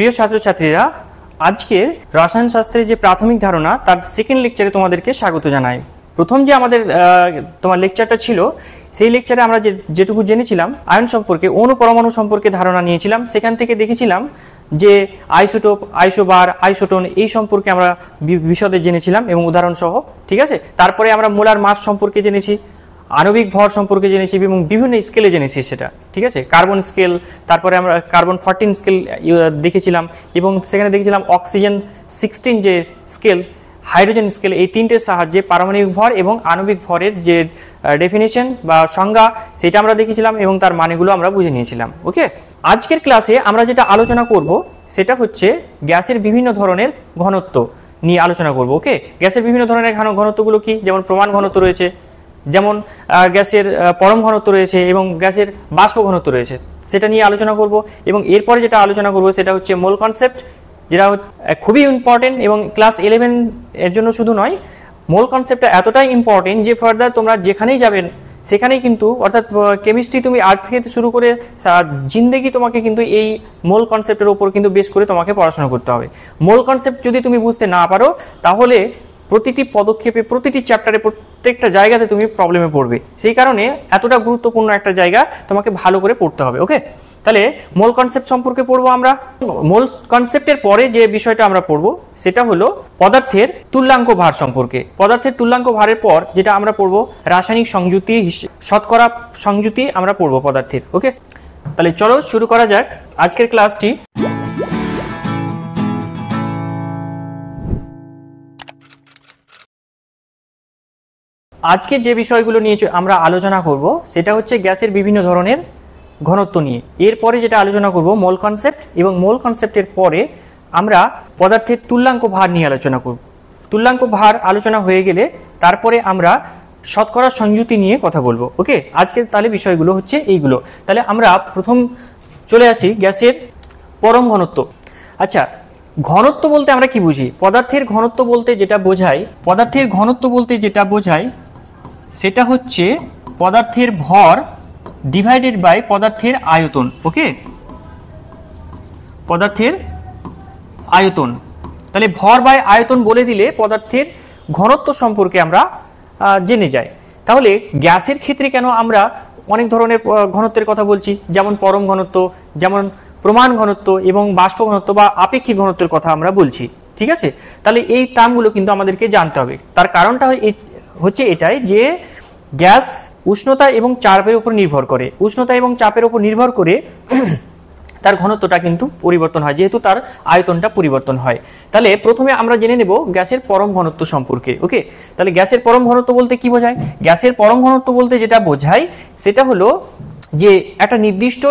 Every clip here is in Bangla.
প্রিয় ছাত্রছাত্রীরা, আজকের রসায়ন শাস্ত্রের যে প্রাথমিক ধারণা তার সেকেন্ড লেকচারে তোমাদেরকে স্বাগত জানাই। প্রথম যে আমাদের তোমার লেকচারটা ছিল, সেই লেকচারে আমরা যেটুকু জেনেছিলাম আয়ন সম্পর্কে, অণু পরমাণু সম্পর্কে ধারণা নিয়েছিলাম। সেখান থেকে দেখেছিলাম যে আইসোটোপ, আইসোবার, আইসোটোন এই সম্পর্কে আমরা বিশদে জেনেছিলাম এবং উদাহরণ সহ। ঠিক আছে, তারপরে আমরা মোলার মাস সম্পর্কে জেনেছি, আণবিক ভর সম্পর্কে জেনেছি এবং বিভিন্ন স্কেলে জেনেছি সেটা। ঠিক আছে, কার্বন স্কেল, তারপরে আমরা কার্বন 14 স্কেল দেখেছিলাম এবং সেখানে দেখেছিলাম অক্সিজেন 16 যে স্কেল, হাইড্রোজেন স্কেল, এই তিনটের সাহায্যে পারমাণবিক ভর এবং আণবিক ভরের যে ডেফিনেশন বা সংজ্ঞা সেটা আমরা দেখেছিলাম এবং তার মানেগুলো আমরা বুঝে নিয়েছিলাম। ওকে, আজকের ক্লাসে আমরা যেটা আলোচনা করব সেটা হচ্ছে গ্যাসের বিভিন্ন ধরনের ঘনত্ব নিয়ে আলোচনা করব। ওকে, গ্যাসের বিভিন্ন ধরনের ঘনত্বগুলো কি, যেমন প্রমাণ ঘনত্ব রয়েছে, যেমন গ্যাসের পরম ঘনত্ব রয়েছে এবং গ্যাসের বাষ্প ঘনত্ব রয়েছে, সেটা নিয়ে আলোচনা করব। এবং এরপরে যেটা আলোচনা করব সেটা হচ্ছে মোল কনসেপ্ট, যেটা খুবই ইম্পর্টেন্ট এবং ক্লাস 11 এর জন্য শুধু নয়, মোল কনসেপ্টটা এতটাই ইম্পর্টেন্ট যে ফার্দার তোমরা যেখানেই যাবেন সেখানেই কিন্তু, অর্থাৎ কেমিস্ট্রি তুমি আজ থেকে শুরু করে জিন্দেগি তোমাকে কিন্তু এই মোল কনসেপ্টের উপর কিন্তু বেস করে তোমাকে পড়াশোনা করতে হবে। মোল কনসেপ্ট যদি তুমি বুঝতে না পারো তাহলে প্রতিটি পদক্ষেপে, প্রতিটি চ্যাপ্টারে, প্রত্যেকটা জায়গাতে তুমি প্রবলেমে পড়বে। সেই কারণে এতটা গুরুত্বপূর্ণ একটা জায়গা তোমাকে ভালো করে পড়তে হবে। ওকে, তাহলে মোল কনসেপ্ট সম্পর্কে পড়বো আমরা। মোল কনসেপ্টের পরে যে বিষয়টা আমরা পড়বো সেটা হলো পদার্থের তুল্যাঙ্ক ভার সম্পর্কে। পদার্থের তুল্যাঙ্ক ভারের পর যেটা আমরা পড়বো রাসায়নিক সংযুতি, শতকরা সংযুতি আমরা পড়বো পদার্থের। ওকে, তাহলে চলো শুরু করা যাক আজকের ক্লাসটি। আজকে যে বিষয়গুলো নিয়ে আমরা আলোচনা করব সেটা হচ্ছে গ্যাসের বিভিন্ন ধরনের ঘনত্ব নিয়ে। এরপরে যেটা আলোচনা করব মোল কনসেপ্ট, এবং মোল কনসেপ্টের পরে আমরা পদার্থের তুল্যাঙ্ক ভার নিয়ে আলোচনা করব। তুল্যাঙ্ক ভার আলোচনা হয়ে গেলে তারপরে আমরা শতকরা সংযুতি নিয়ে কথা বলবো। ওকে, আজকের তাহলে বিষয়গুলো হচ্ছে এইগুলো। তাহলে আমরা প্রথম চলে আসি গ্যাসের পরম ঘনত্ব। আচ্ছা, ঘনত্ব বলতে আমরা কি বুঝি? পদার্থের ঘনত্ব বলতে যেটা বোঝায় সেটা হচ্ছে পদার্থের ভর ডিভাইডেড বাই পদার্থের আয়তন। ওকে, পদার্থের আয়তন, তাহলে ভর বাই আয়তন বলে দিলে পদার্থের ঘনত্ব সম্পর্কে আমরা জেনে যাই। তাহলে গ্যাসের ক্ষেত্রে কেন আমরা অনেক ধরনের ঘনত্বের কথা বলছি, যেমন পরম ঘনত্ব, যেমন প্রমাণ ঘনত্ব এবং বাষ্প ঘনত্ব বা আপেক্ষিক ঘনত্বের কথা আমরা বলছি। ঠিক আছে, তাহলে এই টার্মগুলো কিন্তু আমাদেরকে জানতে হবে। তার কারণটা হচ্ছে এটাই যে গ্যাস উষ্ণতা এবং চাপের উপর নির্ভর করে। উষ্ণতা এবং চাপের উপর নির্ভর করে তার ঘনত্বটা কিন্তু পরিবর্তন হয়, যেহেতু তার আয়তনটা পরিবর্তন হয়। তাহলে প্রথমে আমরা জেনে নেব গ্যাসের পরম ঘনত্ব সম্পর্কে। ওকে, তাহলে গ্যাসের পরম ঘনত্ব বলতে কি বোঝায়? গ্যাসের পরম ঘনত্ব বলতে যেটা বোঝায় সেটা হলো যে একটা নির্দিষ্ট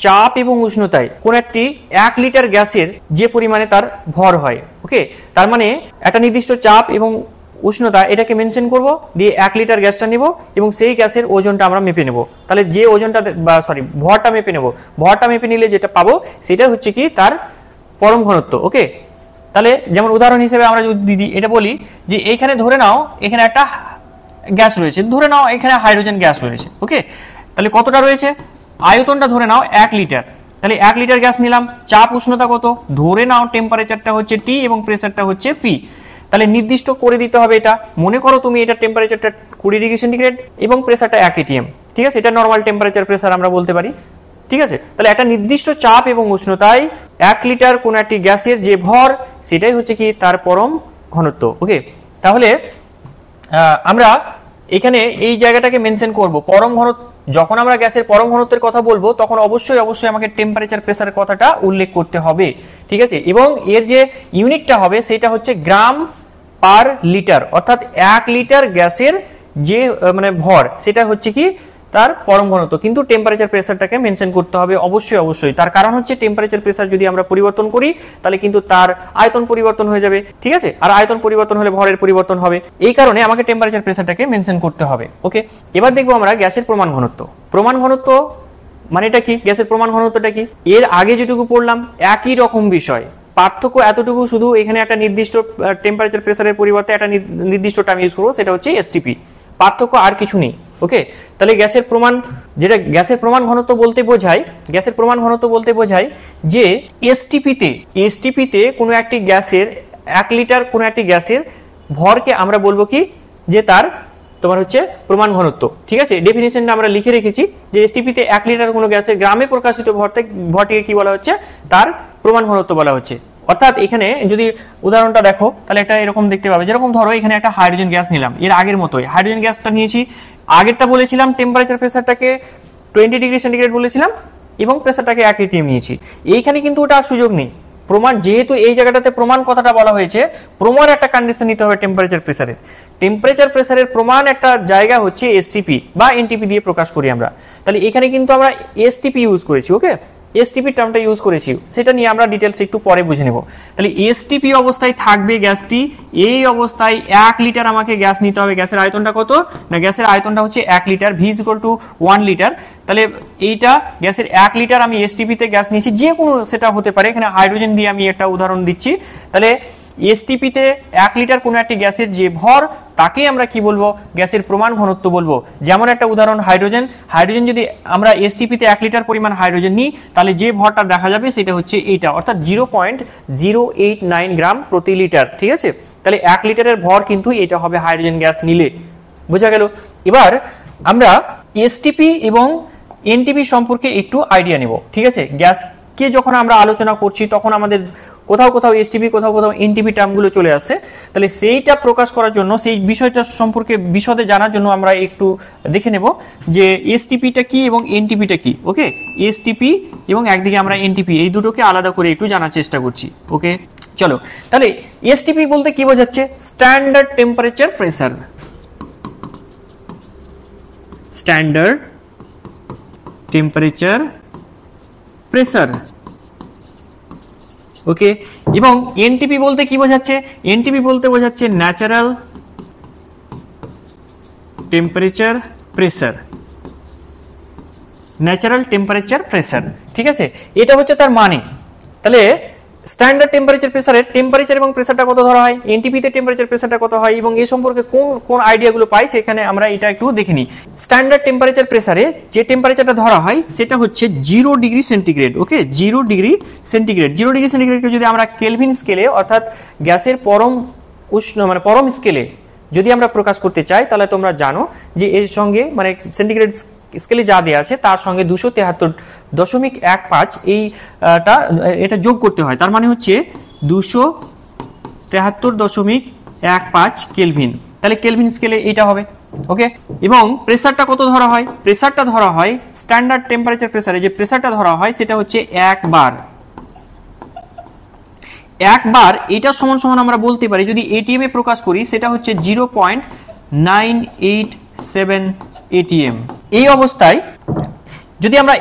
চাপ এবং উষ্ণতায় কোন একটি 1 লিটার গ্যাসের যে পরিমাণে তার ভর হয়। ওকে, তার মানে একটা নির্দিষ্ট চাপ এবং উষ্ণতা এটাকে মেনশন করব, দিয়ে 1 লিটার গ্যাসটা নেব এবং সেই গ্যাসের ওজনটা আমরা মেপে নেব। তাহলে যে ওজনটা ভরটা মেপে নেব, ভরটা মেপে নিলে যেটা পাবো সেটা হচ্ছে কি তার পরম ঘনত্ব। ওকে, তাহলে যেমন উদাহরণ হিসেবে আমরা যদি এটা বলি যে এইখানে ধরে নাও এখানে একটা গ্যাস রয়েছে, ধরে নাও এখানে হাইড্রোজেন গ্যাস রয়েছে। ওকে, তাহলে কতটা রয়েছে? আয়তনটা ধরে নাও 1 লিটার। তাহলে 1 লিটার গ্যাস নিলাম, চাপ উষ্ণতা কত? ধরে নাও টেম্পারেচারটা হচ্ছে টি এবং প্রেসারটা হচ্ছে পি। তাহলে নির্দিষ্ট করে দিতে হবে এটা। মনে করো তুমি এটা টেম্পারেচারটা 20 ডিগ্রি সেন্টিগ্রেড এবং প্রেসারটা 1 atm। ঠিক আছে, এটা নর্মাল টেম্পারেচার প্রেসার আমরা বলতে পারি। ঠিক আছে, তাহলে একটা নির্দিষ্ট চাপ এবং উষ্ণতায় 1 লিটার কোন একটি গ্যাসের যে ভর সেটাই হচ্ছে কি তার পরম ঘনত্ব। ওকে, তাহলে আমরা এখানে এই জায়গাটাকে মেনশন করব পরম ঘনত্ব। যখন আমরা গ্যাসের পরম ঘনত্বের কথা বলবো তখন অবশ্যই আমাকে টেম্পারেচার প্রেসারের কথাটা উল্লেখ করতে হবে। ঠিক আছে, এবং এর যে ইউনিটটা হবে সেটা হচ্ছে গ্রাম পার লিটার, অর্থাৎ 1 লিটার গ্যাসের যে ভর সেটা হচ্ছে কি তার পরম ঘনত্ব। কিন্তু টেম্পারেচার প্রেসারটাকে মেনশন করতে হবে অবশ্যই। তার কারণ হচ্ছে টেম্পারেচার প্রেসার যদি আমরা পরিবর্তন করি তাহলে কিন্তু তার আয়তন পরিবর্তন হয়ে যাবে। ঠিক আছে, আর আয়তন পরিবর্তন হলে ভরের পরিবর্তন হবে। এই কারণে আমাকে টেম্পারেচার প্রেসারটাকে মেনশন করতে হবে। ওকে, এবার দেখবো আমরা গ্যাসের প্রমাণ ঘনত্ব। প্রমাণ ঘনত্ব মানে এটা কি? গ্যাসের প্রমাণ ঘনত্বটা কি? এর আগে যেটুকু পড়লাম একই রকম বিষয়, পার্থক্য এতটুকু, শুধু এখানে একটা নির্দিষ্ট টেম্পারেচার প্রেসারের পরিবর্তে একটা নির্দিষ্ট টার্ম ইউজ করবো, সেটা হচ্ছে এসটিপি। পার্থক্য আর কিছু নেই। ওকে, তাহলে গ্যাসের প্রমাণ, যেটা গ্যাসের প্রমাণ ঘনত্ব বলতে বোঝায়, গ্যাসের প্রমাণ ঘনত্ব বলতে বোঝায় যে এসটিপিতে কোনো একটি গ্যাসের 1 লিটার কোনো একটি গ্যাসের ভরকে আমরা বলবো কি, যে তার তোমার হচ্ছে প্রমাণ ঘনত্ব। ঠিক আছে, ডেফিনিশনটা আমরা লিখে রেখেছি যে এসটিপিতে 1 লিটার কোনো গ্যাসের গ্রামে প্রকাশিত ভরটিকে কি বলা হচ্ছে, তার প্রমাণ ঘনত্ব বলা হচ্ছে। অর্থাৎ এখানে যদি উদাহরণটা দেখো তাহলে একটা এরকম দেখতে পাবে, যেরকম ধরো এখানে একটা হাইড্রোজেন গ্যাস নিলাম, এর আগের মতোই হাইড্রোজেন গ্যাসটা নিয়েছি। আগেরটা বলেছিলাম টেম্পারেচার প্রেসারটাকে 20 ডিগ্রি সেন্টিগ্রেড বলেছিলাম এবং প্রেসারটাকে 1 atm নিয়েছি। এইখানে কিন্তু ওটা আর সুযোগ নেই। প্রমাণ, যেহেতু এই জায়গাটাতে প্রমাণ কথাটা বলা হয়েছে, প্রমাণ একটা কন্ডিশন নিতে হবে টেম্পারেচার প্রেসারের। টেম্পারেচার প্রেসারের প্রমাণ একটা জায়গা হচ্ছে এসটিপি বা এনটিপি দিয়ে প্রকাশ করি আমরা। তাহলে এখানে কিন্তু আমরা এসটিপি ইউজ করেছি। ওকে, এসটিপি টার্মটা ইউজ করেছি, সেটা নিয়ে আমরা ডিটেলস একটু পরে বুঝে নেব। তাহলে এসটিপি অবস্থায় থাকবে গ্যাসটি, এই অবস্থায় 1 লিটার আমাকে গ্যাস নিতে হবে। গ্যাসের আয়তনটা কত না, গ্যাসের আয়তনটা হচ্ছে 1 litre, V equal to 1 litre. তাহলে এইটা গ্যাসের 1 লিটার আমি এসটিপিতে গ্যাস নিয়েছি, যে কোনো সেটা হতে পারে, এখানে হাইড্রোজেন দিয়ে আমি একটা উদাহরণ দিচ্ছি। তাহলে এসটিপিতে 1 লিটার কোনো একটি গ্যাসের যে ভর, তাকে আমরা কি বলবো, গ্যাসের প্রমাণ ঘনত্ব বলবো। যেমন একটা উদাহরণ হাইড্রোজেন, হাইড্রোজেন যদি আমরা এসটিপিতে 1 লিটার পরিমাণ হাইড্রোজেন নিই, তাহলে যে ভরটা দেখা যাবে সেটা হচ্ছে এইটা, অর্থাৎ 0.089 গ্রাম প্রতি লিটার। ঠিক আছে, তাহলে 1 লিটারের ভর কিন্তু এটা হবে হাইড্রোজেন গ্যাস নিলে। বোঝা গেল? এবার আমরা এসটিপি এবং এনটিপি সম্পর্কে একটু আইডিয়া নেব। ঠিক আছে, গ্যাসকে যখন আমরা আলোচনা করছি তখন আমাদের কোথাও কোথাও এসটিপি, কোথাও কোথাও এনটিপি টার্মগুলো চলে আসছে। তাহলে সেইটা প্রকাশ করার জন্য, সেই বিষয়টা সম্পর্কে বিশদে জানার জন্য আমরা একটু দেখে নেব যে এসটিপিটা কি এবং এনটিপিটা কি। ওকে, এসটিপি এবং একদিকে আমরা এনটিপি, এই দুটোকে আলাদা করে একটু জানার চেষ্টা করছি। ওকে, চলো তাহলে এসটিপি বলতে কি বোঝাচ্ছে, standard temperature pressure, standard temperature pressure. Okay, এবং এনটিপি বলতে কি বোঝাচ্ছে, এনটিপি বলতে বোঝাচ্ছে natural temperature pressure, natural temperature pressure. ঠিক আছে, এটা হচ্ছে তার মানে। তাহলে স্ট্যান্ডার্ড টেম্পারেচার প্রেসারের টেম্পারেচার এবং প্রেসারটা কত ধরা হয়, এনটিপিতে টেম্পারেচার প্রেসারটা কত হয়, এবং এই সম্পর্কে কোন কোন আইডিয়াগুলো পাই, সেখানে আমরা এটা একটু দেখে নিই। স্ট্যান্ডার্ড টেম্পারেচার প্রেসারে যে টেম্পারেচারটা ধরা হয় সেটা হচ্ছে 0 ডিগ্রি সেন্টিগ্রেড। ওকে, 0 ডিগ্রি সেন্টিগ্রেড। 0 ডিগ্রি সেন্টিগ্রেডকে যদি আমরা কেলভিন স্কেলে, অর্থাৎ গ্যাসের পরম উষ্ণ মানে পরম স্কেলে যদি আমরা প্রকাশ করতে চাই, তাহলে তোমরা জানো যে এর সঙ্গে মানে সেন্টিগ্রেড স্কেলে যা দেওয়া আছে তার সঙ্গে 273.15 এটা যোগ করতে হয়। তার মানে হচ্ছে 273.15 কেলভিন। তাহলে কেলভিন স্কেলে এটা হবে। ওকে, এবং প্রেসারটা কত ধরা হয়, প্রেসারটা ধরা হয় স্ট্যান্ডার্ড টেম্পারেচার প্রেসারে যে প্রেসারটা ধরা হয় সেটা হচ্ছে 1 বার। 1 বার এটা সমান সমান আমরা বলতে পারি, যদি এটিএম এ প্রকাশ করি সেটা হচ্ছে 0.987 এটিএম। এই অবস্থায় যদি আমরা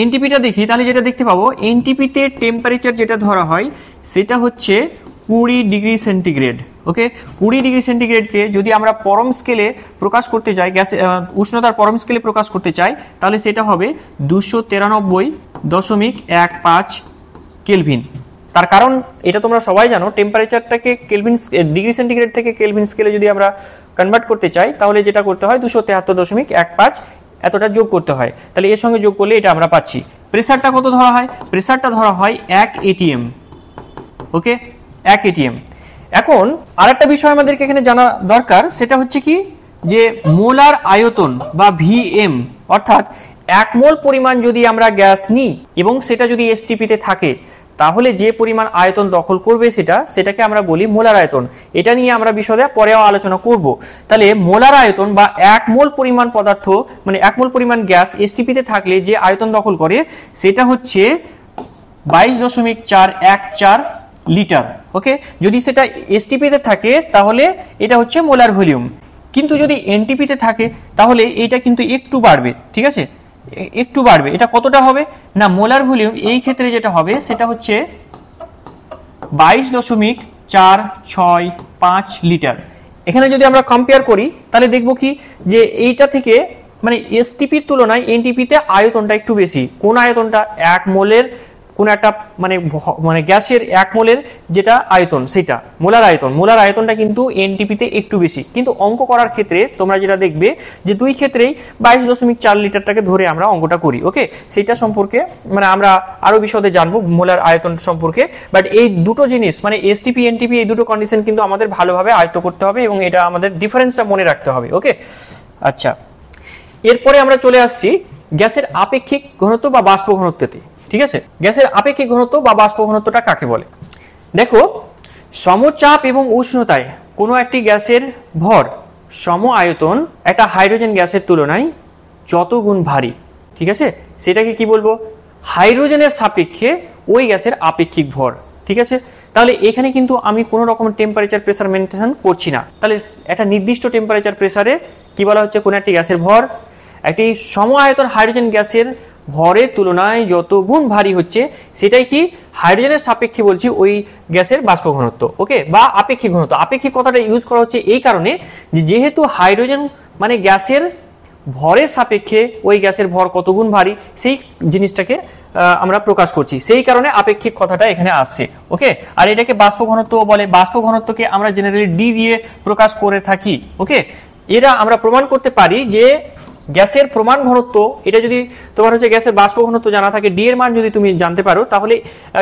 এনটিপিটা দেখি, তাহলে যেটা দেখতে পাবো, এনটিপিতে টেম্পারেচার যেটা ধরা হয় সেটা হচ্ছে 20 ডিগ্রি সেন্টিগ্রেড। ওকে, 20 ডিগ্রি সেন্টিগ্রেডকে যদি আমরা পরম স্কেলে প্রকাশ করতে চাই, গ্যাস উষ্ণতার পরম স্কেলে প্রকাশ করতে চাই, তাহলে সেটা হবে 293.15 কেলভিন। তার কারণ এটা তোমরা সবাই জানো, টেম্পারেচারটাকে কেলভিন ডিগ্রি সেন্টিগ্রেড থেকে কেলভিন স্কেলে যদি আমরা কনভার্ট করতে চাই, তাহলে যেটা করতে হয় 273.15 এতটা যোগ করতে হয়। তাহলে এর সঙ্গে যোগ করলে এটা আমরা পাচ্ছি। প্রেসারটা কত ধরা হয়, প্রেসারটা ধরা হয় 1 এটিএম। ওকে, 1 এটিএম। এখন আরেকটা বিষয় আমাদেরকে এখানে জানা দরকার, সেটা হচ্ছে কি, যে মোলার আয়তন বা ভিএম, অর্থাৎ 1 মোল পরিমাণ যদি আমরা গ্যাস নিই এবং সেটা যদি এসটিপিতে থাকে, তাহলে যে পরিমাণ আয়তন দখল করবে সেটাকে আমরা বলি মোলার আয়তন। এটা নিয়ে আমরা বিশদে পরেও আলোচনা করব। তাহলে মোলার আয়তন বা 1 মোল পরিমাণ পদার্থ, মানে 1 মোল পরিমাণ গ্যাস এসটিপিতে থাকলে যে আয়তন দখল করে সেটা হচ্ছে 22.414 লিটার। ওকে, যদি সেটা এসটিপিতে থাকে তাহলে এটা হচ্ছে মোলার ভলিউম, কিন্তু যদি এনটিপিতে থাকে তাহলে এটা কিন্তু একটু বাড়বে। ঠিক আছে, একটু বাড়বে। এটা কতটা হবে না, মোলার ভলিউম এই ক্ষেত্রে যেটা হবে সেটা হচ্ছে 22.465 লিটার। এখানে যদি আমরা কম্পেয়ার করি তাহলে দেখব কি, যে এইটা থেকে মানে এসটিপির তুলনায় এনটিপিতে আয়তনটা একটু বেশি। কোন আয়তনটা, 1 মোলের কোনো একটা মানে মানে গ্যাসের 1 মোলের যেটা আয়তন সেটা মোলার আয়তনটা কিন্তু এনটিপিতে একটু বেশি, কিন্তু অঙ্ক করার ক্ষেত্রে তোমরা যেটা দেখবে যে দুই ক্ষেত্রেই 22.4 লিটারটাকে ধরে আমরা অঙ্কটা করি। ওকে, সেটা সম্পর্কে মানে আমরা আরো বিশদে জানবো মোলার আয়তন সম্পর্কে। বাট এই দুটো জিনিস মানে এসটিপি এনটিপি এই দুটো কন্ডিশন কিন্তু আমাদের ভালোভাবে আয়ত্ত করতে হবে এবং এটা আমাদের ডিফারেন্সটা মনে রাখতে হবে। ওকে, আচ্ছা, এরপরে আমরা চলে আসছি গ্যাসের আপেক্ষিক ঘনত্ব বা বাষ্প ঘনত্বতে। ঠিক আছে, গ্যাসের আপেক্ষিক ঘনত্ব বা বাষ্প ঘনত্বটা কাকে বলে? দেখো, সমচাপ এবং উষ্ণতায় কোনো একটি গ্যাসের ভর সম আয়তন একটা হাইড্রোজেন গ্যাসের তুলনায় যত গুণ ভারী, ঠিক আছে, সেটাকে কি বলবো? হাইড্রোজেনের সাপেক্ষে ওই গ্যাসের আপেক্ষিক ভর। ঠিক আছে, তাহলে এখানে কিন্তু আমি কোনো রকম টেম্পারেচার প্রেসার মেনটেন করছি না। তাহলে একটা নির্দিষ্ট টেম্পারেচার প্রেসারে কি বলা হচ্ছে? কোনো একটি গ্যাসের ভর একটি সম আয়তন হাইড্রোজেন গ্যাসের ভরের তুলনায় যত গুণ ভারী হচ্ছে সেটাই কি হাইড্রোজেনের সাপেক্ষে বলছি ওই গ্যাসের বাষ্প ঘনত্ব। ওকে, বা আপেক্ষিক ঘনত্ব। আপেক্ষিক কথাটা ইউজ করা হচ্ছে এই কারণে যে যেহেতু হাইড্রোজেন মানে গ্যাসের ভরের সাপেক্ষে ওই গ্যাসের ভর কত গুণ ভারী সেই জিনিসটাকে আমরা প্রকাশ করছি, সেই কারণে আপেক্ষিক কথাটা এখানে আসছে। ওকে, আর এটাকে বাষ্প ঘনত্ব বলে। বাষ্প ঘনত্বকে আমরা জেনারেলি ডি দিয়ে প্রকাশ করে থাকি। ওকে, এরা আমরা প্রমাণ করতে পারি যে গ্যাসের প্রমাণ ঘনত্ব, এটা যদি তোমার হচ্ছে গ্যাসের বাষ্প ঘনত্ব জানা থাকে, ডি এর মান যদি তুমি জানতে পারো, তাহলে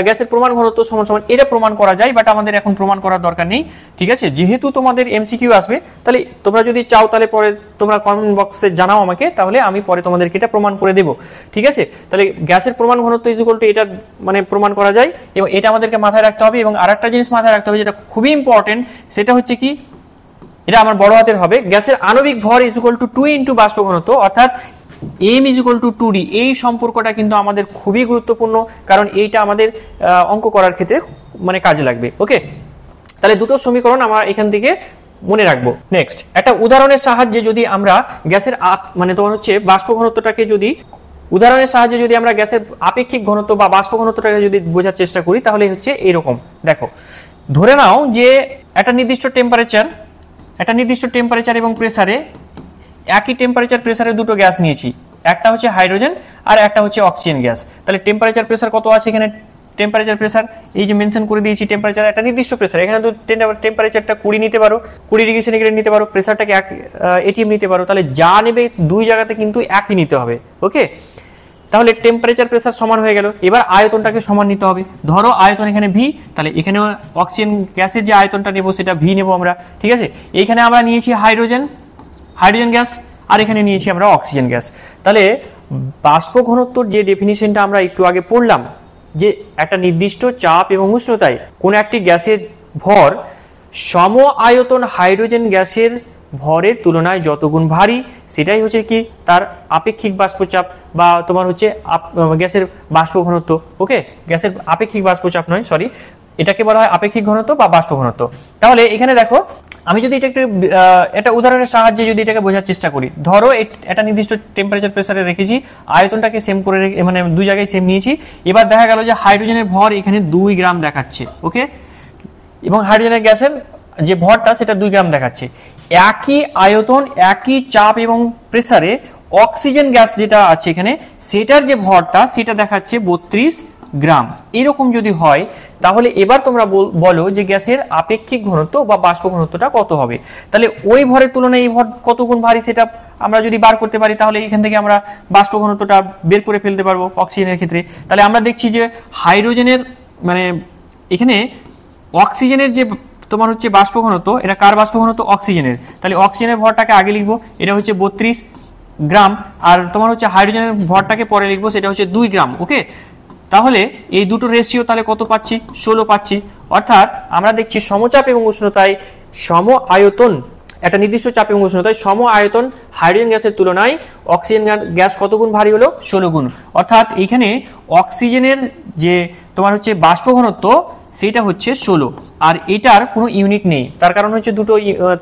গ্যাসের প্রমাণ ঘনত্ব সমান সমান এটা প্রমাণ করা যায়। বাট আমাদের এখন প্রমাণ করার দরকার নেই। ঠিক আছে, যেহেতু তোমাদের এমসিকিউ আসবে, তাহলে তোমরা যদি চাও তাহলে পরে তোমরা কমেন্ট বক্সে জানাও আমাকে, তাহলে আমি পরে তোমাদেরকে এটা প্রমাণ করে দেবো। ঠিক আছে, তাহলে গ্যাসের প্রমাণ ঘনত্ব ইজ ইকুয়াল টু এটা মানে প্রমাণ করা যায়, এবং এটা আমাদেরকে মাথায় রাখতে হবে। এবং আরেকটা জিনিস মাথায় রাখতে হবে যেটা খুবই ইম্পর্টেন্ট, সেটা হচ্ছে কি, এটা আমার বড় হাতের হবে, গ্যাসের আণবিক ভর ইজ ইকুয়াল টু 2 ইন্টু বাষ্প ঘনত্ব, অর্থাৎ M is equal to 2d। এই সম্পর্কটা কিন্তু আমাদের খুবই গুরুত্বপূর্ণ, কারণ এইটা আমাদের অঙ্ক করার ক্ষেত্রে মানে কাজে লাগবে। ওকে, তাহলে দুটো সমীকরণ আমরা এখান থেকে মনে রাখবো। নেক্সট, একটা উদাহরণের সাহায্যে যদি আমরা গ্যাসের মানে তোমার হচ্ছে বাষ্প ঘনত্বটাকে যদি উদাহরণের সাহায্যে যদি আমরা গ্যাসের আপেক্ষিক ঘনত্ব বা বাষ্প ঘনত্বটাকে যদি বোঝার চেষ্টা করি, তাহলে হচ্ছে এরকম। দেখো, ধরে নাও যে একটা নির্দিষ্ট টেম্পারেচার এবং প্রেসারে, একই টেম্পারেচার প্রেসারে দুটো গ্যাস নিয়েছি, একটা হচ্ছে হাইড্রোজেন আর একটা হচ্ছে অক্সিজেন গ্যাস। তাহলে টেম্পারেচার প্রেসার কত আছে এখানে? টেম্পারেচার প্রেসার এই যে মেনশন করে দিয়েছি, টেম্পারেচার একটা নির্দিষ্ট প্রেসার, এখানে তো টেম্পারেচারটা 20 নিতে পারো, 20 ডিগ্রি সেন্টিগ্রেড নিতে পারো, প্রেসারটাকে এটিএম নিতে পারো। তাহলে যা নেবে দুই জায়গাতে কিন্তু একই নিতে হবে। ওকে, তাহলে টেম্পারেচার প্রেসার সমান হয়ে গেল। এবার আয়তনটাকে সমান নিতে হবে। ধরো আয়তন এখানে ভি, তাহলে এখানে অক্সিজেন গ্যাসের যে আয়তনটা নেবো সেটা ভি নেবো আমরা। ঠিক আছে, এইখানে আমরা নিয়েছি হাইড্রোজেন গ্যাস, আর এখানে নিয়েছি আমরা অক্সিজেন গ্যাস। তাহলে বাষ্প ঘনত্বর যে ডেফিনিশনটা আমরা একটু আগে পড়লাম, যে একটা নির্দিষ্ট চাপ এবং উষ্ণতায় কোন একটি গ্যাসের ভর সম আয়তন হাইড্রোজেন গ্যাসের ভরের তুলনায় যত গুণ ভারী, সেটাই হচ্ছে কি তার আপেক্ষিক বাষ্পচাপ বা তোমার হচ্ছে গ্যাসের বাষ্প ঘনত্ব। ওকে, গ্যাসের আপেক্ষিক বাষ্পচাপ নয়, সরি, এটাকে বলা হয় আপেক্ষিক ঘনত্ব বা বাষ্প ঘনত্ব। তাহলে এখানে দেখো, আমি যদি এটা একটা উদাহরণের সাহায্যে যদি এটাকে বোঝার চেষ্টা করি, ধরো একটা নির্দিষ্ট টেম্পারেচার প্রেসারে রেখেছি, আয়তনটাকে সেম করে মানে দুই জায়গায় সেম নিয়েছি। এবার দেখা গেল যে হাইড্রোজেনের ভর এখানে 2 গ্রাম দেখাচ্ছে। ওকে, এবং হাইড্রোজেনের গ্যাসের যে ভরটা সেটা 2 গ্রাম দেখাচ্ছে। একই আয়তন, একই চাপ এবং প্রেসারে অক্সিজেন গ্যাস যেটা আছে এখানে, সেটার যে ভরটা সেটা দেখাচ্ছে 32 গ্রাম। এরকম যদি হয়, তাহলে এবার তোমরা বলো যে গ্যাসের আপেক্ষিক ঘনত্ব বা বাষ্প ঘনত্বটা কত হবে। তাহলে ওই ভরের তুলনায় এই ভর কত গুণ ভারী সেটা আমরা যদি বার করতে পারি, তাহলে এখান থেকে আমরা বাষ্প ঘনত্বটা বের করে ফেলতে পারবো অক্সিজেনের ক্ষেত্রে। তাহলে আমরা দেখছি যে হাইড্রোজেনের মানে এখানে অক্সিজেনের যে তোমার হচ্ছে বাষ্প ঘনত্ব, এটা কার বাষ্প ঘনত্ব? অক্সিজেনের। তাহলে অক্সিজেনের ভরটাকে আগে লিখবো, এটা হচ্ছে 32 গ্রাম, আর তোমার হচ্ছে হাইড্রোজেনের ভরটাকে পরে লিখবো, সেটা হচ্ছে 2 গ্রাম। ওকে, তাহলে এই দুটো রেশিও তাহলে কত পাচ্ছি? 16 পাচ্ছি। অর্থাৎ আমরা দেখছি সমচাপ এবং উষ্ণতায় সম আয়তন, একটা নির্দিষ্ট চাপ এবং উষ্ণতায় সম আয়তন হাইড্রোজেন গ্যাসের তুলনায় অক্সিজেন গ্যাস কত গুণ ভারী হলো? 16 গুণ। অর্থাৎ এখানে অক্সিজেনের যে তোমার হচ্ছে বাষ্প ঘনত্ব সেটা হচ্ছে 16, আর এটার কোনো ইউনিট নেই। তার কারণ হচ্ছে দুটো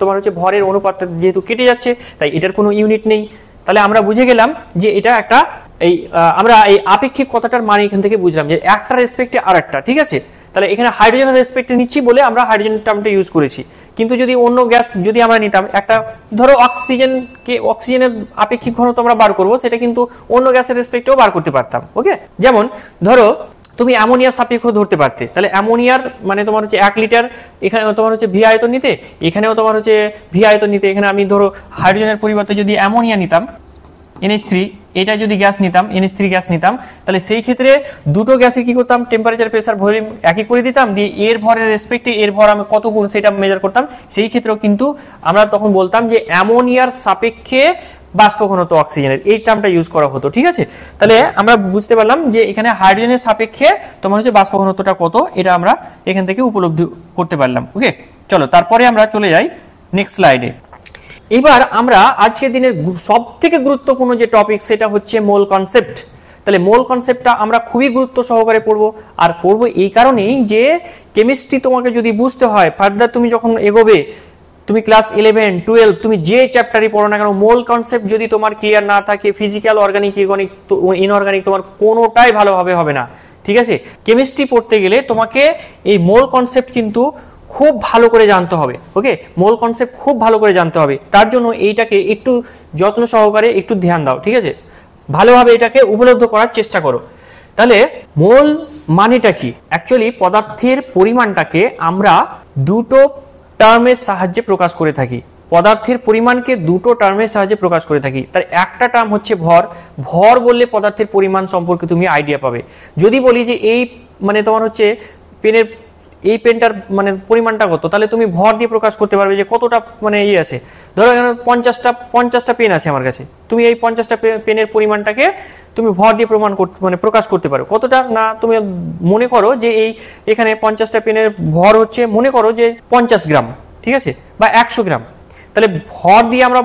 তোমার হচ্ছে ভরের অনুপাত যেহেতু কেটে যাচ্ছে, তাই এটার কোনো ইউনিট নেই। তাহলে আমরা বুঝে গেলাম যে এটা একটা আমরা এই আপেক্ষিক কথাটার মানে এখান থেকে বুঝলাম যে একটা রেসপেক্টে আর একটা। ঠিক আছে, তাহলে এখানে হাইড্রোজেনের রেসপেক্টে নিচ্ছি বলে আমরা হাইড্রোজেন টার্মটা ইউজ করেছি, কিন্তু যদি অন্য গ্যাস যদি আমরা নিতাম, একটা ধরো অক্সিজেনের আপেক্ষিক ঘনত্ব আমরা বার করবো, সেটা কিন্তু অন্য গ্যাসের রেসপেক্টেও বার করতে পারতাম। ওকে, যেমন ধরো তুমি অ্যামোনিয়ার সাপেক্ষ ধরতে পারতে, তাহলে অ্যামোনিয়ার মানে তোমার হচ্ছে 1 লিটার, এখানে তোমার হচ্ছে ভি আয়তন নিতে, এখানেও তোমার হচ্ছে ভি আয়তন নিতে। এখানে আমি ধরো হাইড্রোজেনের পরিবর্তে যদি অ্যামোনিয়া নিতাম NH3, এটা যদি গ্যাস নিতাম NH3 গ্যাস নিতাম, তাহলে সেই ক্ষেত্রে দুটো গ্যাসে কি করতাম, টেম্পারেচার প্রেসার ভলিউম একই করে দিতাম, দিয়ে এর ভরের রেসপেক্টে এর ভর আমি কত গুণ সেটা মেজার করতাম। সেই ক্ষেত্রেও কিন্তু আমরা তখন বলতাম যে অ্যামোনিয়ার সাপেক্ষে বাষ্প ঘনত্ব অক্সিজেনের, এই টার্মটা ইউজ করা হতো। ঠিক আছে, তাহলে আমরা বুঝতে পারলাম যে এখানে হাইড্রোজেনের সাপেক্ষে তোমার হচ্ছে বাষ্প ঘনত্বটা কত, এটা আমরা এখান থেকে উপলব্ধি করতে পারলাম। ওকে, চলো তারপরে আমরা চলে যাই নেক্সট স্লাইডে। এবার আমরা আজকের দিনের সব থেকে গুরুত্বপূর্ণ যে টপিক সেটা হচ্ছে মোল কনসেপ্ট। তাহলে মোল কনসেপ্টটা আমরা খুবই গুরুত্ব সহকারে পড়বো, আর পড়বো এই কারণেই যে কেমিস্ট্রি তোমাকে যদি বুঝতে হয় ফার্দার, তুমি যখন এগোবে, তুমি ক্লাস 11, 12 তুমি যে চ্যাপ্টারই পড়ো না কেন, মোল কনসেপ্ট যদি তোমার ক্লিয়ার না থাকে, ফিজিক্যাল, অর্গানিক, ইনঅর্গানিক তোমার কোনোটাই ভালোভাবে হবে না। ঠিক আছে, কেমিস্ট্রি পড়তে গেলে তোমাকে এই মোল কনসেপ্ট কিন্তু খুব ভালো করে জানতে হবে। ওকে, মোল কনসেপ্ট খুব ভালো করে জানতে হবে, তার জন্য এইটাকে একটু যত্ন সহকারে একটু ধ্যান দাও। ঠিক আছে, ভালোভাবে এটাকে উপলব্ধ করার চেষ্টা করো। তাহলে মোল মানেটা কি? অ্যাকচুয়ালি পদার্থের পরিমাণটাকে আমরা দুটো টার্মের সাহায্যে প্রকাশ করে থাকি। পদার্থের পরিমাণকে দুটো টার্মের সাহায্যে প্রকাশ করে থাকি। তার একটা টার্ম হচ্ছে ভর। ভর বললে পদার্থের পরিমাণ সম্পর্কে তুমি আইডিয়া পাবে। যদি বলি যে এই মানে তোমার হচ্ছে পেনের, এই পেনটার মানে পরিমাণটা কত, তাহলে তুমি ভর দিয়ে প্রকাশ করতে পারবে যে কতটা মানে ইয়ে আছে। ধরো এখানে 50টা পেন আছে আমার কাছে, তুমি এই 50টা পেনের পরিমাণটাকে তুমি ভর দিয়ে প্রকাশ করতে পারো। কতটা না, তুমি মনে করো যে এই এখানে 50টা পেনের ভর হচ্ছে মনে করো যে 50 গ্রাম, ঠিক আছে, বা 100 গ্রাম, তাহলে ভর দিয়ে আমরা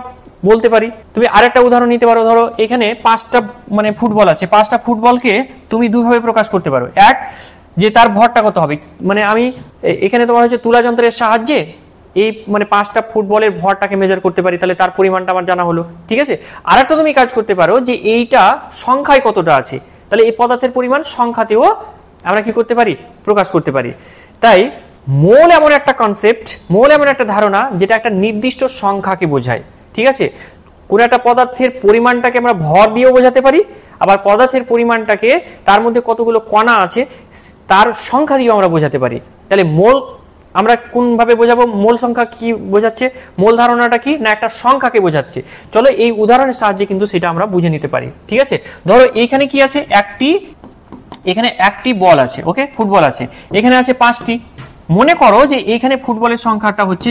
বলতে পারি। তুমি আরেকটা উদাহরণ নিতে পারো, ধরো এখানে 5টা মানে ফুটবল আছে, 5টা ফুটবলকে তুমি দুইভাবে প্রকাশ করতে পারো। এক, যে তার ভরটা কত হবে, মানে আমি এখানে তোমার হচ্ছে তুলা যন্ত্রের সাহায্যে এই মানে 5টা ফুটবলের ভরটাকে মেজার করতে পারি, তাহলে তার পরিমাণটা আমার জানা হলো। ঠিক আছে, আরেকটা তুমি কাজ করতে পারো যে এইটা সংখ্যায় কতটা আছে, তাহলে এই পদার্থের পরিমাণ সংখ্যাতেও আমরা কি করতে পারি, প্রকাশ করতে পারি। তাই মোল এমন একটা কনসেপ্ট, মোল এমন একটা ধারণা যেটা একটা নির্দিষ্ট সংখ্যাকে বোঝায়। ঠিক আছে, কোন একটা পদার্থের পরিমাণটাকে আমরা ভর দিয়েও বোঝাতে পারি, আবার পদার্থের পরিমাণটাকে তার মধ্যে কতগুলো কণা আছে তার সংখ্যা দিয়েও আমরা বোঝাতে পারি। তাহলে মোল আমরা কোনভাবে বোঝাবো, মোল সংখ্যা কি বোঝাচ্ছে, মোল ধারণাটা কি না একটা সংখ্যাকে বোঝাচ্ছে। চলো এই উদাহরণের সাহায্যে কিন্তু সেটা আমরা বুঝে নিতে পারি। ঠিক আছে, ধরো এইখানে কি আছে, এখানে একটি বল আছে, ওকে, ফুটবল আছে, এখানে আছে 5টি। মনে করো যে এইখানে ফুটবলের সংখ্যাটা হচ্ছে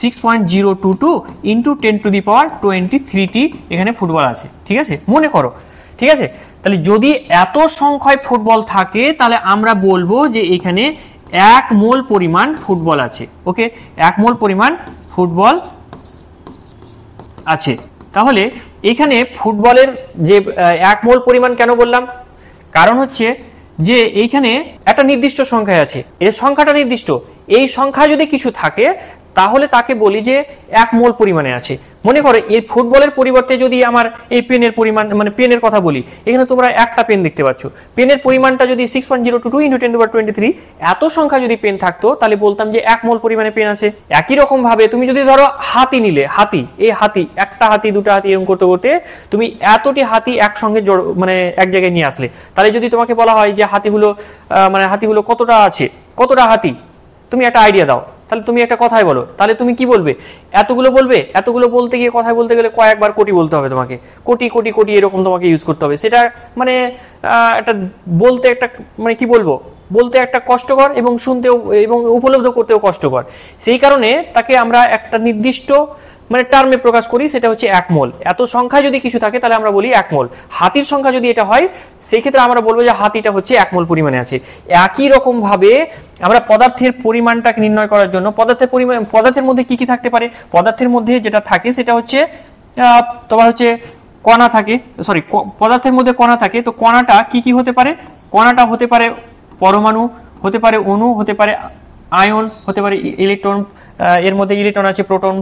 6.022 ইন্টু 10⁻23টি এখানে ফুটবল আছে। ঠিক আছে, মনে করো। ঠিক আছে, তাহলে যদি এত সংখ্যায় ফুটবল থাকে তাহলে আমরা বলবো যে এখানে 1 মোল পরিমাণ ফুটবল আছে। ওকে, 1 মোল পরিমাণ ফুটবল আছে। তাহলে এখানে ফুটবলের যে 1 মোল পরিমাণ কেন বললাম, কারণ হচ্ছে যে এইখানে একটা নির্দিষ্ট সংখ্যা আছে, এর সংখ্যাটা নির্দিষ্ট। এই সংখ্যা যদি কিছু থাকে তাহলে তাকে বলি যে 1 মোল পরিমাণে আছে। মনে করো এই ফুটবলের পরিবর্তে যদি আমার এই পেনের পরিমাণ মানে পেনের কথা বলি, এখানে তোমরা একটা পেন দেখতে পাচ্ছ, পেনের পরিমাণটা যদি 6.022 ইন্টু 10⁻23 এত সংখ্যা যদি পেন থাকতো তাহলে বলতাম যে 1 মোল পরিমাণে পেন আছে। একই রকম ভাবে তুমি যদি ধরো হাতি নিলে, এই হাতি একটা হাতি দুটা হাতি এরকম করতে করতে তুমি এতটি হাতি একসঙ্গে মানে এক জায়গায় নিয়ে আসলে, তাহলে যদি তোমাকে বলা হয় যে হাতিগুলো কতটা আছে, কতটা হাতি, তুমি একটা আইডিয়া দাও, তাহলে তুমি একটা কথাই বলো, তাহলে তুমি কি বলবে, এতগুলো বলবে। এতগুলো বলতে গিয়ে কথায় বলতে গেলে কয়েকবার কোটি বলতে হবে তোমাকে, কোটি কোটি কোটি এরকম তোমাকে ইউজ করতে হবে। সেটা মানে একটা বলতে একটা মানে কি বলবো, বলতে একটা কষ্টকর এবং শুনতেও এবং উপলব্ধ করতেও কষ্টকর। সেই কারণে তাকে আমরা একটা নির্দিষ্ট মানে টার্মে প্রকাশ করি, সেটা হচ্ছে 1 মোল। এত সংখ্যা যদি কিছু থাকে তাহলে আমরা বলি 1 মোল। হাতির সংখ্যা যদি এটা হয় সেই ক্ষেত্রে আমরা বলবো যে হাতিটা হচ্ছে 1 মোল পরিমাণে আছে। একই রকম ভাবে আমরা পদার্থের পরিমাণটাকে নির্ণয় করার জন্য পদার্থের মধ্যে কি কি থাকতে পারে, পদার্থের মধ্যে যেটা থাকে সেটা হচ্ছে তোমার হচ্ছে কণা থাকে, পদার্থের মধ্যে কণা থাকে। তো কণাটা কি কি হতে পারে, কণাটা হতে পারে পরমাণু, হতে পারে অণু, হতে পারে আয়ন, হতে পারে ইলেকট্রন, এর মধ্যে ইলেকট্রন আছে, প্রোটন,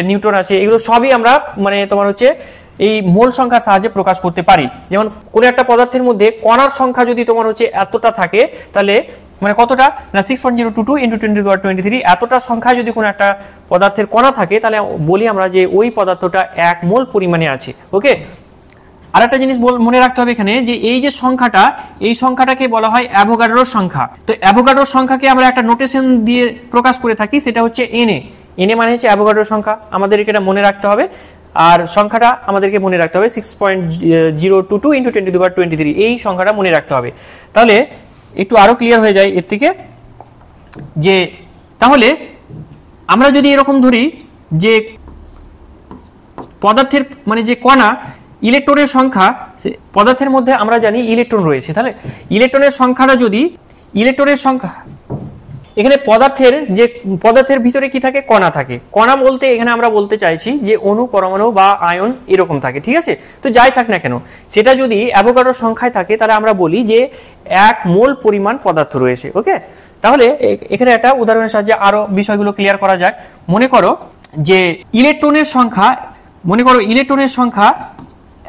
নিউট্রন আছে, এগুলো সবই আমরা মানে তোমার হচ্ছে এই মোল সংখ্যার সাহায্যে প্রকাশ করতে পারি। যেমন কোন একটা পদার্থের মধ্যে কণার সংখ্যা যদি তোমার হচ্ছে এতটা থাকে তাহলে মানে কতটা না 6.022 ইন্টু 10⁻23 এতটা সংখ্যা যদি কোনো একটা পদার্থের কণা থাকে তাহলে বলি আমরা যে ওই পদার্থটা 1 মোল পরিমাণে আছে। ওকে, আরেকটা জিনিস মনে রাখতে হবে এখানে, যে এই যে সংখ্যাটা, এই সংখ্যাটাকে বলা হয় অ্যাভোগাড্রোর সংখ্যা। তো অ্যাভোগাড্রোর সংখ্যাকে আমরা একটা নোটেশন দিয়ে প্রকাশ করে থাকি, সেটা হচ্ছে এনএ। এনএ মানে হচ্ছে অ্যাভোগাড্রোর সংখ্যা, আমাদেরকে এটা মনে রাখতে হবে। আর সংখ্যাটা আমাদেরকে মনে রাখতে হবে 6.022 × 10⁻23, এই সংখ্যাটা মনে রাখতে হবে। তাহলে একটু আরো ক্লিয়ার হয়ে যায় এর থেকে, যে তাহলে আমরা যদি এরকম ধরি যে পদার্থের মানে যে কণা, ইলেকট্রনের সংখ্যা, পদার্থের মধ্যে আমরা জানি ইলেকট্রন রয়েছে, তাহলে ইলেকট্রনের সংখ্যাটা যদি, ইলেকট্রনের সংখ্যা এখানে পদার্থের ভিতরে কি থাকে, কণা থাকে। কণা বলতে এখানে আমরা বলতে চাইছি যে অণু, পরমাণু বা আয়ন এরকম থাকে, ঠিক আছে। তো যাই থাক না কেন, সেটা যদি অ্যাভোগাড্রোর সংখ্যায় থাকে তাহলে আমরা বলি যে 1 মোল পরিমাণ পদার্থ রয়েছে। ওকে, তাহলে এখানে একটা উদাহরণের সাহায্যে আরো বিষয়গুলো ক্লিয়ার করা যাক। মনে করো যে ইলেকট্রনের সংখ্যা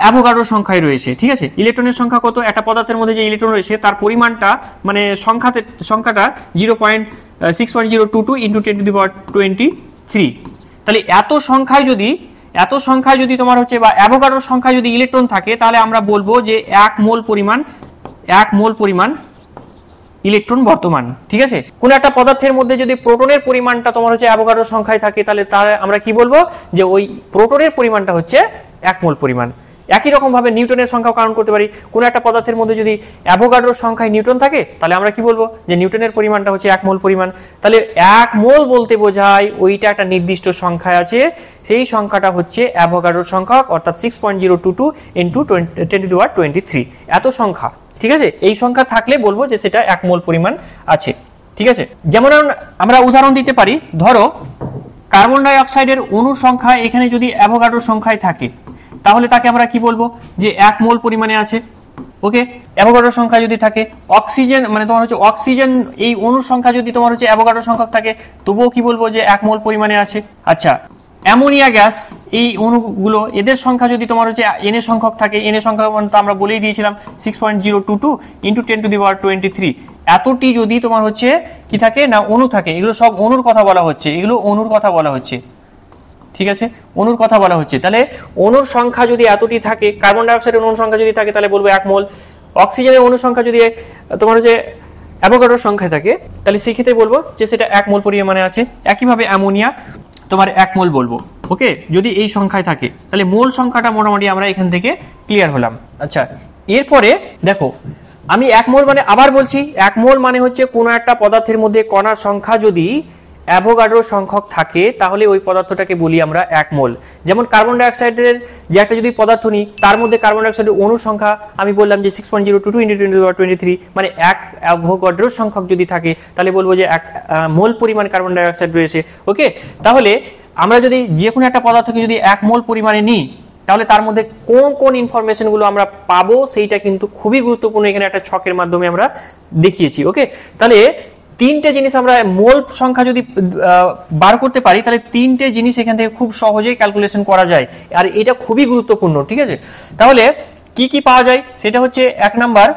অ্যাভোগাড্রোর সংখ্যায় রয়েছে, ঠিক আছে। ইলেকট্রনের সংখ্যা কত, একটা পদার্থের মধ্যে যে ইলেকট্রন রয়েছে তার পরিমাণটা মানে সংখ্যাটা 6.022 × 10⁻23। তাহলে এত সংখ্যায় যদি তোমার হচ্ছে বা অ্যাভোগাড্রোর সংখ্যায় যদি ইলেকট্রন থাকে, তাহলে আমরা বলবো যে 1 মোল পরিমাণ ইলেকট্রন বর্তমান, ঠিক আছে। কোন একটা পদার্থের মধ্যে যদি প্রোটনের পরিমাণটা তোমার হচ্ছে অ্যাভোগাড্রোর সংখ্যায় থাকে, তাহলে আমরা কি বলবো, যে ওই প্রোটনের পরিমাণটা হচ্ছে 1 মোল পরিমাণ। একই রকম ভাবে নিউটনের সংখ্যাও কাউন্ট করতে পারি। কোন একটা পদার্থের মধ্যে যদি অ্যাভোগাড্রোর সংখ্যায় নিউটন থাকে, তাহলে আমরা কি বলবো, যে নিউটনের পরিমাণটা হচ্ছে 1 মোল পরিমাণ। তাহলে 1 মোল বলতে বোঝায় ওইটা একটা নির্দিষ্ট সংখ্যা আছে, সেই সংখ্যাটা হচ্ছে অ্যাভোগাড্রোর সংখ্যা, অর্থাৎ 6.022 × 10⁻23 এত সংখ্যা, ঠিক আছে। এই সংখ্যা থাকলে বলবো যে সেটা 1 মোল পরিমাণ আছে, ঠিক আছে। যেমন আমরা উদাহরণ দিতে পারি, ধরো কার্বন ডাই অক্সাইডের অণুর সংখ্যা এখানে যদি অ্যাভোগাড্রোর সংখ্যায় থাকে, তাহলে তাকে আমরা কি বলবো, যে 1 মোল পরিমাণে আছে। ওকে, অ্যাভোগাড্রোর সংখ্যা যদি থাকে, অক্সিজেন মানে তোমার হচ্ছে অক্সিজেন এই অণুর সংখ্যা যদি তোমার হচ্ছে অ্যাভোগাড্রোর সংখ্যা থাকে, তবুও কি বলবো, যে 1 মোল পরিমাণে আছে। আচ্ছা, অ্যামোনিয়া গ্যাস এই অণুগুলো, এদের সংখ্যা যদি তোমার হচ্ছে এন সংখ্যক থাকে, এন সংখ্যা তো আমরা বলেই দিয়েছিলাম 6.022 × 10⁻23, এতটি যদি তোমার হচ্ছে কি থাকে না, অণু থাকে। এগুলো সব অণুর কথা বলা হচ্ছে, এগুলো অণুর কথা বলা হচ্ছে, ঠিক আছে, অণুর কথা বলা হচ্ছে। তাহলে অণুর সংখ্যা যদি এতটি থাকে, কার্বন ডাই অক্সাইডের অণুর সংখ্যা যদি থাকে, তাহলে বলবো 1 মোল। অক্সিজেনের অণুর সংখ্যা যদি তোমার হচ্ছে অ্যাভোগাড্রোর সংখ্যায় থাকে, তাহলে সেই ক্ষেত্রে বলবো যে সেটা 1 মোল পরিমাণে আছে। একইভাবে অ্যামোনিয়া তোমার 1 মোল বলবো। ওকে, যদি এই সংখ্যায় থাকে, তাহলে মোল সংখ্যাটা মোটামুটি আমরা এখান থেকে ক্লিয়ার হলাম। আচ্ছা, এরপরে দেখো, আমি 1 মোল মানে আবার বলছি, 1 মোল মানে হচ্ছে কোনো একটা পদার্থের মধ্যে কণার সংখ্যা যদি অ্যাভোগাড্রো সংখ্যক থাকে, তাহলে ওই পদার্থটাকে বলি আমরা 1 মোল। যেমন কার্বন ডাই অক্সাইডের যে একটা যদি পদার্থ নিই, তার মধ্যে কার্বন ডাই অক্সাইডের অণুর সংখ্যা আমি বললাম যে 6.022 × 10⁻23, মানে 1 অ্যাভোগাড্রো সংখ্যক যদি থাকে, তাহলে বলবো যে 1 মোল পরিমাণ কার্বন ডাই অক্সাইড রয়েছে। ওকে, তাহলে আমরা যদি যে কোনো একটা পদার্থকে যদি 1 মোল পরিমাণে নিই, তাহলে তার মধ্যে কোন কোন ইনফরমেশন গুলো আমরা পাবো, সেইটা কিন্তু খুবই গুরুত্বপূর্ণ। এখানে একটা ছকের মাধ্যমে আমরা দেখিয়েছি। ওকে, তাহলে 3টে জিনিস আমরা মোল সংখ্যা যদি বার করতে পারি, তাহলে 3টে জিনিস এখান থেকে খুব সহজেই ক্যালকুলেশন করা যায়, আর এটা খুবই গুরুত্বপূর্ণ, ঠিক আছে। তাহলে কি কি পাওয়া যায়, সেটা হচ্ছে 1 নাম্বার,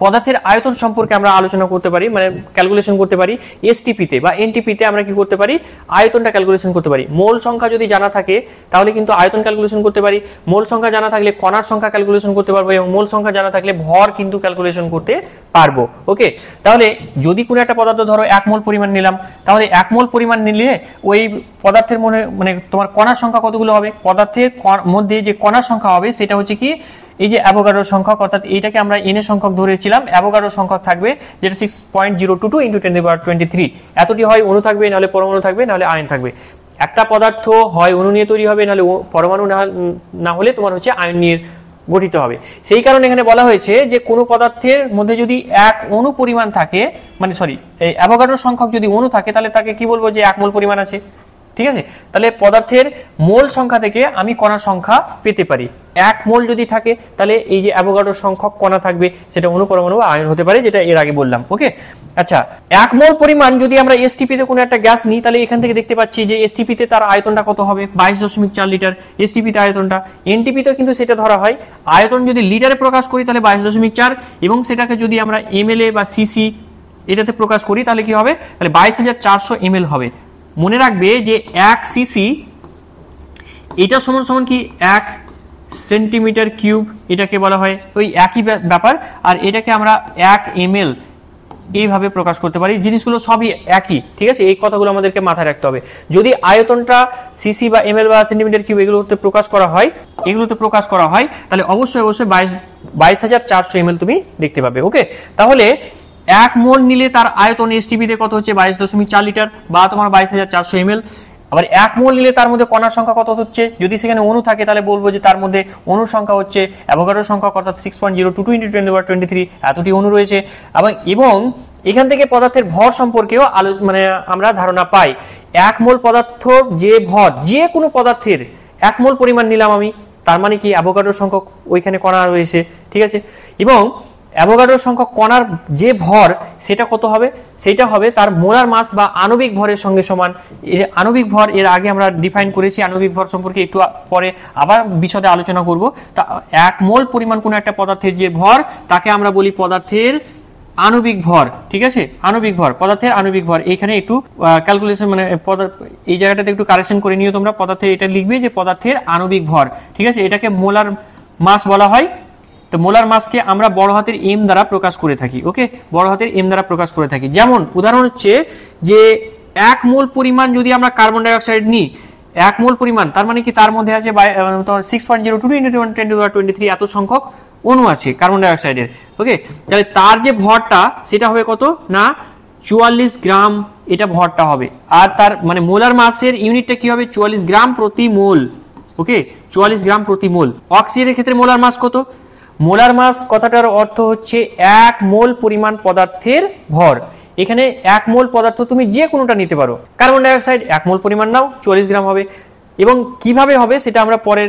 পদার্থের আয়তন সম্পর্কে আমরা আলোচনা করতে পারি, মানে ক্যালকুলেশন করতে পারি। এসটিপিতে বা এনটিপিতে আমরা কি করতে পারি, আয়তনটা ক্যালকুলেশন করতে পারি। মোল সংখ্যা যদি জানা থাকে, তাহলে কিন্তু আয়তন ক্যালকুলেশন করতে পারি। মোল সংখ্যা জানা থাকলে কণার সংখ্যা ক্যালকুলেশন করতে পারবো, এবং মোল সংখ্যা জানা থাকলে ভর কিন্তু ক্যালকুলেশন করতে পারবো। ওকে, তাহলে যদি কোনো একটা পদার্থ ধরো 1 মোল পরিমাণ নিলাম, তাহলে 1 মোল পরিমাণ নিলে ওই পদার্থের মানে তোমার কণার সংখ্যা কতগুলো হবে, পদার্থের মধ্যে যে কণার সংখ্যা হবে সেটা হচ্ছে কি, এই যে অ্যাভোগাড্রো সংখ্যক, অর্থাৎ এইটাকে আমরা এন এর সংখ্যক ধরেছিলাম, অ্যাভোগাড্রো সংখ্যক থাকবে যেটা 6.022 × 10⁻23। এতটি হয় অণু থাকবে, নাহলে পরমাণু থাকবে, নাহলে আয়ন থাকবে। একটা পদার্থ হয় অণু নিয়ে তৈরি হবে, নাহলে পরমাণু, না হলে তোমার হচ্ছে আয়ন নিয়ে গঠিত হবে। সেই কারণে এখানে বলা হয়েছে যে কোনো পদার্থের মধ্যে যদি 1 অণু পরিমাণ থাকে, মানে এই অ্যাভোগাড্রো সংখ্যক যদি অণু থাকে, তাহলে তাকে কি বলবো, যে 1 মোল পরিমাণ আছে, ঠিক আছে। তাহলে পদার্থের মোল সংখ্যা থেকে আমি কণার সংখ্যা পেতে পারি। 1 মোল যদি থাকে, তাহলে এই যে অ্যাভোগাড্রো সংখ্যক কণা থাকবে, সেটা অণু, পরমাণু বা আয়ন হতে পারে, যেটা এর আগে বললাম। ওকে, আচ্ছা, 1 মোল পরিমাণ যদি আমরা এসটিপিতে কোনো একটা গ্যাস নিই, তাহলে এখান থেকে দেখতে পাচ্ছি যে এসটিপিতে তার আয়তনটা কত হবে, 22.4 লিটার এসটিপিতে আয়তনটা। এনটিপিতেও কিন্তু সেটা ধরা হয়। আয়তন যদি লিটারে প্রকাশ করি, তাহলে 22.4, এবং সেটাকে যদি আমরা এমএলএ বা সিসি এটাতে প্রকাশ করি, তাহলে কি হবে, তাহলে 22,400 ml হবে। মনে রাখবে যে 1 সিসি এটা সমান সমান কি 1 সেন্টিমিটার কিউব, এটাকে বলা হয় ওই একই ব্যাপার। আর এটাকে আমরা 1 ml এইভাবে প্রকাশ করতে পারি। জিনিসগুলো সবই একই, ঠিক আছে? এই কথাগুলো আমাদেরকে মাথায় রাখতে হবে। যদি আয়তনটা সিসি বা এমএল বা সেন্টিমিটার কিউব এগুলোতে প্রকাশ করা হয় তাহলে অবশ্যই 22,400 ml তুমি দেখতে পাবে। ওকে, তাহলে 1 মোল নিলে তার আয়তন এসটিপিতে কত হচ্ছে 22.4 লিটার বা তোমার 22,400 ml। আবার 1 মোল নিলে তার মধ্যে কণার সংখ্যা কত হচ্ছে, যদি সেখানে অণু থাকে তাহলে বলবো যে তার মধ্যে অণুর সংখ্যা হচ্ছে অ্যাভোগাড্রোর সংখ্যা অর্থাৎ 6.022 × 10⁻23 এতটি অণু রয়েছে। এবং এখান থেকে পদার্থের ভর সম্পর্কেও মানে আমরা ধারণা পাই। 1 মোল পদার্থ যে ভর, যে কোনো পদার্থের 1 মোল পরিমাণ নিলাম আমি, তার মানে কি অ্যাভোগাড্রোর সংখ্যক ওইখানে কণা রয়েছে, ঠিক আছে? এবং অ্যাভোগাড্রোর সংখ্যক কণার যে ভর সেটা কত হবে, সেটা হবে তার মোলার মাস বা আণবিক ভরের সঙ্গে সমান। আণবিক ভর এর আগে আমরা ডিফাইন করেছি, আণবিক ভর সম্পর্কে একটু পরে আবার বিশদে আলোচনা করব। তা 1 মোল পরিমাণ কোনো একটা পদার্থের যে ভর তাকে আমরা বলি পদার্থের আণবিক ভর, ঠিক আছে? আণবিক ভর, পদার্থের আণবিক ভর। এখানে একটু ক্যালকুলেশন মানে এই জায়গাটাতে একটু কারেকশন করে নিও তোমরা। পদার্থের এটা লিখবে যে পদার্থের আণবিক ভর, ঠিক আছে? এটাকে মোলার মাস বলা হয়। তো মোলার মাসকে আমরা বড় হাতের এম দ্বারা প্রকাশ করে থাকি। ওকে, বড় হাতের এম দ্বারা প্রকাশ করে থাকি। যেমন উদাহরণ হচ্ছে যে 1 মোল পরিমাণ যদি আমরা কার্বন ডাই অক্সাইড নিই, 1 মোল পরিমাণ তার মানে কি তার মধ্যে আছে 6.022 × 10⁻23 এত সংখ্যক অণু আছে কার্বন ডাই অক্সাইডের। ওকে, তাহলে তার যে ভরটা সেটা হবে কত না 44 গ্রাম, এটা ভরটা হবে। আর তার মানে মোলার মাসের ইউনিটটা কি হবে 44 গ্রাম প্রতি মোল। ওকে, 44 গ্রাম প্রতি মোল। অক্সিজেনের ক্ষেত্রে মোলার মাস কত? মোলার মাস কথাটার অর্থ হচ্ছে 1 মোল পরিমাণ পদার্থের ভর। এখানে 1 মোল পদার্থ তুমি যে কোনোটা নিতে পারো। কার্বন ডাই অক্সাইড 1 মোল পরিমাণ নাও, 44 গ্রাম হবে। এবং কিভাবে হবে সেটা আমরা পরে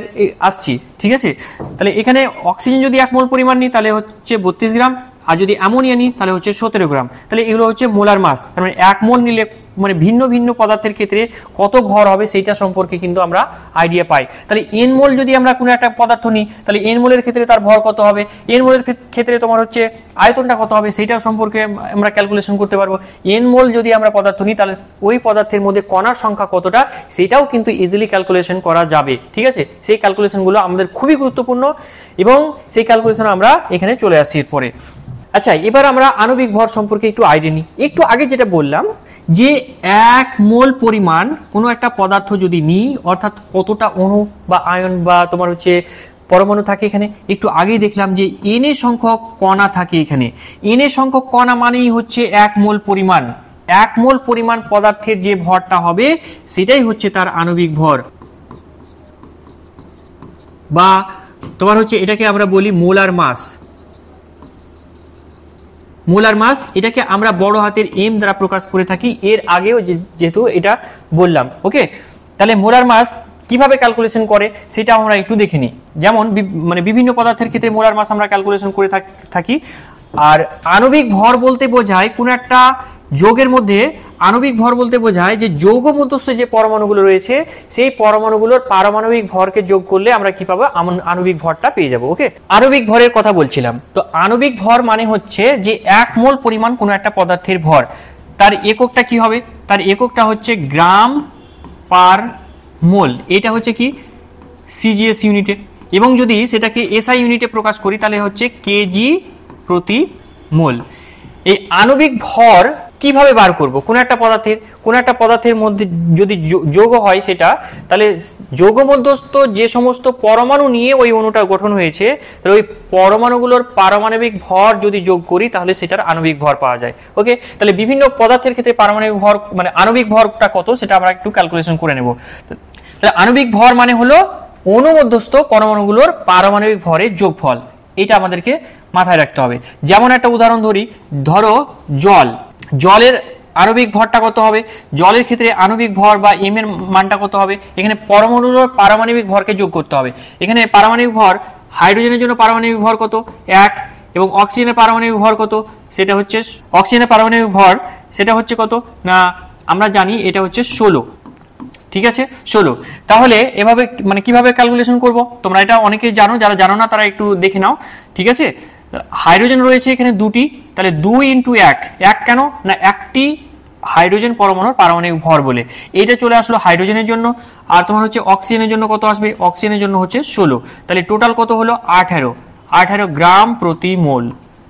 আসছি, ঠিক আছে? তাহলে এখানে অক্সিজেন যদি 1 মোল পরিমাণ নিই তাহলে হচ্ছে 32 গ্রাম, আর যদি অ্যামোনিয়া নিই তাহলে হচ্ছে 17 গ্রাম। তাহলে এগুলো হচ্ছে মোলার মাস। তার মানে 1 মোল নিলে মানে ভিন্ন ভিন্ন পদার্থের ক্ষেত্রে কত ভর হবে সেইটা সম্পর্কে কিন্তু আমরা আইডিয়া পাই। তাহলে এন মোল যদি আমরা কোনো একটা পদার্থ নিই তাহলে এন মোলের ক্ষেত্রে তার ভর কত হবে, এন মোলের ক্ষেত্রে তোমার হচ্ছে আয়তনটা কত হবে সেইটা সম্পর্কে আমরা ক্যালকুলেশন করতে পারবো। এন মোল যদি আমরা পদার্থ নিই তাহলে ওই পদার্থের মধ্যে কণার সংখ্যা কতটা সেটাও কিন্তু ইজিলি ক্যালকুলেশন করা যাবে, ঠিক আছে? সেই ক্যালকুলেশনগুলো আমাদের খুবই গুরুত্বপূর্ণ এবং সেই ক্যালকুলেশন আমরা এখানে চলে আসছি এরপরে। আচ্ছা, এবার আমরা আণবিক ভর সম্পর্কে একটু আইডিয়া নিই। একটু আগে যেটা বললাম যে 1 মোল পরিমাণ কোনো একটা পদার্থ যদি নিই অর্থাৎ কতটা অণু বা আয়ন বা তোমার হচ্ছে পরমাণু থাকে এখানে। একটু আগেই দেখলাম যে এন এ সংখ্যক কণা থাকে এখানে। এন এ সংখ্যক কণা মানেই হচ্ছে 1 মোল পরিমাণ। 1 মোল পরিমাণ পদার্থের যে ভরটা হবে সেটাই হচ্ছে তার আণবিক ভর, বা তোমার হচ্ছে এটাকে আমরা বলি মোলার মাস। মোলার মাস এটাকে আমরা বড় হাতের এম দ্বারা প্রকাশ করে থাকি, এর আগেও যেহেতু এটা বললাম। ওকে, তাহলে মোলার মাস কিভাবে ক্যালকুলেশন করে সেটা আমরা একটু দেখে নিই। যেমন মানে বিভিন্ন পদার্থের ক্ষেত্রে মোলার মাস আমরা ক্যালকুলেশন করে থাকি। আর আণবিক ভর বলতে বোঝায় কোন একটা যৌগের মধ্যে, আণবিক ভর বলতে বোঝায় যে যৌগ মধ্যস্থ যে পরমাণুগুলো রয়েছে সেই পরমাণুগুলোর পারমাণবিক ভরকে যোগ করলে আমরা কি পাবো, আণবিক ভরটা পেয়ে যাবো। ওকে, আণবিক ভরের কথা বলছিলাম। তো আণবিক ভর মানে হচ্ছে যে 1 মোল পরিমাণ কোনো একটা পদার্থের ভর। তার এককটা কি হবে, তার এককটা হচ্ছে গ্রাম পার মোল। এটা হচ্ছে কি সিজিএস ইউনিটে, এবং যদি সেটাকে এসআই ইউনিটে প্রকাশ করি তাহলে হচ্ছে কেজি প্রতি মোল। এই আণবিক ভর কিভাবে বার করব? কোন একটা পদার্থের মধ্যে যদি যৌগ হয় সেটা, তাহলে যৌগ মধ্যস্থ যে সমস্ত পরমাণু নিয়ে ওই অণুটা গঠন হয়েছে তাহলে ওই পরমাণুগুলোর পারমাণবিক ভর যদি যোগ করি তাহলে সেটার আণবিক ভর পাওয়া যায়। ওকে, তাহলে বিভিন্ন পদার্থের ক্ষেত্রে পারমাণবিক ভর মানে আণবিক ভরটা কত সেটা আমরা একটু ক্যালকুলেশন করে নেব। তাহলে আণবিক ভর মানে হলো অণু মধ্যস্থ পরমাণুগুলোর পারমাণবিক ভরের যোগফল। এটা আমাদেরকে মাথায় রাখতে হবে। যেমন একটা উদাহরণ ধরো জলের আণবিক ভরটা কত হবে, জলের ক্ষেত্রে আণবিক ভর বা এম এর মানটা কত হবে, এখানে পরমাণুর পারমাণবিক ভরকে যোগ করতে হবে। এখানে পারমাণবিক ভর, হাইড্রোজেনের জন্য পারমাণবিক ভর কত 1, এবং অক্সিজেনের পারমাণবিক ভর কত সেটা হচ্ছে, অক্সিজেনের পারমাণবিক ভর সেটা হচ্ছে কত না আমরা জানি এটা হচ্ছে 16, ঠিক আছে 16। তাহলে এভাবে মানে কিভাবে ক্যালকুলেশন করব তোমরা এটা অনেকেই জানো, যারা জানো না তারা একটু দেখে নাও, ঠিক আছে? হাইড্রোজেন রয়েছে এখানে 2টি, তাহলে 2 × 1 কেন না একটি হাইড্রোজেন পরমাণুর পারমাণবিক ভর বলে। এইটা চলে আসলো হাইড্রোজেনের জন্য। আর তোমার হচ্ছে অক্সিজেনের জন্য কত আসবে? অক্সিজেনের জন্য হচ্ছে 16। তাহলে টোটাল কত হলো? 18 গ্রাম প্রতি মোল।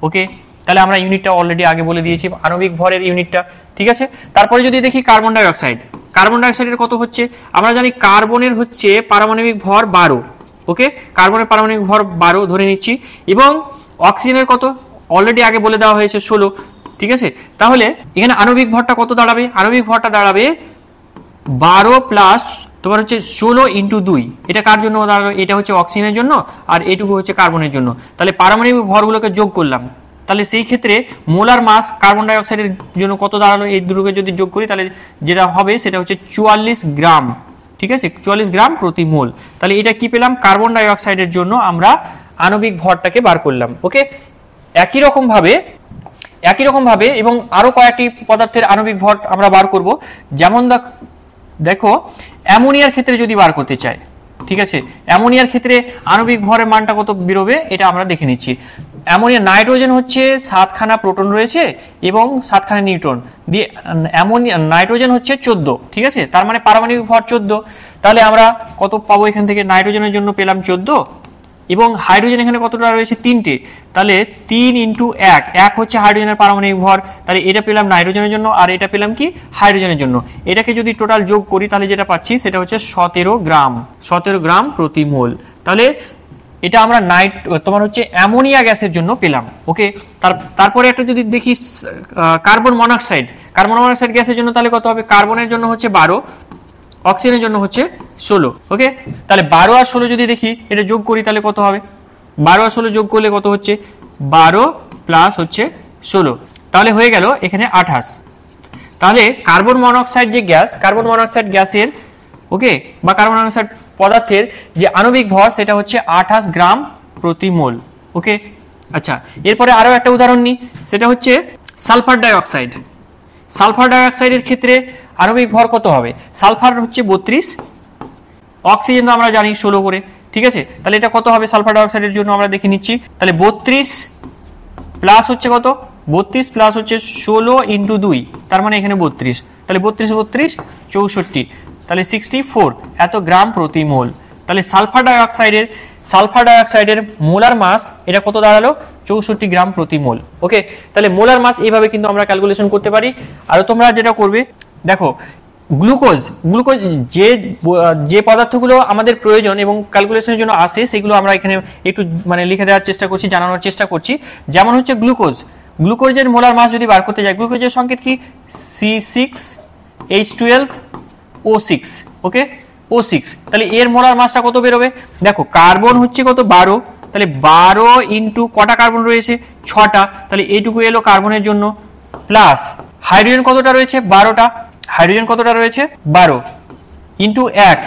ওকে, তাহলে আমরা ইউনিটটা অলরেডি আগে বলে দিয়েছি, আণবিক ভরের ইউনিটটা। ঠিক আছে, তারপরে যদি দেখি carbon die oxide, carbon die অক্সাইডের কত হচ্ছে? আমরা জানি কার্বনের হচ্ছে পারমাণবিক ভর 12। ওকে, কার্বনের পারমাণবিক ভর 12 ধরে নিচ্ছি, এবং অক্সিজেনের কত অলরেডি আগে বলে দেওয়া হয়েছে 16। ঠিক আছে, তাহলে এখানে আণবিক ভরটা কত দাঁড়াবে? আণবিক ভরটা দাঁড়াবে 12 প্লাস তোমার হচ্ছে 16 ইন্টু 2। এটা কার জন্য দাঁড়ালো? এটা হচ্ছে অক্সিজেনের জন্য, আর এটুকু হচ্ছে কার্বনের জন্য। তাহলে পারমাণবিক ভরগুলোকে যোগ করলাম, তাহলে সেই ক্ষেত্রে মোলার মাস কার্বন ডাই অক্সাইডের জন্য কত দাঁড়ালো? এই দুটোকে যদি যোগ করি তাহলে যেটা হবে সেটা হচ্ছে 44 গ্রাম। ঠিক আছে, 44 গ্রাম প্রতি মোল। তাহলে এটা কি পেলাম? কার্বন ডাই অক্সাইডের জন্য আমরা আণবিক ভরটাকে বার করলাম। ওকে, একই রকম ভাবে এবং আরো কয়েকটি পদার্থের আণবিক ভর আমরা বার করব। যেমন দেখো অ্যামোনিয়ার ক্ষেত্রে যদি বার করতে চাই, ঠিক আছে, অ্যামোনিয়ার ক্ষেত্রে আণবিক ভরের মানটা কত বেরোবে এটা আমরা দেখে নিচ্ছি। অ্যামোনিয়া, নাইট্রোজেন হচ্ছে 7খানা প্রোটন রয়েছে এবং 7খানা নিউট্রন দিয়ে, অ্যামোনিয়া নাইট্রোজেন হচ্ছে 14। ঠিক আছে, তার মানে পারমাণবিক ভর 14। তাহলে আমরা কত পাবো এখান থেকে? নাইট্রোজেনের জন্য পেলাম 14, এবং হাইড্রোজেন এখানে কতটা রয়েছে? 3টে। তাহলে 3 ইন্টু 1 হচ্ছে হাইড্রোজেনের পারমাণবিক ভর। তাহলে এটা পেলাম নাইট্রোজেনের জন্য, আর এটা পেলাম কি? হাইড্রোজেনের জন্য। এটাকে যদি টোটাল যোগ করি তাহলে যেটা পাচ্ছি সেটা হচ্ছে 17 গ্রাম প্রতি মোল। তাহলে এটা আমরা তোমার হচ্ছে অ্যামোনিয়া গ্যাসের জন্য পেলাম। ওকে, তারপরে একটা যদি দেখি কার্বন মনোক্সাইড গ্যাসের জন্য, তাহলে কত হবে? কার্বনের জন্য হচ্ছে 12, অক্সিজেনের জন্য হচ্ছে 16। ওকে, তাহলে 12 আর 16 যদি দেখি এটা যোগ করি তাহলে কত হবে? 12 আর 16 যোগ করলে কত হচ্ছে? 12 প্লাস হচ্ছে 16, তাহলে হয়ে গেল এখানে 28। তাহলে কার্বন মনোক্সাইড গ্যাসের ওকে বা কার্বন মনোক্সাইড পদার্থের যে আণবিক ভর সেটা হচ্ছে 28 গ্রাম প্রতি মোল। ওকে, আচ্ছা, এরপরে আরো একটা উদাহরণ নিই, সেটা হচ্ছে সালফার ডাই অক্সাইডের ক্ষেত্রে আণবিক ভর কত হবে? সালফার হচ্ছে 32, অক্সিজেন তো আমরা জানি 16 করে। ঠিক আছে, তাহলে এটা কত হবে সালফার ডাই অক্সাইডের জন্য? আমরা দেখে নিচ্ছি। তাহলে 32 প্লাস হচ্ছে কত? 32 প্লাস হচ্ছে 16 ইন্টু 2, তার মানে এখানে 32। তাহলে 32 64, তাহলে 64 এত গ্রাম প্রতি মোল। তাহলে সালফার ডাই অক্সাইডের মোলার মাস এটা কত দাঁড়ালো? 64 গ্রাম প্রতি মোল। ওকে, তাহলে মোলার মাস এইভাবে কিন্তু আমরা ক্যালকুলেশন করতে পারি। আর তোমরা যেটা করবে, দেখো গ্লুকোজ যে পদার্থগুলো আমাদের প্রয়োজন এবং ক্যালকুলেশনের জন্য আসে সেগুলো আমরা এখানে একটু মানে লিখে দেওয়ার চেষ্টা করছি, জানানোর চেষ্টা করছি। যেমন হচ্ছে গ্লুকোজের মোলার মাস যদি বার করতে যাই, গ্লুকোজের সংকেত কি? C6H12O6। ওকে, O6। তাহলে এর মোলার মাসটা কত বেরোবে? দেখো কার্বন হচ্ছে কত? 12, তাহলে 12 ইন্টু কটা কার্বন রয়েছে? 6টা, তাহলে এইটুকু এলো কার্বনের জন্য, প্লাস হাইড্রোজেন কতটা রয়েছে? 12টা, হাইড্রোজেন কতটা রয়েছে? 12 ইন্টু 1,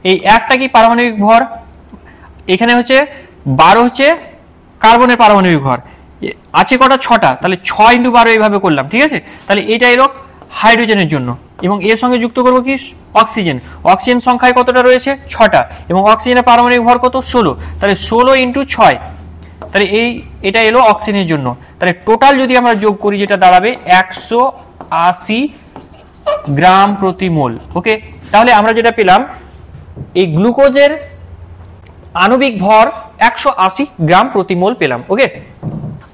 এই একটা কি পারমাণবিক ভর? এখানে হচ্ছে 12 হচ্ছে কার্বনের পারমাণবিক ভর, আছে কটা? 6টা, তাহলে 6 ইন্টু 12 এইভাবে করলাম। ঠিক আছে, তাহলে এটা এলো হাইড্রোজেনের জন্য, এবং এর সঙ্গে যুক্ত করবো কি? অক্সিজেন সংখ্যায় কতটা রয়েছে? 6টা, এবং অক্সিজেনের পারমাণবিক ভর কত? 16, তাহলে 16 ইন্টু 6, তাহলে এটা এলো অক্সিজেনের জন্য। তাহলে টোটাল যদি আমরা যোগ করি যেটা দাঁড়াবে 180 গ্রাম প্রতি মোল। ওকে, তাহলে আমরা যেটা পেলাম এই গ্লুকোজের আণবিক ভর 180 গ্রাম প্রতি মোল পেলাম। ওকে,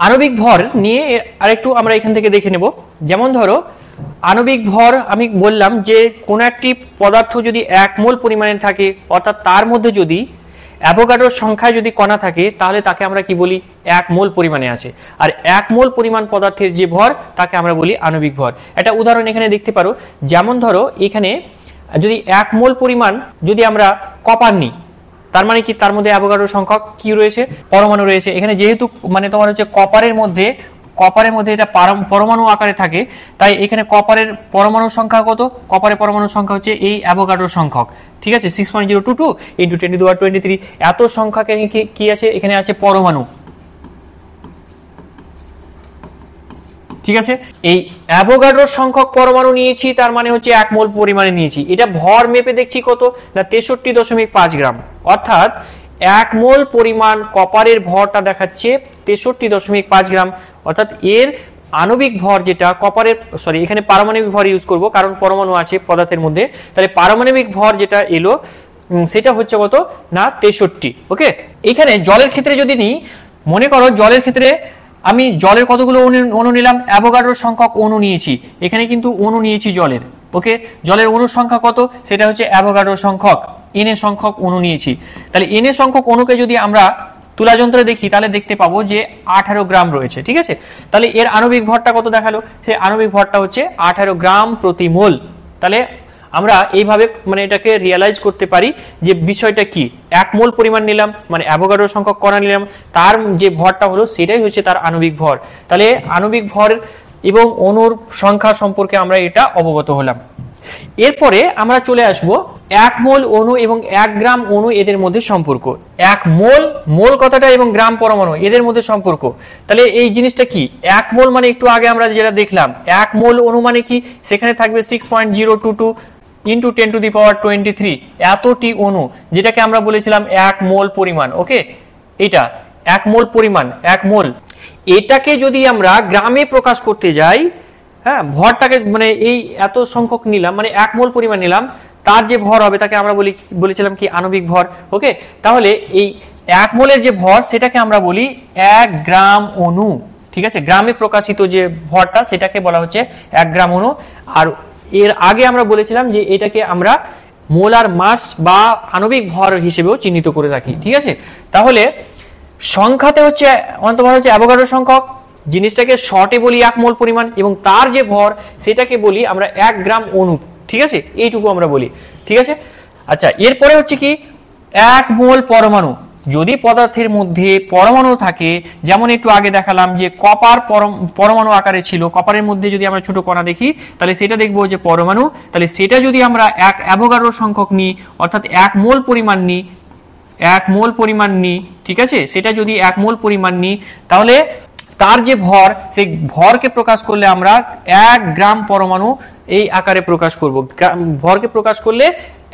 আণবিক ভর নিয়ে আরেকটু আমরা এখান থেকে দেখে নেব। যেমন ধরো আণবিক ভর আমি বললাম যে কোন একটি পদার্থ যদি 1 মোল পরিমাণে থাকে, অর্থাৎ তার মধ্যে যদি অ্যাভোগাড্রোর সংখ্যায় যদি কণা থাকে তাহলে তাকে আমরা কি বলি? 1 মোল পরিমাণে আছে। আর 1 মোল পরিমাণ পদার্থের যে ভর তাকে আমরা বলি আণবিক ভর। একটা উদাহরণ এখানে দেখতে পারো, যেমন ধরো এখানে যদি 1 মোল পরিমাণ যদি আমরা কপার নিই, তার মানে কি? তার মধ্যে অ্যাভোগাড্রোর সংখ্যা কি রয়েছে? পরমাণু রয়েছে। এখানে যেহেতু মানে তোমার হচ্ছে কপারের মধ্যে এটা পরমাণু আকারে থাকে, তাই এখানে কপারের পরমাণুর সংখ্যা কত? কপারের পরমাণুর সংখ্যা হচ্ছে এই অ্যাভোগাড্রোর সংখ্যক। ঠিক আছে, 6.022 ইন্টু 10⁻23। এত সংখ্যা কি আছে? এখানে আছে পরমাণু। ঠিক আছে, এই অ্যাভোগাড্রোর সংখ্যক পরমাণু নিয়েছি, তার মানে হচ্ছে 1 মোল পরিমাণে নিয়েছি। এটা ভর মেপে দেখছি কত? না 63.5 গ্রাম। অর্থাৎ 1 মোল পরিমাণ কপারের ভরটা দেখাচ্ছে 63.5 গ্রাম। অর্থাৎ এর আণবিক ভর যেটা কপারের এখানে পারমাণবিক ভর ইউজ করব কারণ পরমাণু আছে পদার্থের মধ্যে, তাহলে পারমাণবিক ভর যেটা এলো সেটা হচ্ছে কত না 63। ওকে, এখানে জলের ক্ষেত্রে যদি নিই, মনে করো জলের ক্ষেত্রে আমি জলের কতগুলো অণু নিলাম, অ্যাভোগাড্রো সংখ্যক অণু নিয়েছি, এখানে কিন্তু অণু নিয়েছি জলের। ওকে, জলের অণুর সংখ্যা কত, সেটা হচ্ছে অ্যাভোগাড্রো সংখ্যক Na সংখ্যক অণু নিয়েছি। তাহলে Na সংখ্যক অণুকে যদি আমরা তুলা যন্ত্রে দেখি তাহলে দেখতে পাবো যে 18 গ্রাম রয়েছে। ঠিক আছে, তাহলে এর আণবিক ভরটা কত দেখালো, সে আণবিক ভরটা হচ্ছে 18 গ্রাম প্রতি মোল। তাহলে আমরা এইভাবে মানে এটাকে রিয়ালাইজ করতে পারি যে বিষয়টা কি, 1 মোল পরিমাণ নিলাম মানে অ্যাভোগাড্রো সংখ্যক কণা নিলাম, তার যে ভরটা হলো সেটাই হচ্ছে তার আণবিক ভর। তাহলে আণবিক ভর এবং অণুর সংখ্যা সম্পর্কে আমরা এটা অবগত হলাম। এরপরে আমরা চলে আসব 1 মোল অণু এবং 1 গ্রাম অণু এদের মধ্যে সম্পর্ক। 1 মোল কথাটা এবং গ্রাম পরমাণু এদের মধ্যে সম্পর্ক। তাহলে এই জিনিসটা কি, 1 মোল মানে একটু আগে আমরা যেটা দেখলাম 1 মোল অণু মানে কি, সেখানে থাকবে 6.022 ইন্টু 10 টু দি পাওয়ার 23 এতটি অণু, যেটাকে আমরা বলেছিলাম 1 মোল পরিমাণ। ওকে, এটা 1 মোল পরিমাণ, 1 মোল। এটাকে যদি আমরা গ্রামে প্রকাশ করতে যাই, হ্যাঁ, ভরটাকে মানে এই এত সংখ্যক নিলাম মানে 1 মোল পরিমাণ নিলাম, তার যে ভর হবে তাকে আমরা বলেছিলাম কি আণবিক ভর। ওকে, তাহলে এই 1 মোলের যে ভর সেটাকে আমরা বলি 1 গ্রাম অণু। ঠিক আছে, গ্রামে প্রকাশিত যে ভরটা সেটাকে বলা হচ্ছে 1 গ্রাম অণু। আর এর আগে আমরা বলেছিলাম যে এটাকে আমরা মোলার মাস বা আণবিক ভর হিসেবেও চিহ্নিত করে রাখি। ঠিক আছে, তাহলে সংখ্যাতে হচ্ছে অন্তর্ভর হচ্ছে অ্যাভোগাড্রো সংখ্যক, জিনিসটাকে শর্টে বলি 1 মোল পরিমাণ, এবং তার যে ভর সেটাকে বলি আমরা 1 গ্রাম অণু। ঠিক আছে, এইটুকু আমরা বলি। ঠিক আছে, আচ্ছা, এরপরে হচ্ছে কি 1 মোল পরমাণু। যদি পদার্থের মধ্যে পরমাণু থাকে, যেমন একটু আগে দেখালাম যে কপার পরমাণু আকারে ছিল, কপারের মধ্যে যদি আমরা ছোট কণা দেখি তাহলে সেটা দেখবো যে পরমাণু। তাহলে সেটা যদি আমরা 1 অ্যাভোগাড্রো সংখ্যক নিই, অর্থাৎ 1 মোল পরিমাণ নিই, 1 মোল পরিমাণ নিই, ঠিক আছে, সেটা যদি 1 মোল পরিমাণ নিই তাহলে তার যে ভর, সেই ভরকে প্রকাশ করলে আমরা 1 গ্রাম পরমাণু এই আকারে প্রকাশ করব। ভরকে প্রকাশ করলে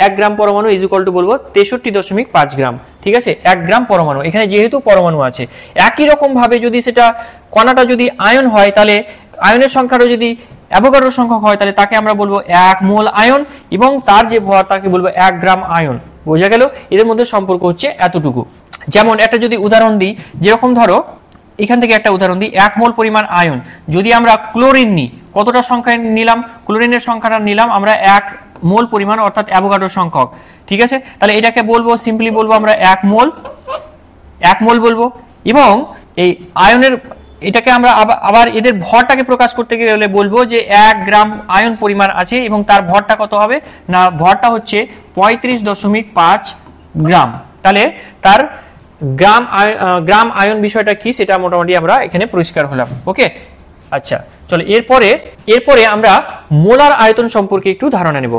1 গ্রাম পরমাণু ইজ ইকুয়াল টু বলবো 63.5 গ্রাম। ঠিক আছে, 1 গ্রাম পরমাণু, এখানে যেহেতু পরমাণু আছে। একই রকম ভাবে যদি সেটা কণাটা যদি আয়ন হয়, তাহলে আয়নের সংখ্যাটা যদি অ্যাভোগাড্রো সংখ্যক হয় তাহলে তাকে আমরা বলবো 1 মোল আয়ন, এবং তার যে ভর তাকে বলবো 1 গ্রাম আয়ন। বোঝা গেল, এদের মধ্যে সম্পর্ক হচ্ছে এতটুকু। যেমন একটা যদি উদাহরণ দিই, যেরকম ধরো এখান থেকে একটা উদাহরণ দিই, 1 মোল পরিমাণ আয়ন যদি আমরা ক্লোরিন নিই, কতটা সংখ্যা নিলাম, ক্লোরিনের সংখ্যাটা নিলাম আমরা 1 মোল পরিমাণ, অর্থাৎ অ্যাভোগাড্রো সংখ্যক। ঠিক আছে, তাহলে এটাকে বলবো সিম্পলি বলবো আমরা 1 মোল বলবো। এবং এই আয়নের এটাকে আমরা আবার এদের ভরটাকে প্রকাশ করতে গেলে বলবো যে 1 গ্রাম আয়ন পরিমাণ আছে, এবং তার ভরটা কত হবে না, ভরটা হচ্ছে 35.5 গ্রাম। তাহলে তার গ্রাম আয়ন বিষয়টা কি সেটা মোটামুটি আমরা এখানে পরিষ্কার হলাম। ওকে, আচ্ছা, চলো এরপরে আমরা মোলার আয়তন সম্পর্কে একটু ধারণা নেব।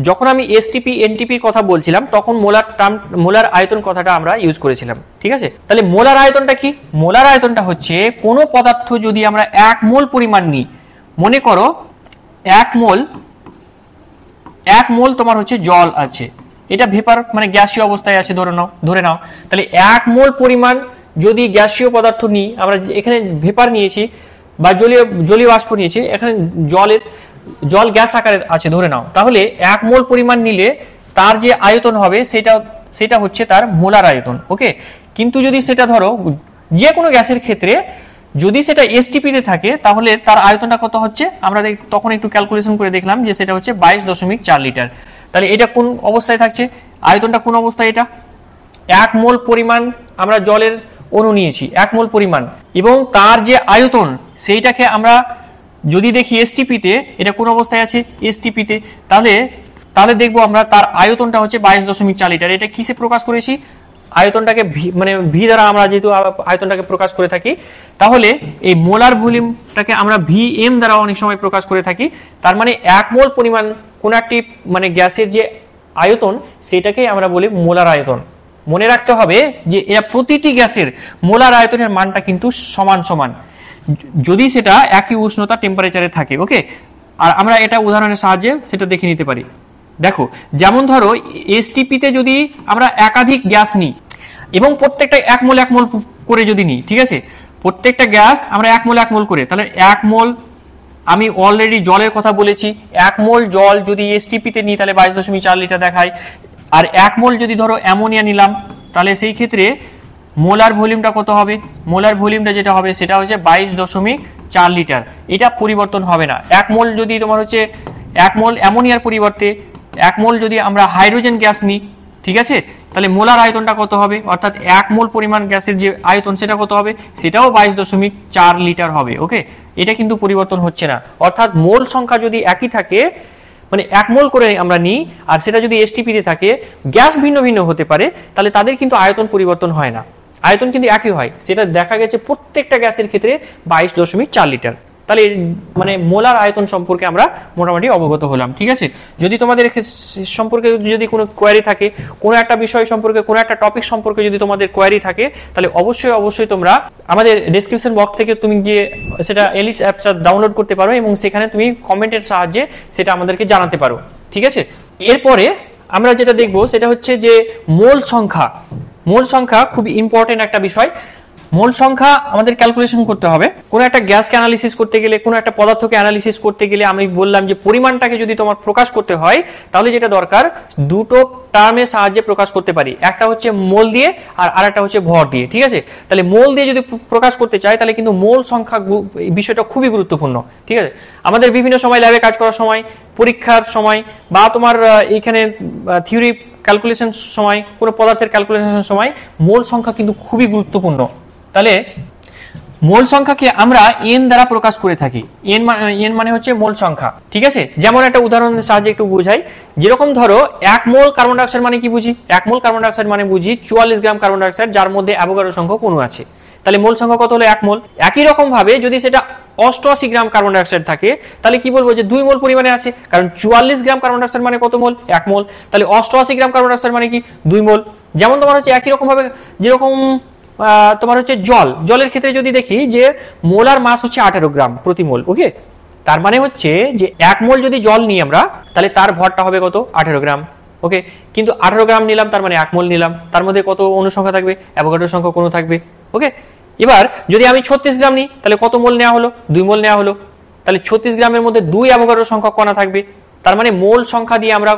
যখন আমি এসটিপি এনটিপির কথা বলছিলাম তখন মোলার আয়তন কথাটা আমরা ইউজ করেছিলাম। ঠিক আছে, তাহলে মোলার আয়তনটা কি, মোলার আয়তনটা হচ্ছে কোনো পদার্থ যদি আমরা 1 মোল পরিমাণ নিই, মনে করো 1 মোল তোমার হচ্ছে জল আছে, এটা ভেপার মানে গ্যাসীয় অবস্থায় আছে ধরে নাও, তাহলে 1 মোল পরিমাণ যদি গ্যাসীয় পদার্থ নিই, আমরা এখানে ভেপার নিয়েছি বা জলীয় বাষ্প নিয়েছি, এখানে জল গ্যাস আকারে আছে ধরে নাও, তাহলে 1 মোল পরিমাণ নিলে তার যে আয়তন হবে সেটা হচ্ছে তার মোলার আয়তন। ওকে, কিন্তু যদি সেটা ধরো যে কোনো গ্যাসের ক্ষেত্রে যদি সেটা এসটিপিতে থাকে তাহলে তার আয়তনটা কত হচ্ছে, আমরা তখন একটু ক্যালকুলেশন করে দেখলাম যে সেটা হচ্ছে 22.4 লিটার। তাহলে এটা কোন অবস্থায় থাকছে, আয়তনটা কোন অবস্থায়, এটা 1 মোল পরিমাণ আমরা জলের অণু নিয়েছি 1 মোল পরিমাণ, এবং তার যে আয়তন সেইটাকে আমরা যদি দেখি এসটিপিতে, এটা কোন অবস্থায় আছে এসটিপিতে, তাহলে দেখবো আমরা তার আয়তনটা হচ্ছে 22.4 লিটার। এটা কিসে প্রকাশ করেছি, আয়তনটাকে মানে ভি দ্বারা আমরা যেহেতু আয়তনটাকে প্রকাশ করে থাকি, তাহলে এই মোলার ভলিউমটাকে আমরা ভিএম দ্বারা অনেক সময় প্রকাশ করে থাকি। তার মানে 1 মোল পরিমাণ কোন একটি মানে গ্যাসের যে আয়তন সেটাকে আমরা বলি মোলার আয়তন। মনে রাখতে হবে যে এরা প্রতিটি গ্যাসের মোলার আয়তনের মানটা কিন্তু সমান যদি সেটা একই উষ্ণতা টেম্পারেচারে থাকে। ওকে, আর আমরা এটা উদাহরণের সাহায্যে সেটা দেখে নিতে পারি। দেখো, যেমন ধরো এসটিপিতে যদি আমরা একাধিক গ্যাস নিই এবং প্রত্যেকটা 1 মোল করে যদি নিই, ঠিক আছে, প্রত্যেকটা গ্যাস আমরা 1 মোল করে, তাহলে 1 মোল আমি অলরেডি জলের কথা বলেছি, 1 মোল জল যদি এসটিপিতে নিই তাহলে 22.4 লিটার দেখায়। আর 1 মোল যদি ধরো অ্যামোনিয়া নিলাম তাহলে সেই ক্ষেত্রে মোলার ভলিউমটা কত হবে? মোলার ভলিউমটা যেটা হবে সেটা হচ্ছে 22.4 লিটার। এটা পরিবর্তন হবে না। 1 মোল যদি তোমার হচ্ছে 1 মোল অ্যামোনিয়ার পরিবর্তে 1 মোল যদি আমরা হাইড্রোজেন গ্যাস নিই, ঠিক আছে, তাহলে মোলার আয়তনটা কত হবে, অর্থাৎ 1 মোল পরিমাণ গ্যাসের যে আয়তন সেটা কত হবে, সেটাও 22.4 লিটার হবে। ওকে, এটা কিন্তু পরিবর্তন হচ্ছে না। অর্থাৎ মোল সংখ্যা যদি একই থাকে, মানে 1 মোল করে আমরা নিই, আর সেটা যদি এসটিপিতে থাকে, গ্যাস ভিন্ন ভিন্ন হতে পারে, তাহলে তাদের কিন্তু আয়তন পরিবর্তন হয় না, আয়তন কিন্তু একই হয়। সেটা দেখা গেছে প্রত্যেকটা গ্যাসের ক্ষেত্রে 22.4 লিটার। তাহলে মানে মোলার আয়তন সম্পর্কে আমরা মোটামুটি অবগত হলাম। ঠিক আছে, যদি তোমাদের সম্পর্কে যদি কোনো কোয়ারি থাকে, কোনো একটা বিষয় সম্পর্কে, কোনো একটা টপিক সম্পর্কে যদি তোমাদের কোয়ারি থাকে, তাহলে অবশ্যই তোমরা আমাদের ডেসক্রিপশন বক্স থেকে তুমি গিয়ে সেটা এলিক্স অ্যাপটা ডাউনলোড করতে পারো এবং সেখানে তুমি কমেন্টের সাহায্যে সেটা আমাদেরকে জানাতে পারো। ঠিক আছে, এরপরে আমরা যেটা দেখবো সেটা হচ্ছে যে মোল সংখ্যা। মোল সংখ্যা খুব ইম্পর্টেন্ট একটা বিষয়। মোল সংখ্যা আমাদের ক্যালকুলেশন করতে হবে। কোনো একটা গ্যাসকে অ্যানালিসিস করতে গেলে, কোনো একটা পদার্থকে অ্যানালিসিস করতে গেলে, আমি বললাম যে পরিমাণটাকে যদি তোমার প্রকাশ করতে হয় তাহলে যেটা দরকার, দুটো টার্মের সাহায্যে প্রকাশ করতে পারি। একটা হচ্ছে মোল দিয়ে আর আরেকটা হচ্ছে ভর দিয়ে। ঠিক আছে, তাহলে মোল দিয়ে যদি প্রকাশ করতে চাই তাহলে কিন্তু মোল সংখ্যা বিষয়টা খুবই গুরুত্বপূর্ণ। ঠিক আছে, আমাদের বিভিন্ন সময় ল্যাবে কাজ করার সময়, পরীক্ষার সময়, বা তোমার এখানে থিওরি ক্যালকুলেশন সময়, কোনো পদার্থের ক্যালকুলেশনের সময় মোল সংখ্যা কিন্তু খুবই গুরুত্বপূর্ণ। তাহলে মোল সংখ্যাকে আমরা এন দ্বারা প্রকাশ করে থাকি। এন মানে হচ্ছে মোল সংখ্যা। ঠিক আছে, যেমন একটা উদাহরণের সাহায্যে একটু বুঝাই। যেরকম ধরো 1 মোল কার্বন ডাইঅক্সাইড মানে কি বুঝি? 1 মোল কার্বন ডাইঅক্সাইড মানে বুঝি 44 গ্রাম কার্বন ডাইঅক্সাইড, যার মধ্যে অ্যাভোগাড্রো সংখ্যক অণু আছে। তাহলে মোল সংখ্যা কত হলো? 1 মোল। একই রকম ভাবে যদি সেটা 88 গ্রাম কার্বন ডাইঅক্সাইড থাকে তাহলে কি বলবো? যে 2 মোল পরিমাণে আছে, কারণ 44 গ্রাম কার্বন ডাইঅক্সাইড মানে কত মোল? 1 মোল। তাহলে 88 গ্রাম কার্বন ডাইঅক্সাইড মানে কি? 2 মোল। যেমন তোমার হচ্ছে একই রকম ভাবে যেরকম তোমার হচ্ছে জলের ক্ষেত্রে যদি দেখি যে মোলার মাস হচ্ছে 18 গ্রাম প্রতি মোল। ওকে, তার মানে হচ্ছে যে 1 মোল যদি জল নিই আমরা তাহলে তার ভরটা হবে কত? 18 গ্রাম। ওকে, কিন্তু 18 গ্রাম নিলাম তার মানে 1 মোল নিলাম, তার মধ্যে কত অণু সংখ্যা থাকবে? অ্যাভোগাড্রো সংখ্যক অণু থাকবে। ওকে, এবার যদি আমি 36 গ্রাম নিই তাহলে কত মোল নেওয়া হলো? 2 মোল নেওয়া হলো। তাহলে 36 গ্রামের মধ্যে 2 অ্যাভোগাড্রো সংখ্যক কণা থাকবে। তার মানে মোল সংখ্যা দিয়ে আমরা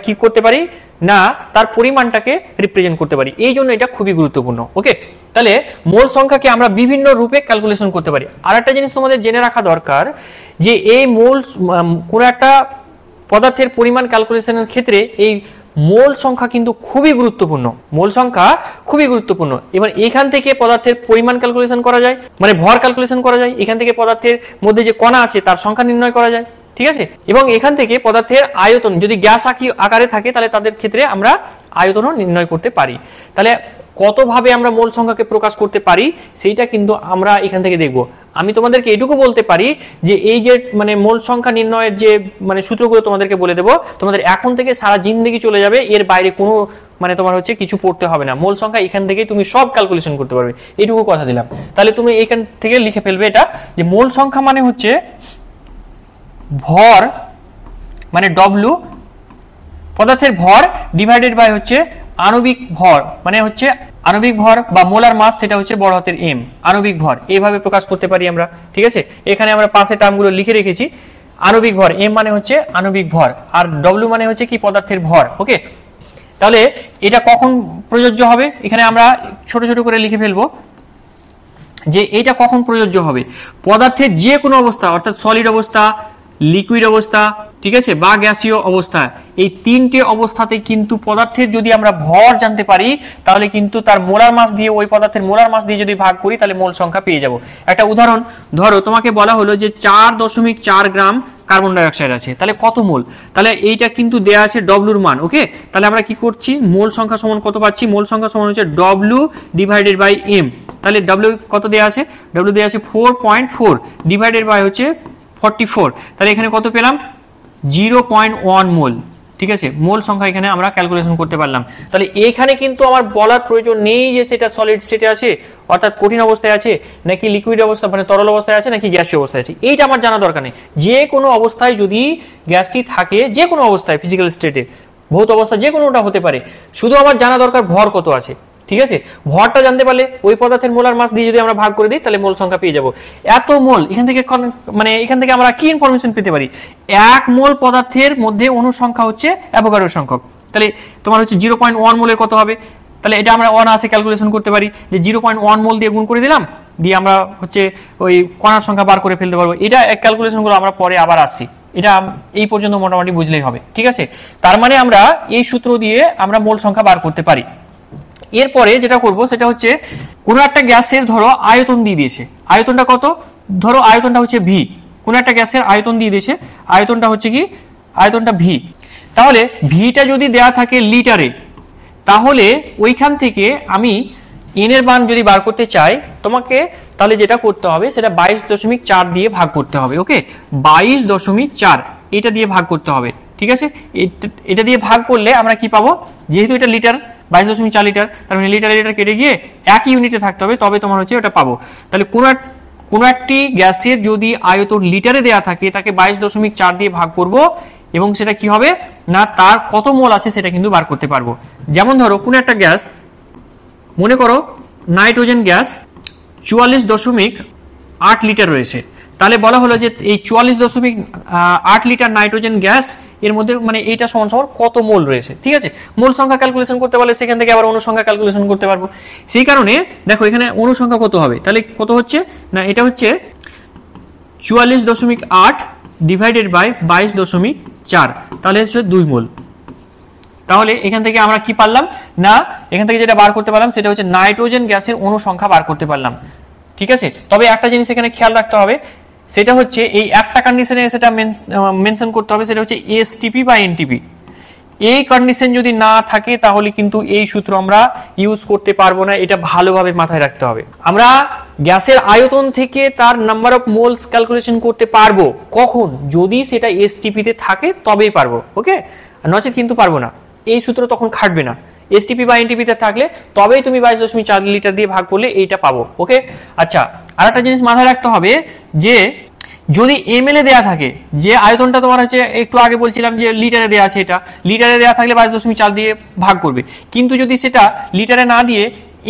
কি করতে পারি না, তার পরিমাণটাকে রিপ্রেজেন্ট করতে পারি। এই জন্য এটা খুবই গুরুত্বপূর্ণ। ওকে, তাহলে মোল সংখ্যাকে আমরা বিভিন্ন রূপে ক্যালকুলেশন করতে পারি। আর একটা জিনিস তোমাদের জেনে রাখা দরকার যে এই মোল, কোনো একটা পদার্থের পরিমাণ ক্যালকুলেশনের ক্ষেত্রে এই মোল সংখ্যা কিন্তু খুবই গুরুত্বপূর্ণ। মোল সংখ্যা খুবই গুরুত্বপূর্ণ। এবার এখান থেকে পদার্থের পরিমাণ ক্যালকুলেশন করা যায়, মানে ভর ক্যালকুলেশন করা যায়। এখান থেকে পদার্থের মধ্যে যে কণা আছে তার সংখ্যা নির্ণয় করা যায়। ঠিক আছে, এবং এখান থেকে পদার্থের আয়তন, যদি গ্যাস আকারে থাকে তাহলে তাদের ক্ষেত্রে আমরা আয়তনও নির্ণয় করতে পারি। তাহলে কতভাবে আমরা মোল সংখ্যাকে প্রকাশ করতে পারি সেইটা কিন্তু আমরা এখান থেকে দেখব। আমি তোমাদেরকে এটুকু বলতে পারি যে এই যে মানে মোল সংখ্যা নির্ণয়ের যে মানে সূত্রগুলো তোমাদেরকে বলে দেবো, তোমাদের এখন থেকে সারা জিন্দেগি চলে যাবে, এর বাইরে কোনো মানে তোমার হচ্ছে কিছু পড়তে হবে না। মোল সংখ্যা এখান থেকেই তুমি সব ক্যালকুলেশন করতে পারবে, এটুকু কথা দিলাম। তাহলে তুমি এখান থেকে লিখে ফেলবে এটা, যে মোল সংখ্যা মানে হচ্ছে ভর, মানে ডব্লিউ, পদার্থের ভর ডিভাইডেড বাই হচ্ছে আণবিক ভর, মানে হচ্ছে আণবিক ভর বা মোলার মাস, সেটা হচ্ছে বড় হাতের এম, আণবিক ভর। এইভাবে প্রকাশ করতে পারি আমরা। ঠিক আছে, এখানে আমরা পাশে টার্মগুলো লিখে রেখেছি। আণবিক ভর, এম মানে হচ্ছে আণবিক ভর, আর ডব্লিউ মানে হচ্ছে কি? পদার্থের ভর। ওকে, তাহলে এটা কখন প্রযোজ্য হবে? এখানে আমরা ছোট ছোট করে লিখে ফেলবো যে এটা কখন প্রযোজ্য হবে। পদার্থের যে কোনো অবস্থা, অর্থাৎ সলিড অবস্থা, লিকুইড অবস্থা, ঠিক আছে, বা গ্যাসীয় অবস্থা, এই তিনটে অবস্থাতে কিন্তু পদার্থের যদি আমরা ভর জানতে পারি তাহলে কিন্তু তার মোলার মাস দিয়ে, ওই পদার্থের মোলার মাস দিয়ে যদি ভাগ করি তাহলে মোল সংখ্যা পেয়ে যাব। একটা উদাহরণ ধরো, তোমাকে বলা হলো যে 4.4 গ্রাম কার্বন ডাইঅক্সাইড আছে, তাহলে কত মোল? তাহলে এইটা কিন্তু দেয়া আছে ডব্লিউর মান। ওকে, তাহলে আমরা কি করছি? মোল সংখ্যা সমান কত পাচ্ছি? মোল সংখ্যা সমান হচ্ছে ডব্লিউ ডিভাইডেড বাই এম। তাহলে ডব্লিউ কত দেয়া আছে? ডব্লিউ দেয়া আছে 4.4 ডিভাইডেড বাই হচ্ছে 44। তাহলে এখানে কত পেলাম? 0.1 মোল। ঠিক আছে, মোল সংখ্যা এখানে আমরা ক্যালকুলেশন করতে পারলাম। তাহলে এখানে কিন্তু আমার বলার প্রয়োজন নেই যে সেটা সলিড স্টেটে আছে, অর্থাৎ কঠিন অবস্থায় আছে, নাকি লিকুইড অবস্থা মানে তরল অবস্থায় আছে, নাকি গ্যাসীয় অবস্থায় আছে। এইটা আমার জানা দরকার নেই। যে কোনো অবস্থায় যদি গ্যাসটি থাকে, যে কোনো অবস্থায়, ফিজিক্যাল স্টেটে, ভৌত অবস্থা যে কোনোটা হতে পারে, শুধু আমার জানা দরকার ভর কত আছে। ঠিক আছে, ভরটা জানতে পারলে ওই পদার্থের মোলার মাস দিয়ে যদি আমরা ভাগ করে দিই তাহলে মোল সংখ্যা পেয়ে যাব। এত মোল এখান থেকে আমরা কি ইনফরমেশন পেতে পারি, 1 মোল পদার্থের মধ্যে অণুর সংখ্যা হচ্ছে অ্যাভোগাড্রো সংখ্যক। তাহলে তোমার হচ্ছে 0.1 মোলের কত হবে, তাহলে এটা আমরা অনায়াসে ক্যালকুলেশন করতে পারি যে 0.1 মোল দিয়ে গুণ করে দিলাম, দিয়ে আমরা হচ্ছে ওই কণার সংখ্যা বার করে ফেলতে পারবো। এটা এক ক্যালকুলেশনগুলো আমরা পরে আবার আসছি, এটা এই পর্যন্ত মোটামুটি বুঝলেই হবে। ঠিক আছে, তার মানে আমরা এই সূত্র দিয়ে আমরা মোল সংখ্যা বার করতে পারি। এরপরে যেটা করব সেটা হচ্ছে কোনো একটা গ্যাসের ধরো আয়তন দিয়ে দিয়েছে, আয়তনটা কত, ধরো আয়তনটা হচ্ছে ভি, কোনো একটা গ্যাসের আয়তন দিয়ে দিয়েছে, আয়তনটা হচ্ছে কি, আয়তনটা ভি। তাহলে ভিটা যদি দেয়া থাকে লিটারে, তাহলে ওইখান থেকে আমি এন এর মান যদি বার করতে চাই তোমাকে, তাহলে যেটা করতে হবে সেটা 22.4 দিয়ে ভাগ করতে হবে। ওকে, 22.4 এটা দিয়ে ভাগ করতে হবে। ঠিক আছে, এটা দিয়ে ভাগ করলে আমরা কি পাবো, যেহেতু এটা লিটার 22.4 লিটার, তার মানে লিটার লিটার কেটে গিয়ে একই ইউনিটে থাকতে হবে, তবে তোমার হচ্ছে ওটা পাবো। তাহলে কোন একটি গ্যাসের যদি আয়তন লিটারে দেয়া থাকে তাকে 22.4 দিয়ে ভাগ করব এবং সেটা কি হবে না, তার কত মোল আছে সেটা কিন্তু বার করতে পারবো। যেমন ধরো কোন একটা গ্যাস, মনে করো নাইট্রোজেন গ্যাস 44.8 লিটার রয়েছে, তাহলে বলা হলো যে এই 44.8 লিটার নাইট্রোজেন গ্যাস এর মধ্যে মানে এইটা সমান সমান কত মোল রয়েছে। ঠিক আছে, মোল সংখ্যা ক্যালকুলেশন করতে পারলে সেখান থেকে আবার অণু সংখ্যা ক্যালকুলেশন করতে পারবো। সেই কারণে দেখো এখানে অণু সংখ্যা কত হবে, তাহলে কত হচ্ছে না, এটা হচ্ছে 44.8 ডিভাইডেড বাই 22.4, তাহলে হচ্ছে 2 মোল। তাহলে এখান থেকে আমরা কি পারলাম না, এখান থেকে যেটা বার করতে পারলাম সেটা হচ্ছে নাইট্রোজেন গ্যাসের অণু সংখ্যা বার করতে পারলাম। ঠিক আছে, তবে একটা জিনিস এখানে খেয়াল রাখতে হবে, সেটা হচ্ছে এই একটা কন্ডিশনে সেটা মেনশন করতে হবে, সেটা হচ্ছে এসটিপি বা এনটিপি। এই কন্ডিশন যদি না থাকে তাহলে কিন্তু এই সূত্র আমরা ইউজ করতে পারবো না, এটা ভালোভাবে মাথায় রাখতে হবে। আমরা গ্যাসের আয়তন থেকে তার নাম্বার অফ মোলস ক্যালকুলেশন করতে পারবো কখন, যদি সেটা এসটিপি তে থাকে তবেই পারবো। ওকে, নচেত কিন্তু পারবো না, এই সূত্র তখন খাটবে না। এসটিপি বা এনটিপি তে থাকলে তবেই তুমি 22.4 লিটার দিয়ে ভাগ করলে এইটা পাবো। ওকে, আচ্ছা, আরেকটা জিনিস মাথায় রাখতে হবে যে যদি এমএল এ দেয়া থাকে, যে আয়তনটা তোমার হচ্ছে একটু আগে বলছিলাম যে লিটারে দেয়া আছে, এটা লিটারে দেয়া থাকলে 22.4 দিয়ে ভাগ করবে, কিন্তু যদি সেটা লিটারে না দিয়ে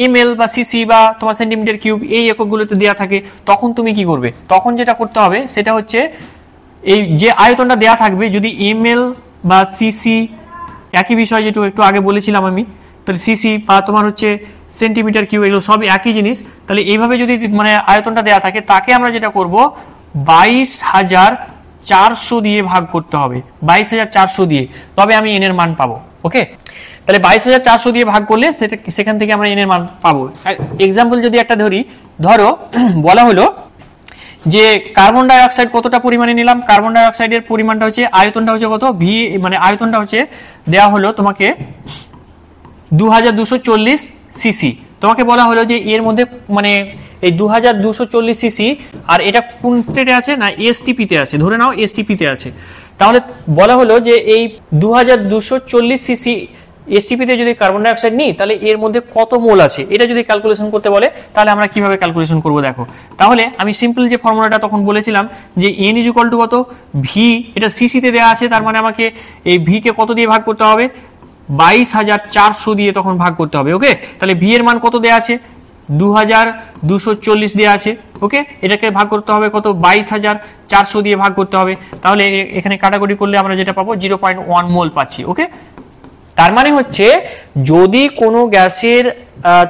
এমএল বা সিসি বা তোমার সেন্টিমিটার কিউব এই এককগুলোতে দেয়া থাকে, তখন তুমি কি করবে, তখন যেটা করতে হবে সেটা হচ্ছে এই যে আয়তনটা দেয়া থাকবে, যদি এমএল বা সিসি একই বিষয় যেটা একটু আগে বলেছিলাম আমি, তাহলে সিসি বা তোমার হচ্ছে সেন্টিমিটার কিউব এগুলো সব একই জিনিস, তাহলে এইভাবে যদি মানে আয়তনটা দেয়া থাকে তাকে আমরা যেটা করব 22,400 দিয়ে ভাগ করতে হবে, 22,400 দিয়ে, তবে আমি এন এর মান পাবো। ওকে, তাহলে 22,400 দিয়ে ভাগ করলে সেখান থেকে আমরা এন এর মান পাবো। এক্সাম্পল যদি একটা ধরো বলা হলো যে কার্বন ডাই অক্সাইড কতটা পরিমাণে নিলাম, কার্বন ডাই অক্সাইডের পরিমাণটা হচ্ছে, আয়তনটা হচ্ছে কত ভি, মানে আয়তনটা হচ্ছে দেয়া হলো তোমাকে 2240 সিসি। তোমাকে বলা হলো যে এর মধ্যে মানে এই 2240 সিসি, আর এটা কোন স্টেটে আছে না, এসটিপি তে আছে, ধরে নাও এসটিপি তে আছে। তাহলে বলা হলো যে এই 2240 সিসি এসটিপি তে যদি কার্বন ডাই অক্সাইড নিই তাহলে এর মধ্যে কত মোল আছে, এটা যদি ক্যালকুলেশন করতে বলে তাহলে আমরা কিভাবে ক্যালকুলেশন করব দেখো। তাহলে আমি সিম্পল যে ফর্মুলাটা তখন বলেছিলাম যে এন ইজ ইকুয়াল টু কত, ভি, এটা সিসি তে দেওয়া আছে, তার মানে আমাকে এই ভি কে কত দিয়ে ভাগ করতে হবে, 22,400 দিয়ে তখন ভাগ করতে হবে। ওকে, তাহলে ভি এর মান কত দেওয়া আছে, 2240 দেওয়া আছে। ওকে, এটাকে ভাগ করতে হবে কত, 22,400 দিয়ে ভাগ করতে হবে। তাহলে এখানে কাটাকুটি করলে আমরা যেটা পাবো 0.1 মোল পাচ্ছি। ওকে, তার মানে হচ্ছে যদি কোনো গ্যাসের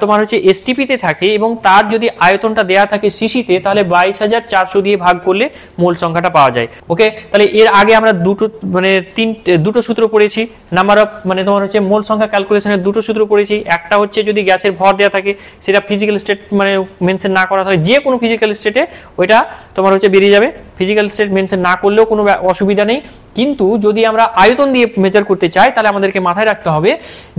তোমার হচ্ছে এসটিপি তে থাকে এবং তার যদি আয়তনটা দেয়া থাকে সিসিতে, তাহলে 22,400 দিয়ে ভাগ করলে মোল সংখ্যাটা পাওয়া যায়। ওকে, তাহলে এর আগে আমরা দুটো সূত্র পড়েছি, নাম্বার অফ মানে তোমার হচ্ছে মোল সংখ্যা ক্যালকুলেশনের দুটো সূত্র পড়েছি। একটা হচ্ছে যদি গ্যাসের ভর দেয়া থাকে, সেটা ফিজিক্যাল স্টেট মানে মেনশন না করা থাকে, যে কোনো ফিজিক্যাল স্টেটে ওইটা তোমার হচ্ছে বেরিয়ে যাবে, ফিজিক্যাল স্টেট মেনশন না করলেও কোনো অসুবিধা নেই। কিন্তু যদি আমরা আয়তন দিয়ে মেজার করতে চাই তাহলে আমাদেরকে মাথায় রাখতে হবে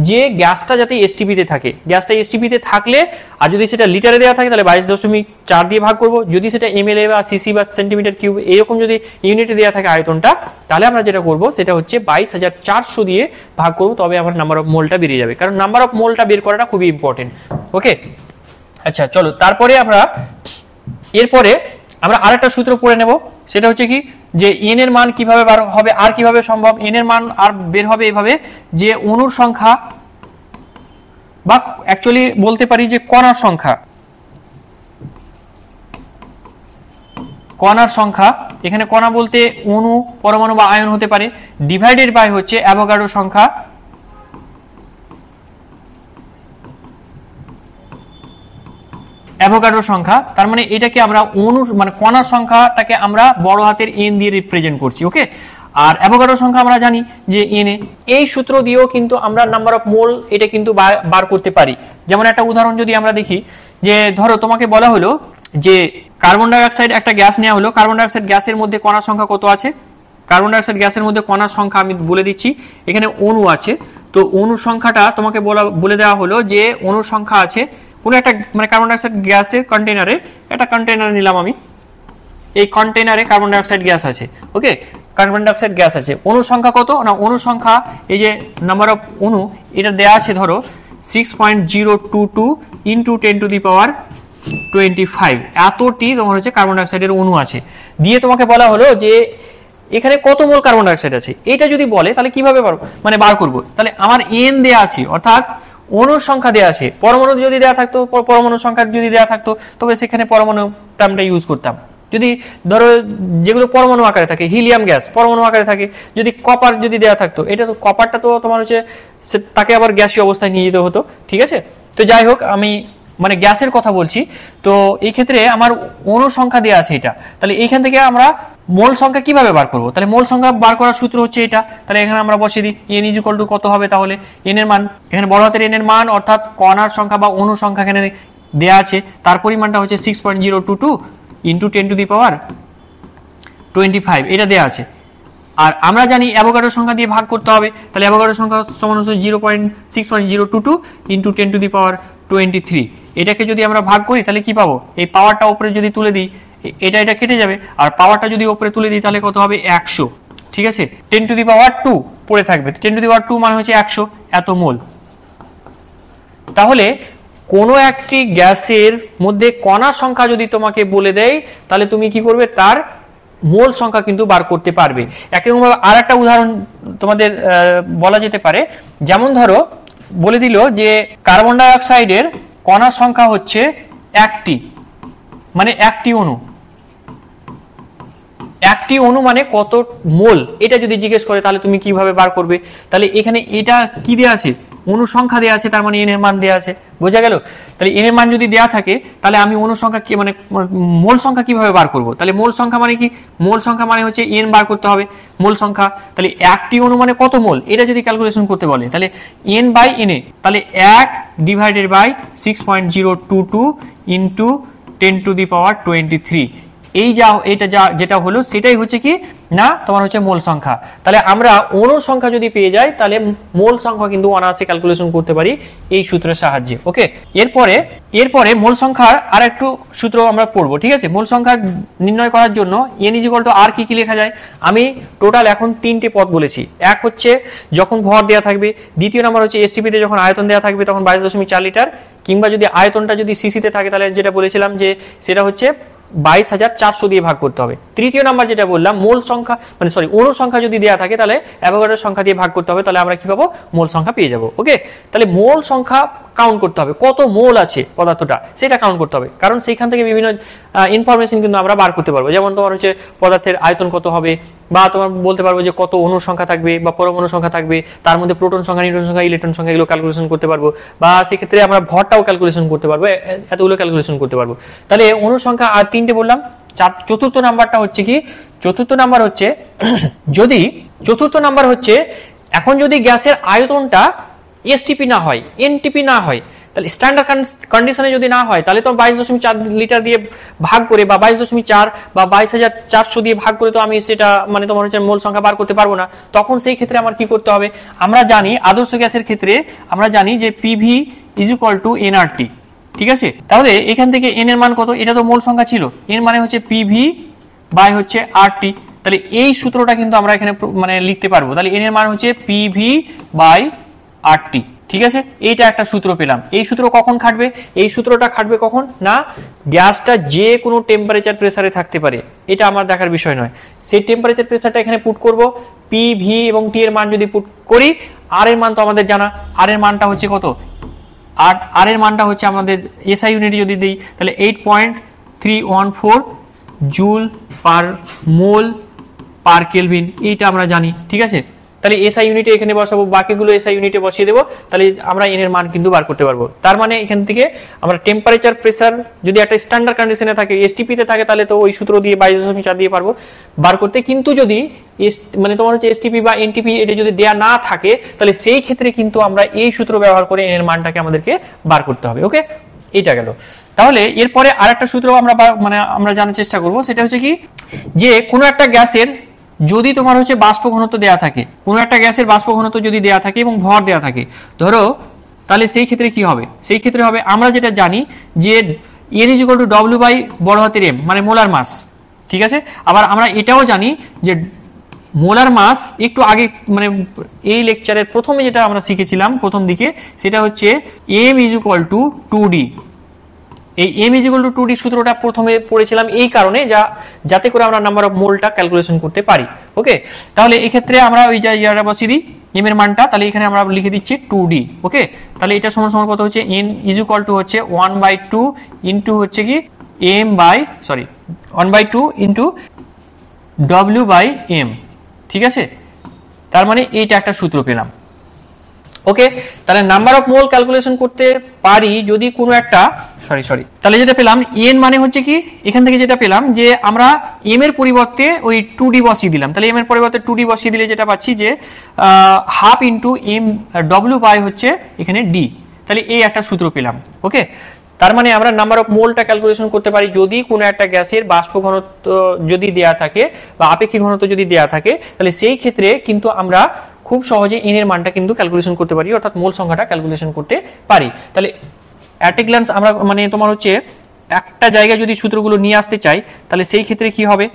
যে গ্যাসটা যাতে এসটিপি তে থাকে, গ্যাসটা এসটিপি তে থাকলে, আর যদি সেটা লিটারে দেওয়া থাকে তাহলে 22.4 দিয়ে ভাগ করব, যদি সেটা এমএলএ বা সিসি বা সেন্টিমিটার কিউব এরকম যদি ইউনিটে দেওয়া থাকে আয়তনটা, তাহলে আমরা যেটা করব সেটা হচ্ছে 22,400 দিয়ে ভাগ করব, তবে আমার নাম্বার অফ মোলটা বেরিয়ে যাবে, কারণ নাম্বার অফ মোলটা বের করাটা খুবই ইম্পর্টেন্ট। ওকে, আচ্ছা চলো, তারপরে এরপরে আমরা আরেকটা সূত্র পড়ে নেব, সেটা হচ্ছে কি যে এন এর মান কিভাবে বার হবে আর কিভাবে সম্ভব। এন এর মান আর বের হবে এইভাবে যে অণুর সংখ্যা বা অ্যাকচুয়ালি বলতে পারি যে কণার সংখ্যা, কণার সংখ্যা, এখানে কণা বলতে অণু, পরমাণু বা আয়ন হতে পারে, ডিভাইডেড বাই হচ্ছে অ্যাভোগাড্রো সংখ্যা, অ্যাভোগাড্রো সংখ্যা। তার মানে এটাকে আমরা অণু মানে কণার সংখ্যাটাকে আমরা বড় হাতের এন দিয়ে রিপ্রেজেন্ট করছি, ওকে। আর অ্যাভোগাড্রো সংখ্যা আমরা জানি যে এন এ। এই সূত্র দিয়েও কিন্তু আমরা নাম্বার অফ মোল এটা কিন্তু বার করতে পারি। যেমন একটা উদাহরণ যদি আমরা দেখি, যে ধরো তোমাকে বলা হলো যে কার্বন ডাই অক্সাইড একটা গ্যাস নেওয়া হলো, কার্বন ডাই অক্সাইড গ্যাসের মধ্যে কণার সংখ্যা কত আছে, কার্বন ডাই অক্সাইড গ্যাসের মধ্যে কণার সংখ্যা আমি বলে দিচ্ছি, এখানে অণু আছে, তো অণুর সংখ্যাটা তোমাকে বলে দেওয়া হলো যে অণুর সংখ্যা আছে কোনো একটা মানে কার্বন ডাই অক্সাইড গ্যাসের কন্টেনারে, একটা কন্টেনার নিলাম আমি, এই কন্টেনারে কার্বন ডাই অক্সাইড গ্যাস আছে, ওকে, কার্বন ডাই অক্সাইড গ্যাস আছে। অণুর সংখ্যা কত না, অণুর সংখ্যা এই যে নাম্বার অফ অণু এটা দেয়া আছে ধরো 6.022 ইনটু 10 টু দি পাওয়ার 25, এতটি তোমার হচ্ছে কার্বন ডাই অক্সাইডের অণু আছে। দিয়ে তোমাকে বলা হলো যে এখানে কত মোল কার্বন ডাই অক্সাইড আছে, এটা যদি বলে তাহলে কিভাবে মানে বার করব, তাহলে আমার এন দেয়া আছে, অর্থাৎ অণুর সংখ্যা দেয়া আছে, পরমাণু যদি দেয়া থাকতো, পরমাণুর সংখ্যা যদি দেয়া থাকতো তবে সেখানে পরমাণু টার্মটা ইউজ করতাম। যদি ধরো যেগুলো পরমাণু আকারে থাকে, হিলিয়াম গ্যাস পরমাণু আকারে থাকে, যদি কপার যদি দেয়া থাকতো, এটা তো কপারটা তো তোমার হচ্ছে তাকে আবার গ্যাসীয় অবস্থায় নিয়ে যেতে হতো, ঠিক আছে। তো যাই হোক আমি মানে গ্যাসের কথা বলছি, তো এই ক্ষেত্রে আমার অণু সংখ্যা দেয়া আছে এটা, তাহলে এইখান থেকে আমরা মোল সংখ্যা কিভাবে বার করব, তাহলে মোল সংখ্যা বার করার সূত্র হচ্ছে এটা, তাহলে এখানে আমরা বসিয়ে দিই এন ইজ ইকুয়াল টু কত হবে, তাহলে এন এর মান এখানে বড় হাতের এন এর মান অর্থাৎ কণার সংখ্যা বা অণু সংখ্যা এখানে দেয়া আছে, তার পরিমাণটা হচ্ছে 6.022 ইনটু 10 টু দি পাওয়ার 25, এটা দেয়া আছে। আর আমরা জানি অ্যাভোগাড্রো সংখ্যা দিয়ে ভাগ করতে হবে, তাহলে অ্যাভোগাড্রো সংখ্যা সমান হচ্ছে 6.022 ইনটু 10 টু দি পাওয়ার 23, এটাকে যদি আমরা ভাগ করি তাহলে কি পাবো, এই পাওয়ারটা উপরে যদি তুলে দিই এটা কেটে যাবে, আর পাওয়ারটা যদি উপরে তুলে দিই তাহলে কত হবে 100, ঠিক আছে, 10 টু দি পাওয়ার 2 পড়ে থাকবে, 10 টু দি পাওয়ার 2 মানে হচ্ছে 100 এত মোল। তাহলে কোনো একটি গ্যাসের মধ্যে কণার সংখ্যা যদি তোমাকে বলে দেয় তাহলে তুমি কি করবে, তার মোল সংখ্যা কিন্তু বার করতে পারবে। একইভাবে আর একটা উদাহরণ তোমাদের বলা যেতে পারে, যেমন ধরো বলে দিল যে কার্বন ডাই অক্সাইডের কণার সংখ্যা হচ্ছে একটি, মানে একটি অণু, একটি অণু মানে কত মোল, এটা যদি জিজ্ঞেস করে তাহলে তুমি কিভাবে বার করবে, তাহলে এখানে এটা কি দেয়া আছে, অণু সংখ্যা দেয়া আছে, তার মানে এন এর মান দেয়া আছে, বোঝা গেল। তাহলে এন এর মান যদি দেয়া থাকে তাহলে আমি অণু সংখ্যা কি মানে মোল সংখ্যা কিভাবে বার করব, তাহলে মোল সংখ্যা মানে কি, মোল সংখ্যা মানে হচ্ছে এন বার করতে হবে মোল সংখ্যা, তাহলে একটি অণু মানে কত মোল এটা যদি ক্যালকুলেশন করতে বলে তাহলে এন বাই এন এ, তাহলে 1 divided by 6.022 into 10 to the power 23, এই এটা যেটা হলো সেটাই হচ্ছে কি না তোমার হচ্ছে মোল সংখ্যা। তাহলে আমরা অণুর সংখ্যা যদি পেয়ে যাই তাহলে মোল সংখ্যা কিন্তু অনায়াসে ক্যালকুলেশন করতে পারি এই সূত্রের সাহায্যে, ওকে। এরপরে মোল সংখ্যার আর একটু সূত্র আমরা পড়বো, ঠিক আছে। মোল সংখ্যা নির্ণয় করার জন্য এন ইজ ইকুয়াল টু আর কি লেখা যায়, আমি টোটাল এখন 3টে পদ বলেছি। এক হচ্ছে যখন ভর দেওয়া থাকবে, দ্বিতীয় নাম্বার হচ্ছে এসটিপি তে যখন আয়তন দেওয়া থাকবে তখন 22.4 লিটার, কিংবা যদি আয়তনটা যদি সিসিতে থাকে তাহলে যেটা বলেছিলাম যে সেটা হচ্ছে 22,400 দিয়ে ভাগ করতে হবে। তৃতীয় নাম্বার যেটা বললাম মোল সংখ্যা মানে অণু সংখ্যা যদি দেওয়া থাকে তাহলে অ্যাভোগাড্রোর সংখ্যা দিয়ে ভাগ করতে হবে, তাহলে আমরা কি পাবো, মোল সংখ্যা পেয়ে যাবো, ওকে। তাহলে মোল সংখ্যা কাউন্ট করতে হবে, কত মোল আছে পদার্থটা সেটা কাউন্ট করতে হবে, কারণ সেইখান থেকে বিভিন্ন ইনফরমেশন কিন্তু আমরা বার করতে পারবো। যেমন তোমার হচ্ছে পদার্থের আয়তন কত হবে, বা তোমার বলতে পারবো যে কত অণুর সংখ্যা থাকবে বা পরমাণু সংখ্যা থাকবে, তার মধ্যে প্রোটন সংখ্যা, নিউট্রন সংখ্যা, ইলেকট্রন সংখ্যা এগুলো ক্যালকুলেশন করতে পারবো, বা সেক্ষেত্রে আমরা ভরটাও ক্যালকুলেশন করতে পারবো, এতগুলো ক্যালকুলেশন করতে পারবো। তাহলে অণুর সংখ্যা আর 3টে বললাম। চতুর্থ নাম্বারটা হচ্ছে কি, চতুর্থ নাম্বার হচ্ছে যদি এখন যদি গ্যাসের আয়তনটা এসটিপি না হয়, এনটিপি না হয়, তাহলে স্ট্যান্ডার্ড কন্ডিশনে যদি না হয় তাহলে তো 22.4 লিটার দিয়ে ভাগ করে বা 22.4 বা 22,400 দিয়ে ভাগ করে তো আমি সেটা মানে তোমার হচ্ছে মোল সংখ্যা বার করতে পারবো না। তখন সেই ক্ষেত্রে আমার কি করতে হবে, আমরা জানি আদর্শ গ্যাসের ক্ষেত্রে আমরা জানি যে PV is equal to nRT, ঠিক আছে। তাহলে এখান থেকে এন এর মান কত, এটা তো মোল সংখ্যা ছিল, এর মানে হচ্ছে পিভি বাই হচ্ছে আরটি, তাহলে এই সূত্রটা কিন্তু আমরা এখানে মানে লিখতে পারবো। তাহলে এন এর মান হচ্ছে পিভি বাই আরটি, ঠিক আছে। এইটা একটা সূত্র পেলাম। এই সূত্র কখন খাটবে, এই সূত্রটা খাটবে কখন না, গ্যাসটা যে কোনো টেম্পারেচার প্রেসারে থাকতে পারে, এটা আমার দেখার বিষয় নয়, সেই টেম্পারেচার প্রেসারটা এখানে পুট করব, পিভি এবং টি এর মান যদি পুট করি, আর এর মান তো আমাদের জানা, আর এর মানটা হচ্ছে কত, আর আর এর মানটা হচ্ছে আমাদের এসআই ইউনিটে যদি দিই তাহলে 8.314 জুল পার মোল পার কেলভিন, এইটা আমরা জানি। ঠিক আছে, তাহলে এসআই ইউনিটে এখানে বসাবো, বাকিগুলো এসআই ইউনিটে বসিয়ে দেবো, তাহলে আমরা এন এর মান কিন্তু বার করতে পারবো। তার মানে এখান থেকে আমরা টেম্পারেচার প্রেসার যদি একটা স্ট্যান্ডার্ড কন্ডিশনে থাকে, এসটিপি তে থাকে, তাহলে তো ওই সূত্র দিয়ে 22.4 দিয়ে পারবো বার করতে। কিন্তু যদি মানে তোমার হচ্ছে এসটিপি বা এনটিপি এটা যদি দেয়া না থাকে, তাহলে সেই ক্ষেত্রে কিন্তু আমরা এই সূত্র ব্যবহার করে এন এর মানটাকে আমাদেরকে বার করতে হবে। ওকে, এইটা গেল। তাহলে এরপরে আরেকটা সূত্র আমরা জানার চেষ্টা করব, সেটা হচ্ছে কি যে কোনো একটা গ্যাসের যদি তোমার হচ্ছে বাষ্প ঘনত্ব দেয়া থাকে, কোনো একটা গ্যাসের বাষ্প ঘনত্ব যদি দেয়া থাকে এবং ভর দেয়া থাকে ধরো, তাহলে সেই ক্ষেত্রে কি হবে? সেই ক্ষেত্রে হবে আমরা যেটা জানি যে N = W বাই বড় হাতের M, মানে মোলার মাস। ঠিক আছে, আবার আমরা এটাও জানি যে মোলার মাস একটু আগে মানে এই লেকচারের প্রথমে যেটা আমরা শিখেছিলাম প্রথম দিকে, সেটা হচ্ছে M = 2D। এই M = 2D সূত্রটা প্রথমে পড়েছিলাম এই কারণে যাতে করে আমরা নাম্বার অফ মোলটা ক্যালকুলেশন করতে পারি। ওকে, তাহলে এই ক্ষেত্রে আমরা ওই জায়গাটা বসিয়ে দিই M এর মানটা, তাহলে এখানে আমরা লিখে দিচ্ছি 2D। ওকে, তাহলে এটা সমান সমান কত হচ্ছে N = হচ্ছে 1/2 ইনটু হচ্ছে কি M 1/2 into W by M। ঠিক আছে, তার মানে এইটা একটা সূত্র পেলাম। ওকে, তাহলে নাম্বার অফ মোল ক্যালকুলেশন করতে পারি যদি কোনো একটা তাহলে যেটা পেলাম এন মানে হচ্ছে কি এখান থেকে যেটা পেলাম যে আমরা এম এর পরিবর্তে ওই 2D বসিয়ে দিলাম, তাহলে এম এর পরিবর্তে 2D বসিয়ে দিলে যেটা পাচ্ছি যে half into M W by হচ্ছে এখানে ডি, তাহলে এই একটা সূত্র পেলাম। ওকে, তার মানে আমরা নাম্বার অফ মোলটা ক্যালকুলেশন করতে পারি যদি কোনো একটা গ্যাসের বাষ্প ঘনত্ব যদি দেয়া থাকে বা আপেক্ষিক ঘনত্ব যদি দেয়া থাকে, তাহলে সেই ক্ষেত্রে কিন্তু আমরা খুব সহজে এন এর মানটা কিন্তু ক্যালকুলেশন করতে পারি, অর্থাৎ মোল সংখ্যাটা ক্যালকুলেশন করতে পারি। তাহলে অ্যাট এ গ্ল্যান্স আমরা মানে তোমার হচ্ছে একটা জায়গায় যদি সূত্রগুলো নিয়ে আসতে চাই, তাহলে সেই ক্ষেত্রে কি হবে?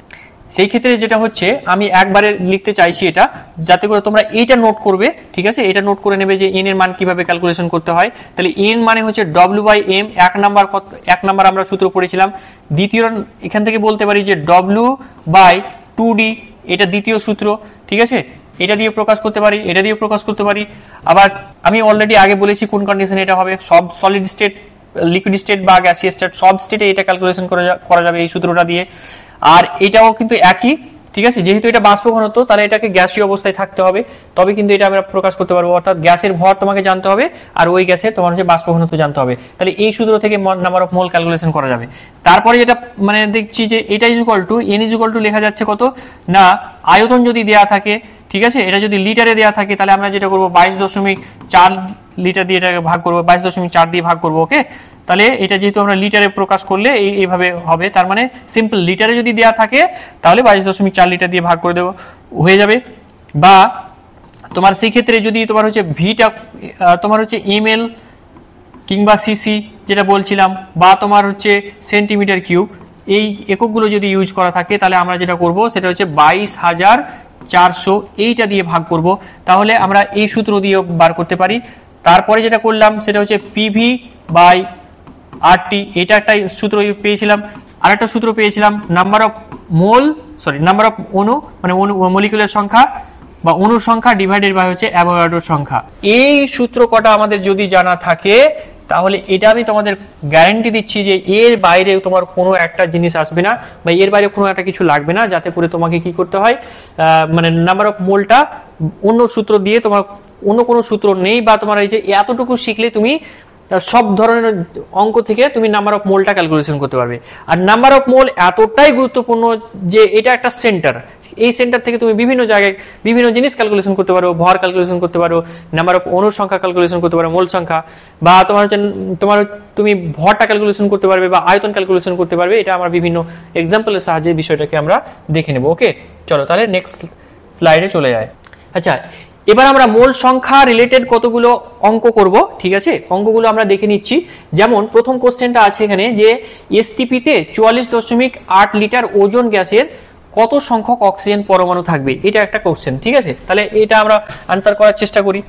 সেই ক্ষেত্রে যেটা হচ্ছে আমি একবারে লিখতে চাইছি এটা, যাতে করে তোমরা এইটা নোট করবে। ঠিক আছে, এটা নোট করে নেবে যে এন এর মান কিভাবে ক্যালকুলেশন করতে হয়। তাহলে এন মানে হচ্ছে ডব্লিউ বাই এম, এক নাম্বার আমরা সূত্র পড়েছিলাম। দ্বিতীয় এখান থেকে বলতে পারি যে ডব্লিউ বাই 2D, এটা দ্বিতীয় সূত্র। ঠিক আছে, এটা দিয়ে প্রকাশ করতে পারি, এটা দিয়ে প্রকাশ করতে পারি। আবার আমি অলরেডি আগে বলেছি কোন কন্ডিশনে এটা হবে, সব সলিড স্টেট, লিকুইড স্টেট বা গ্যাসিয়াস স্টেট সব স্টেটে এটা ক্যালকুলেশন করা যাবে এই সূত্রটা দিয়ে। আর এটাও কিন্তু একই। ঠিক আছে, যেহেতু এটা বাষ্প ঘনত্ব, তাহলে এটাকে গ্যাসীয় অবস্থায় থাকতে হবে, তবে কিন্তু এটা আমরা প্রকাশ করতে পারবো। অর্থাৎ গ্যাসের ভর তোমাকে জানতে হবে আর ওই গ্যাসের তোমার হচ্ছে বাষ্প ঘনত্ব জানতে হবে, তাহলে এই সূত্র থেকে নাম্বার অফ মোল ক্যালকুলেশন করা যাবে। তারপরে যেটা মানে দেখছি যে এটা N = লেখা যাচ্ছে কত না, আয়তন যদি দেয়া থাকে, ঠিক আছে, এটা যদি লিটারে দেয়া থাকে, তাহলে আমরা যেটা করবো 22.4 লিটার দিয়ে এটাকে ভাগ করবো, 22.4 দিয়ে ভাগ করবো। ওকে, তাহলে এটা যেহেতু আমরা লিটারে প্রকাশ করলে এইভাবে হবে, তার মানে সিম্পল লিটারে যদি দেয়া থাকে তাহলে 22.4 লিটার দিয়ে ভাগ করে দেবো, হয়ে যাবে। বা তোমার সেই ক্ষেত্রে যদি তোমার হচ্ছে ভিটা তোমার হচ্ছে ml কিংবা সিসি যেটা বলছিলাম, বা তোমার হচ্ছে সেন্টিমিটার কিউব, এই এককগুলো যদি ইউজ করা থাকে, তাহলে আমরা যেটা করব সেটা হচ্ছে 22,400 এইটা দিয়ে ভাগ করব, তাহলে আমরা এই সূত্র দিয়ে বার করতে পারি। তারপরে যেটা করলাম সেটা হচ্ছে পিভি বাই আরটি, এটা একটা সূত্র পেয়েছিলাম। আরেকটা সূত্র পেয়েছিলাম নাম্বার অফ অণু, মানে মলিকুলার সংখ্যা বা অণুর সংখ্যা ডিভাইডেড বাই হচ্ছে অ্যাভোগাড্রোর সংখ্যা। এই সূত্র কটা আমাদের যদি জানা থাকে, তাহলে এটা আমি তোমাদের গ্যারান্টি দিচ্ছি যে এর বাইরে তোমার কোনো একটা জিনিস আসবে না বা এর বাইরে কোনো একটা কিছু লাগবে না, যাতে করে তোমাকে কি করতে হয়, মানে নাম্বার অফ মোলটা অন্য সূত্র দিয়ে, তোমার অন্য কোনো সূত্র নেই, বা তোমার এই যে এতটুকু শিখলে তুমি সব ধরনের অঙ্ক থেকে তুমি নাম্বার অফ মোলটা ক্যালকুলেশন করতে পারবে। আর নাম্বার অফ মোল এতটাই গুরুত্বপূর্ণ যে এটা একটা সেন্টার, এই সেন্টার থেকে তুমি বিভিন্ন জায়গায় বিভিন্ন জিনিস ক্যালকুলেশন করতে পারো, ভর ক্যালকুলেশন করতে পারো, নাম্বার অফ অণুর সংখ্যা ক্যালকুলেশন করতে পারো, মোল সংখ্যা, বা তুমি ভরটা ক্যালকুলেশন করতে পারবে বা আয়তন ক্যালকুলেশন করতে পারবে। এটা আমরা বিভিন্ন এক্সাম্পলের সাহায্যে বিষয়টাকে আমরা দেখে নেব। ওকে, চলো তাহলে নেক্সট স্লাইডে চলে যায়। আচ্ছা, এবার আমরা মোল সংখ্যা রিলেটেড কতগুলো অঙ্ক করব। ঠিক আছে, অঙ্কগুলো আমরা দেখে নিচ্ছি। যেমন প্রথম কোশ্চেনটা আছে এখানে যে এসটিপিতে 44.8 লিটার ওজন গ্যাসের কত সংখ্যক অক্সিজেন পরমাণু থাকবে, এটা একটা কোশ্চেন। ঠিক আছে, তাহলে এটা আমরা আনসার করার চেষ্টা করি।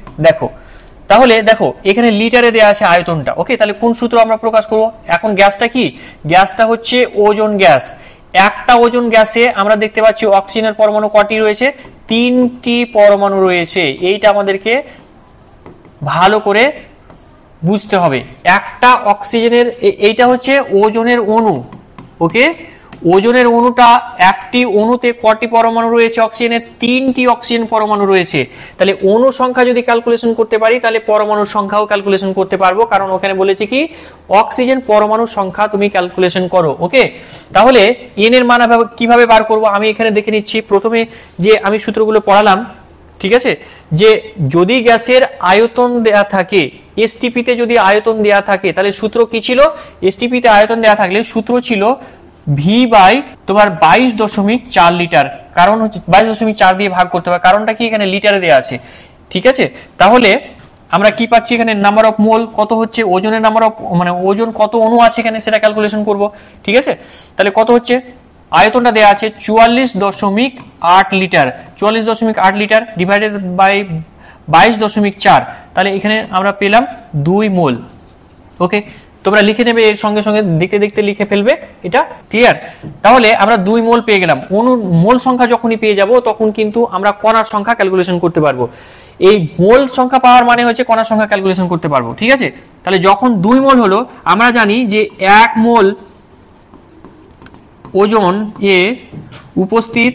তাহলে দেখো এখানে লিটারে দেওয়া আছে আয়তনটা। ওকে, তাহলে কোন সূত্র আমরা প্রকাশ করব? এখন গ্যাসটা কি, গ্যাসটা হচ্ছে ওজন গ্যাস। একটা ওজন গ্যাসে আমরা দেখতে পাচ্ছি অক্সিজেনের পরমাণু কটি রয়েছে? 3টি পরমাণু রয়েছে। এইটা আমাদেরকে ভালো করে বুঝতে হবে। একটা অক্সিজেনের এইটা হচ্ছে ওজনের অণু, ওকে। ওজনের অণুটা একটি অণুতে কটি পরমাণু রয়েছে অক্সিজেনের? 3টি অক্সিজেন পরমাণু রয়েছে। তাহলে অণু সংখ্যা যদি ক্যালকুলেশন করতে পারি তাহলে পরমাণুর সংখ্যাও ক্যালকুলেশন করতে পারবো, কারণ ওখানে বলেছে কি অক্সিজেন পরমাণুর সংখ্যা তুমি ক্যালকুলেশন করো, ওকে। তাহলে এন এর মান কিভাবে বার করব আমি এখানে দেখে নিচ্ছি। প্রথমে যে আমি সূত্রগুলো পড়ালাম, ঠিক আছে, যে যদি গ্যাসের আয়তন দেয়া থাকে, এসটিপিতে যদি আয়তন দেয়া থাকে তাহলে সূত্র কি ছিল? এসটিপিতে আয়তন দেয়া থাকলে সূত্র ছিল ভি বাই তোমার 22.4 লিটার, কারণ হচ্ছে 22.4 দিয়ে ভাগ করতে হবে, কারণটা কি এখানে লিটারে দেয়া আছে, ঠিক আছে। তাহলে আমরা কি পাচ্ছি এখানে? নাম্বার অফ মোল কত হচ্ছে, ওজনের নাম্বার অফ মানে ওজন কত অণু আছে এখানে সেটা ক্যালকুলেশন করব, ঠিক আছে। তাহলে কত হচ্ছে? আয়তনটা দেয়া আছে 44.8 লিটার, 44.8 লিটার ডিভাইডেড বাই 22.4, তাহলে এখানে আমরা পেলাম 2 মোল, ওকে। তোমরা লিখে নেবে, এর সঙ্গে সঙ্গে দেখতে দেখতে লিখে ফেলবে, এটা ক্লিয়ার। তাহলে আমরা 2 মোল পেয়ে গেলাম। অণুর মোল সংখ্যা যখনই পেয়ে যাব তখন কিন্তু আমরা কণার সংখ্যা ক্যালকুলেশন করতে পারবো। এই মোল সংখ্যা পাওয়ার মানে হচ্ছে কণার সংখ্যা ক্যালকুলেশন করতে পারবো, ঠিক আছে। তাহলে যখন 2 মোল হলো, আমরা জানি যে 1 মোল ওজন এ উপস্থিত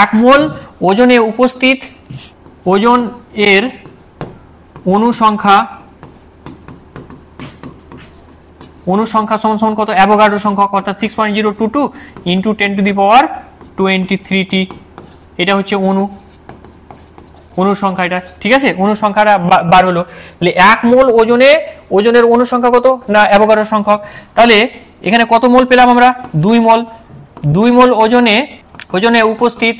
1 মোল ওজনে উপস্থিত ওজন এর অণু সংখ্যা সমান সমান কত? অ্যাভোগাড্রো সংখ্যক, অর্থাৎ 6.022 into 10 to the power 23t। এটা হচ্ছে অণু সংখ্যা, এটা ঠিক আছে। অণু সংখ্যাটা বার হলো। তাহলে 1 মোল ওজনের অণু সংখ্যা কত না অ্যাভোগাড্রো সংখ্যক। তাহলে এখানে কত মোল পেলাম আমরা? 2 মোল। 2 মোল ওজনে উপস্থিত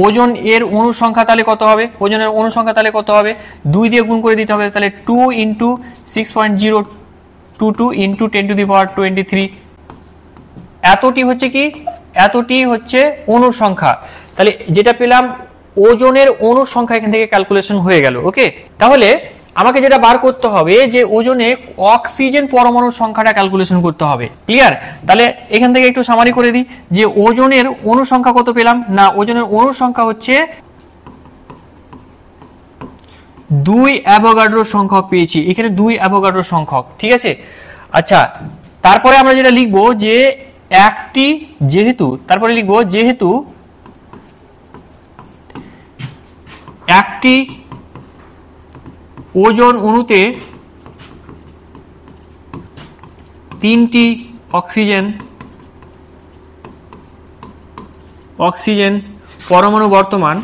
ওজন এর অণু সংখ্যা তাহলে কত হবে? ওজনের অণু সংখ্যা তাহলে কত হবে? 2 দিয়ে গুণ করে দিতে হবে, তাহলে 2 into 6.022 into 10 to the power 23। এতটি হচ্ছে কি? এতটি হচ্ছে অণু সংখ্যা। তাহলে যেটা পেলাম ওজনের অণু সংখ্যা এখান থেকে ক্যালকুলেশন হয়ে গেল, ওকে। তাহলে আমাকে যেটা বার করতে হবে যে ওজনে অক্সিজেন পরমাণুর সংখ্যাটা ক্যালকুলেশন করতে হবে, ক্লিয়ার। তাহলে এখান থেকে একটু সামারি করে দিই যে ওজনের অণু সংখ্যা কত পেলাম না ওজনের অণু সংখ্যা হচ্ছে 2 অ্যাভোগাড্রো সংখ্যক পেয়েছি, এখানে 2 অ্যাভোগাড্রো সংখ্যক, ঠিক আছে। আচ্ছা, তারপরে আমরা যেটা লিখবো যে তারপরে লিখবো যেহেতু একটি ওজন অণুতে 3টি অক্সিজেন পরমাণু বর্তমান,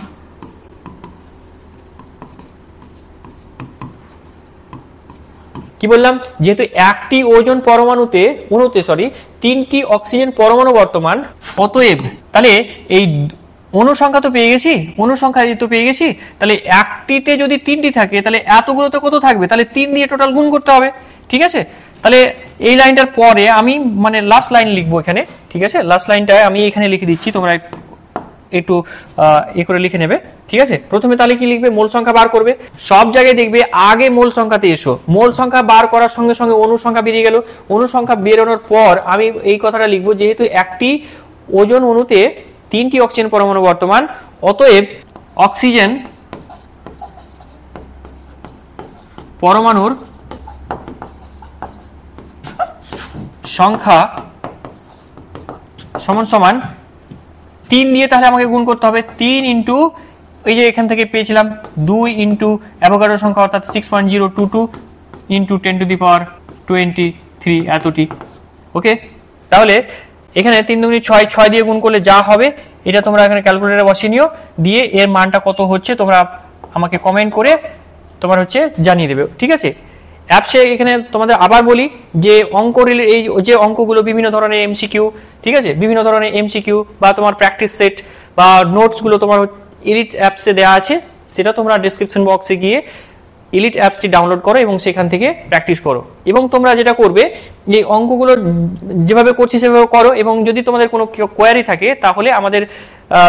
কি বললাম? যেহেতু একটি ওজন অণুতে 3টি অক্সিজেন পরমাণু বর্তমান, অতএব তাহলে এই অণু সংখ্যা তো পেয়ে গেছি, তাহলে একটিতে যদি 3টি থাকে তাহলে এতগুলোতে কত থাকবে? তাহলে 3 দিয়ে টোটাল গুণ করতে হবে, ঠিক আছে। তাহলে এই লাইনটার পরে আমি মানে লাস্ট লাইন লিখবো এখানে, ঠিক আছে। লাস্ট লাইনটা আমি এখানে লিখে দিচ্ছি, তোমরা একটু করে লিখে নেবে, ঠিক আছে। প্রথমে তাহলে কি লিখবে? মোল সংখ্যা বার করবে। সব জায়গায় দেখবে আগে মোল সংখ্যাতে এসো। মোল সংখ্যা বার করার সঙ্গে সঙ্গে অণু সংখ্যা বেরিয়ে গেল। অণু সংখ্যা বেরোনোর পর আমি এই কথাটা লিখবো যেহেতু একটি ওজন অণুতে 3টি অক্সিজেন পরমাণু বর্তমান, অতএব অক্সিজেন পরমাণুর সংখ্যা সমান সমান 3 দিয়ে তাহলে আমাকে গুণ করতে হবে। 3 ইন্টু এই যে এখান থেকে পেয়েছিলাম 2 ইন্টু অ্যাভোগাড্রো সংখ্যা অর্থাৎ 6.022 ইন্টু 10 টু দি পাওয়ার 23 এতটি, ওকে। তাহলে এখানে 3 দুগুণে 6 দিয়ে গুণ করলে যা হবে এটা তোমরা এখানে ক্যালকুলেটরে বসিয়ে নিও, দিয়ে এর মানটা কত হচ্ছে তোমরা আমাকে কমেন্ট করে তোমার হচ্ছে জানিয়ে দেবে, ঠিক আছে। অ্যাপসে এখানে তোমাদের আবার বলি যে এই যে অঙ্কগুলো বিভিন্ন ধরনের এমসিকিউ, ঠিক আছে, বিভিন্ন ধরনের এমসিকিউ বা তোমার প্র্যাকটিস সেট বা নোটসগুলো তোমার এলিট অ্যাপসে দেওয়া আছে, সেটা তোমরা ডেসক্রিপশন বক্সে গিয়ে এলিট অ্যাপসটি ডাউনলোড করো এবং সেখান থেকে প্র্যাকটিস করো। এবং তোমরা যেটা করবে এই অঙ্কগুলো যেভাবে করছি সেভাবে করো, এবং যদি তোমাদের কোনো কোয়ারি থাকে তাহলে আমাদের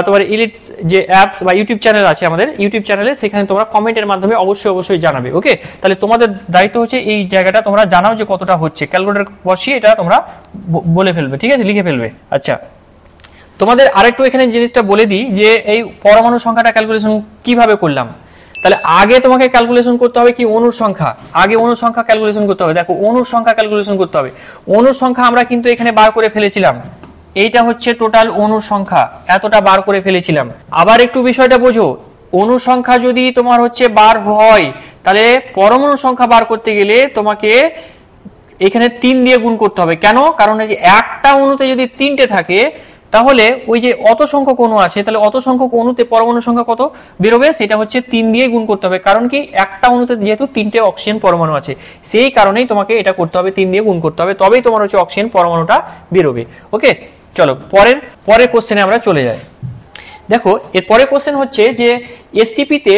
তোমার এলিট যে অ্যাপস বা ইউটিউব চ্যানেল আছে আমাদের ইউটিউব চ্যানেলে, সেখানে তোমরা কমেন্টের মাধ্যমে অবশ্যই জানাবে, ওকে। তাহলে তোমাদের দায়িত্ব হচ্ছে এই জায়গাটা তোমরা জানাও যে কতটা হচ্ছে, ক্যালকুলেটর বসিয়ে এটা তোমরা বলে ফেলবে, ঠিক আছে, লিখে ফেলবে। আচ্ছা, তোমাদের আরেকটু এখানে জিনিসটা বলে দিই যে এই পরমাণু সংখ্যাটা ক্যালকুলেশন কিভাবে করলাম। তাহলে আগে তোমাকে ক্যালকুলেশন করতে হবে কি অনুর সংখ্যা, আগে অনুর সংখ্যা ক্যালকুলেশন করতে হবে। দেখো অনুর সংখ্যা ক্যালকুলেশন করতে হবে। অনুর সংখ্যা আমরা কিন্তু এখানে বার করে ফেলেছিলাম, এইটা হচ্ছে টোটাল অনুর সংখ্যা, এতটা বার করে ফেলেছিলাম। আবার একটু বিষয়টা বোঝো, অনুর সংখ্যা যদি তোমার হচ্ছে বার হয়, তাহলে পরমাণু সংখ্যা বার করতে গেলে তোমাকে এখানে 3 দিয়ে গুণ করতে হবে। কেন? কারণ এই যে একটা অণুতে যদি 3টে থাকে, তাহলে ওই যে অত সংখ্যক অণু আছে, তাহলে অত সংখ্যক অণুতে পরমাণু সংখ্যা কত বেরোবে, সেটা হচ্ছে 3 দিয়ে গুণ করতে হবে। কারণ কি, একটা অণুতে যেহেতু 3টে অক্সিজেন পরমাণু আছে, সেই কারণেই তোমাকে এটা করতে হবে, 3 দিয়ে গুণ করতে হবে, তবেই তোমার হচ্ছে অক্সিজেন পরমাণুটা বেরোবে। ওকে, চলো পরের কোশ্চেনে আমরা চলে যাই। দেখো এর পরের কোশ্চেন হচ্ছে যে এসটিপিতে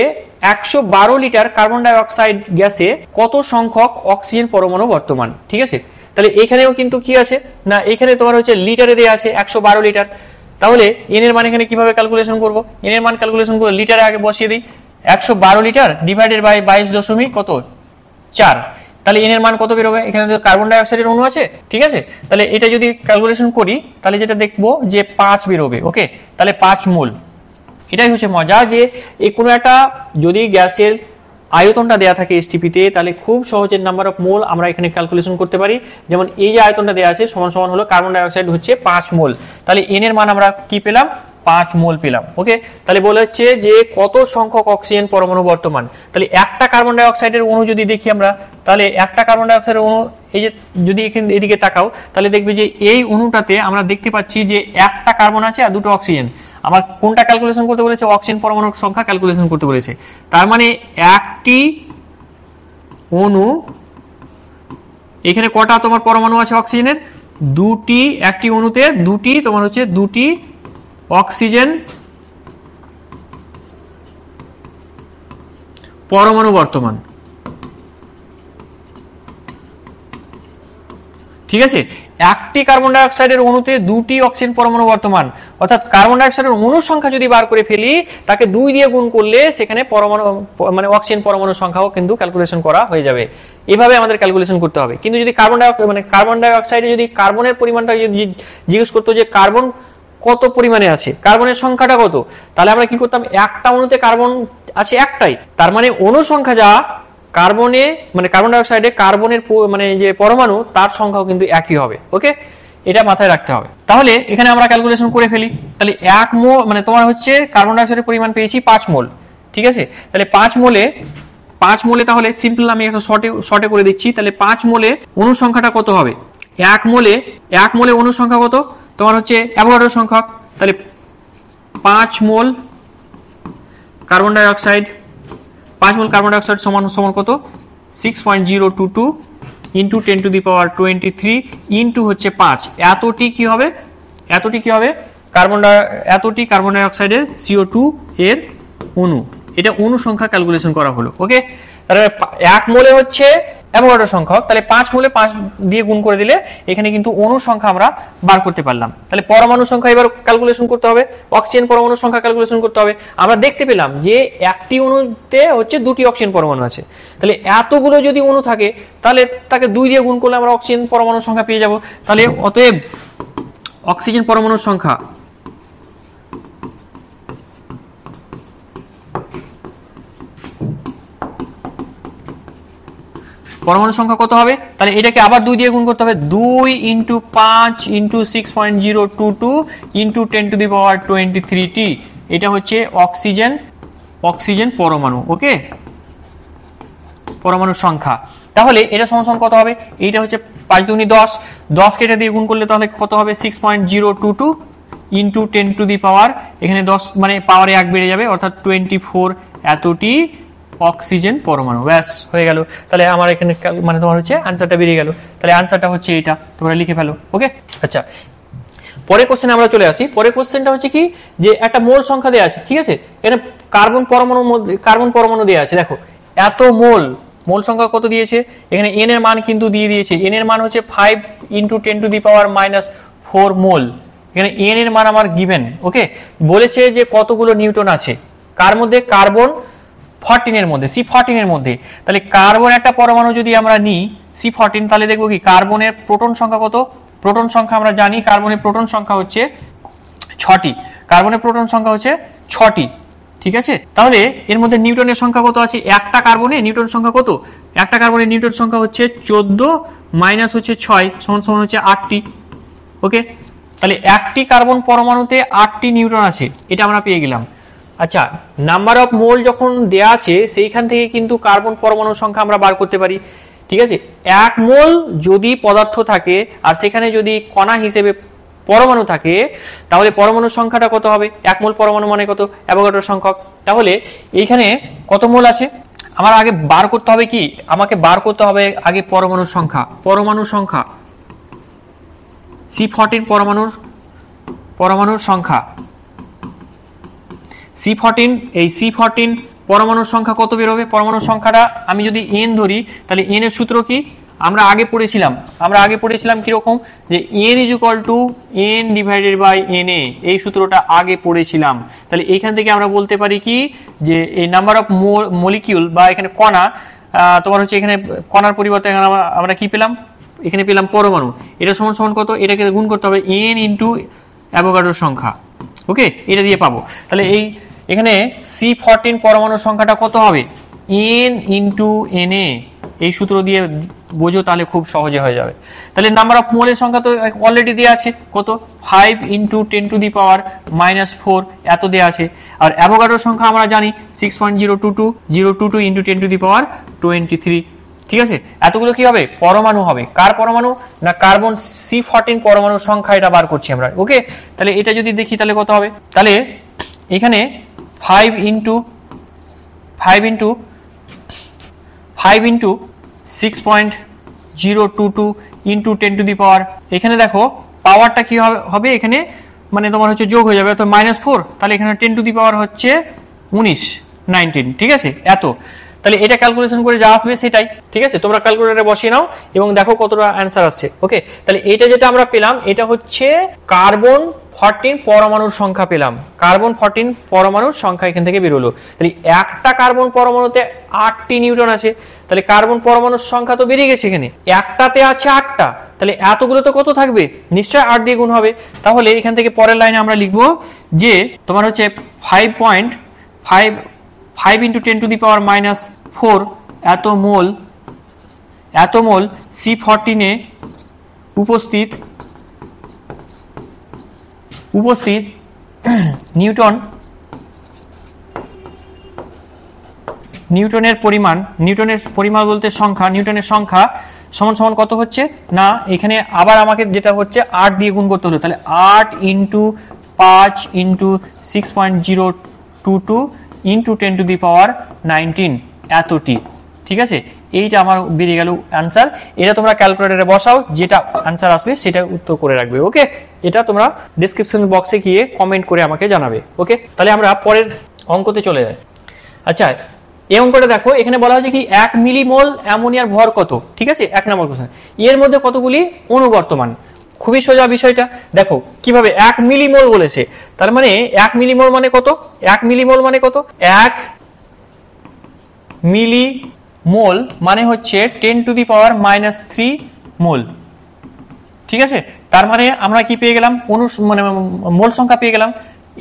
112 লিটার কার্বন ডাই অক্সাইড গ্যাসে কত সংখ্যক অক্সিজেন পরমাণু বর্তমান। ঠিক আছে, তাহলে এখানেও কিন্তু কি আছে না, এখানে তোমার হচ্ছে লিটারে দেওয়া আছে 112 লিটার। তাহলে এন এর মান এখানে কিভাবে ক্যালকুলেশন করব? এন এর মান ক্যালকুলেশন করে লিটারে আগে বসিয়ে দিই, 112 লিটার ডিভাইডেড বাই 22.4। তাহলে এন এর মান কত বেরোবে? এখানে তো কার্বন ডাই অক্সাইডের অণু আছে, ঠিক আছে, তাহলে এটা যদি ক্যালকুলেশন করি তাহলে যেটা দেখবো যে 5 বেরোবে। ওকে, তাহলে 5 মোল। এটাই হচ্ছে মজা, যে এই কোনো একটা যদি গ্যাসের আয়তনটা দেয়া থাকে এসটিপিতে, তাহলে খুব সহজে নাম্বার অফ মোল আমরা এখানে ক্যালকুলেশন করতে পারি। যেমন এই যে আয়তনটা দেয়া আছে সমান সমান হলো কার্বন ডাই অক্সাইড হচ্ছে 5 মোল, তাহলে এন এর মান আমরা কি পেলাম? 5 মোল পেলাম। ওকে, তাহলে বলা হচ্ছে যে কত সংখ্যক অক্সিজেন পরমাণু বর্তমান। তাহলে একটা কার্বন ডাই অক্সাইডের অণু যদি দেখি আমরা, তাহলে একটা কার্বন ডাই অক্সাইডের অণু, এই যে যদি এদিকে তাকাও, তাহলে দেখবে যে এই অণুটাতে আমরা দেখতে পাচ্ছি যে একটা কার্বন আছে আর দুটো অক্সিজেন। আমার কোনটা ক্যালকুলেশন করতে বলেছে? অক্সিজেন পরমাণুর সংখ্যা ক্যালকুলেশন করতে বলেছে। তার মানে একটি অণু, এখানে কটা তোমার পরমাণু আছে অক্সিজেনের? দুটি। একটি অণুতে দুটি তোমার হচ্ছে দুটি অক্সিজেন পরমাণু বর্তমান। ঠিক আছে, একটি কার্বন ডাই অক্সাইডের অণুতে দুটি অক্সিজেন পরমাণু বর্তমান, অর্থাৎ কার্বন ডাই অক্সাইডের অণুর সংখ্যা যদি বার করে ফেলি, তাকে 2 দিয়ে গুণ করলে সেখানে পরমাণু মানে অক্সিজেন পরমাণু সংখ্যাও কিন্তু ক্যালকুলেশন করা হয়ে যাবে। এভাবে আমাদের ক্যালকুলেশন করতে হবে। কিন্তু যদি কার্বন ডাই অক্সাইডে যদি কার্বনের পরিমাণটা যদি জিজ্ঞেস করতো যে কার্বন কত পরিমাণে আছে, কার্বনের সংখ্যাটা কত, তাহলে আমরা কি করতাম? একটা অণুতে কার্বন আছে একটাই, তার মানে অণু সংখ্যা যা কার্বনে মানে কার্বন ডাই অক্সাইডে কার্বনের মানে যে পরমাণু তার সংখ্যাও কিন্তু একই হবে। ওকে, এটা মাথায় রাখতে হবে। তাহলে এখানে আমরা ক্যালকুলেশন করে ফেলি। তাহলে 1 মোল মানে তোমার হচ্ছে কার্বন ডাই অক্সাইডের পরিমাণ পেয়েছি 5 মোল। ঠিক আছে, তাহলে 5 মোলে তাহলে সিম্পল আমি একটা শর্টে করে দিচ্ছি। তাহলে 5 মোলে অণু সংখ্যাটা কত হবে? 1 মোলে অণু সংখ্যা কত তোমার হচ্ছে অ্যাভোগাড্রো সংখ্যা। তাহলে 5 মোল কার্বন ডাই অক্সাইড, 5 মোল কার্বন ডাই অক্সাইড সমান সমান কত? 6.022 ইন্টু 10⁻23 ইন্টু হচ্ছে 5। এতটি কি হবে? এতটি কার্বন ডাই অক্সাইডের CO2 এর অণু। এটা অণু সংখ্যা ক্যালকুলেশন করা হলো। ওকে, তাহলে 1 মোলে হচ্ছে অ্যাভোগাড্রো সংখ্যক, তাহলে 5 মোলে 5 দিয়ে গুণ করে দিলে এখানে কিন্তু অণু সংখ্যা আমরা বার করতে পারলাম। তাহলে পরমাণু সংখ্যা এবার ক্যালকুলেশন করতে হবে, অক্সিজেন পরমাণু সংখ্যা ক্যালকুলেশন করতে হবে। আমরা দেখতে পেলাম যে একটি অণুতে হচ্ছে দুটি অক্সিজেন পরমাণু আছে, তাহলে এতগুলো যদি অণু থাকে তাহলে তাকে 2 দিয়ে গুণ করলে আমরা অক্সিজেন পরমাণু সংখ্যা পেয়ে যাব। তাহলে অতএব অক্সিজেন পরমাণুর সংখ্যা পরমাণু সংখ্যা কত হবে? তাহলে এটাকে আবার 2 দিয়ে গুণ করতে হবে। 2 ইন্টু 5 ইন্টু 6.022 ইন্টু 10⁻23t। এটা হচ্ছে অক্সিজেন পরমাণু। ওকে, পরমাণুর সংখ্যা। তাহলে এটা সমান কত হবে? এইটা হচ্ছে 5 দুগুণে 10, 10 কেটে দিয়ে গুণ করলে তাহলে কত হবে? 6.022 ইন্টু 10⁻, এখানে 10 মানে পাওয়ারে 1 বেড়ে যাবে, অর্থাৎ 24 এতটি অক্সিজেন পরমাণু। ব্যাস হয়ে গেল। তাহলে আমার এখানে মানে তোমার হচ্ছে আনসারটা বেরিয়ে গেল। তাহলে আনসারটা হচ্ছে এইটা, তোমরা লিখে ফেলো। ওকে, আচ্ছা, পরের কোশ্চেনে আমরা চলে আসি। পরের কোশ্চেনটা হচ্ছে কি, যে একটা মোল সংখ্যা দেওয়া আছে। ঠিক আছে, এখানে কার্বন পরমাণু দেওয়া আছে। দেখো এত মোল সংখ্যা কত দিয়েছে, এখানে এন এর মান কিন্তু দিয়ে দিয়েছে। এন এর মান হচ্ছে 5 ইন্টু 10⁻⁻4 মোল। এখানে এন এর মান আমার গিভেন। ওকে, বলেছে যে কতগুলো নিউটন আছে, কার মধ্যে? কার্বন 14 এর মধ্যে, C14 এর মধ্যে। তাহলে কার্বন একটা পরমাণু যদি আমরা নিই C14, তাহলে দেখবো কি কার্বনের প্রোটন সংখ্যা কত? প্রোটন সংখ্যা আমরা জানি, কার্বনের প্রোটন সংখ্যা হচ্ছে 6টি। কার্বনের প্রোটন সংখ্যা হচ্ছে 6টি। ঠিক আছে, তাহলে এর মধ্যে নিউটনের সংখ্যা কত আছে? একটা কার্বনে নিউটন সংখ্যা কত? একটা কার্বনে নিউটন সংখ্যা হচ্ছে 14 মাইনাস হচ্ছে 6 সমান সমান হচ্ছে 8টি। ওকে, তাহলে একটি কার্বন পরমাণুতে 8টি নিউটন আছে, এটা আমরা পেয়ে গেলাম। আচ্ছা, নাম্বার অফ মোল যখন দেয়া আছে সেইখান থেকে কিন্তু কার্বন পরমাণুর সংখ্যা আমরা বার করতে পারি। ঠিক আছে, 1 মোল যদি পদার্থ থাকে আর সেখানে যদি কণা হিসেবে পরমাণু থাকে তাহলে পরমাণুর সংখ্যাটা কত হবে? 1 মোল পরমাণু মানে কত? অ্যাভোগাড্রো সংখ্যক। তাহলে এইখানে কত মোল আছে আমার আগে বার করতে হবে কি? আমাকে বার করতে হবে আগে পরমাণুর সংখ্যা। পরমাণুর সংখ্যা C14 পরমাণুর সংখ্যা C14, এই C14 পরমাণুর সংখ্যা কত বের হবে? পরমাণুর সংখ্যাটা আমি যদি n ধরি তাহলে n এর সূত্র কি? আমরা আগে পড়েছিলাম কিরকম, যে n n divided by na, এই সূত্রটা আগে পড়েছিলাম। তাহলে এইখান থেকে আমরা বলতে পারি কি, যে এই নাম্বার অফ মলিকিউল বা এখানে কণা, তোমার হচ্ছে এখানে কণার পরিবর্তে আমরা কি পেলাম? এখানে পেলাম পরমাণু। এটা সমান সমান কত? এটাকে গুণ করতে হবে n ইন্টু অ্যাভোগাড্রোর সংখ্যা। ওকে, এটা দিয়ে পাবো। তাহলে এখানে C14 পরমাণুর সংখ্যাটা কত হবে? n ইন্টু na, এই সূত্র দিয়ে বোঝো তাহলে খুব সহজে হয়ে যাবে। তাহলে নাম্বার অফ মোলের সংখ্যা তো অলরেডি দেওয়া আছে, কত? 5 ইন্টু 10 টু দি পাওয়ার -4 এত দেওয়া আছে। আর অ্যাভোগাড্রোর সংখ্যা আমরা জানি 6.022 ইন্টু 10 টু দি পাওয়ার 23। ঠিক আছে, এতগুলো কি হবে? পরমাণু হবে। কার পরমাণু? না কার্বন C14 পরমাণুর সংখ্যা, এটা বার করছি আমরা। ওকে, তাহলে এটা যদি দেখি তাহলে কত হবে? তাহলে এখানে 5 ইন্টু 6.022 ইন্টু 10 টু দি পাওয়ার, এখানে দেখো পাওয়ারটা কি হবে? এখানে মানে তোমার হচ্ছে যোগ হয়ে যাবে, তো -4, তাহলে এখানে 10 টু দি পাওয়ার হচ্ছে 19। ঠিক আছে, এত। তাহলে এটা ক্যালকুলেশন করে যা আসবে সেটাই। ঠিক আছে, তোমরা ক্যালকুলেটরে বসিয়ে নাও এবং দেখো কতটা অ্যান্সার আসছে। ওকে, তাহলে এটা যেটা আমরা পেলাম এটা হচ্ছে কার্বন 14 পরমাণুর সংখ্যা পেলাম। কার্বন 14 পরমাণুর সংখ্যা এখান থেকে বেরোলো। তাহলে একটা কার্বন পরমাণুতে 8টি নিউটন আছে, তাহলে কার্বন পরমাণুর সংখ্যা তো বেরিয়ে গেছে। এখানে একটাতে আছে 8টা, তাহলে এতগুলো তো কত থাকবে? নিশ্চয় 8 দিয়ে গুণ হবে। তাহলে এখান থেকে পরের লাইনে আমরা লিখবো যে তোমার হচ্ছে 5 ইন্টু 10 টু দি পাওয়ার -4 এত মোল C14 এ উপস্থিত নিউটনের পরিমাণ বলতে সংখ্যা, নিউটনের সংখ্যা সমান সমান কত হচ্ছে? না এখানে আবার আমাকে যেটা হচ্ছে 8 দিয়ে গুণ করতে হলো। তাহলে 8 into 5 into 6.022 into 10 to the power 19 এতটি। ঠিক আছে, এইটা আমার বেরিয়ে গেল অ্যান্সার। এটা তোমরা ক্যালকুলেটরে বসাও, যেটা অ্যান্সার আসবে সেটা উত্তর করে রাখবে। ওকে, এটা তোমরা ডেসক্রিপশন বক্সে গিয়ে কমেন্ট করে আমাকে জানাবে। ওকে, তাহলে আমরা পরের অঙ্কতে চলে যাই। আচ্ছা, এই অঙ্কটা দেখো, এখানে বলা হয়েছে কি 1 মিলিমোল অ্যামোনিয়ার ভর কত? ঠিক আছে, 1 নম্বর কোশ্চেন। এর মধ্যে কতগুলি অণু বর্তমান? খুবই সোজা বিষয়টা। দেখো কিভাবে 1 মিলিমোল বলেছে, তার মানে 1 মিলিমোল মানে কত? 1 মিলিমোল মানে কত? 1 মিলিমোল মানে হচ্ছে 10 টু দি পাওয়ার -3 মোল। ঠিক আছে, তার মানে আমরা কি পেয়ে গেলাম? মানে মোল সংখ্যা পেয়ে গেলাম।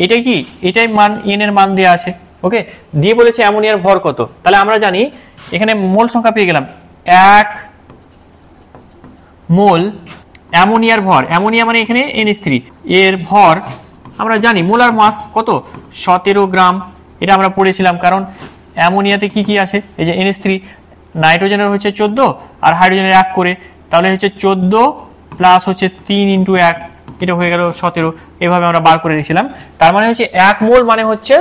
এটাই কি? এটাই মান, n এর মান দেওয়া আছে। ওকে, দিয়ে বলেছে অ্যামোনিয়ার ভর কত। তাহলে আমরা জানি এখানে মোল সংখ্যা পেয়ে গেলাম 1 মোল অ্যামোনিয়ার ভর। অ্যামোনিয়া মানে এখানে NH3, এর ভর আমরা জানি মোলার মাস কত? 17 গ্রাম। এটা আমরা পড়েছিলাম, কারণ অ্যামোনিয়াতে কি কি আছে? এই যে NH3, নাইট্রোজেনের হচ্ছে 14 আর হাইড্রোজেনের 1 করে, তাহলে হচ্ছে 14 প্লাস হচ্ছে 3 ইন্টু 1, এটা হয়ে গেল 17। এভাবে আমরা বার করে রেখেছিলাম। তার মানে হচ্ছে 1 মোল মানে হচ্ছে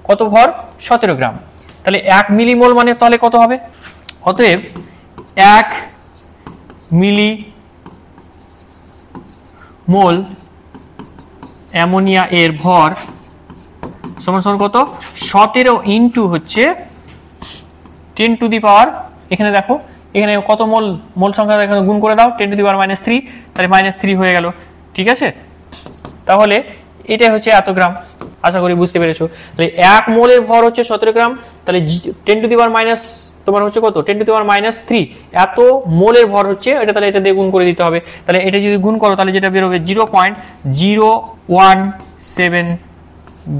কত ভর? 17 গ্রাম। তাহলে 1 মিলিমোল মানে তাহলে কত হবে? অতএব 1 মিলিমোল অ্যামোনিয়া এর ভর সমান সমান কত? 17 ইন্টু হচ্ছে 10 টু দি পাওয়ার, এখানে দেখো এখানে কত মোল সংখ্যা এখানে গুণ করে দাও, 10 টু দি পাওয়ার -3, তাহলে -3 হয়ে গেল। ঠিক আছে, তাহলে এটাই হচ্ছে এত গ্রাম। আশা করি বুঝতে পেরেছো। তাহলে 1 মোলের ভর হচ্ছে 17 গ্রাম, তাহলে 10 টু দি পাওয়ার মাইনাস তোমার হচ্ছে কত? 10 টু দি পাওয়ার -3 এত মোলের ভর হচ্ছে এটা। তাহলে এটা দিয়ে গুণ করে দিতে হবে। তাহলে এটা যদি গুণ করো তাহলে যেটা বের হবে 0.017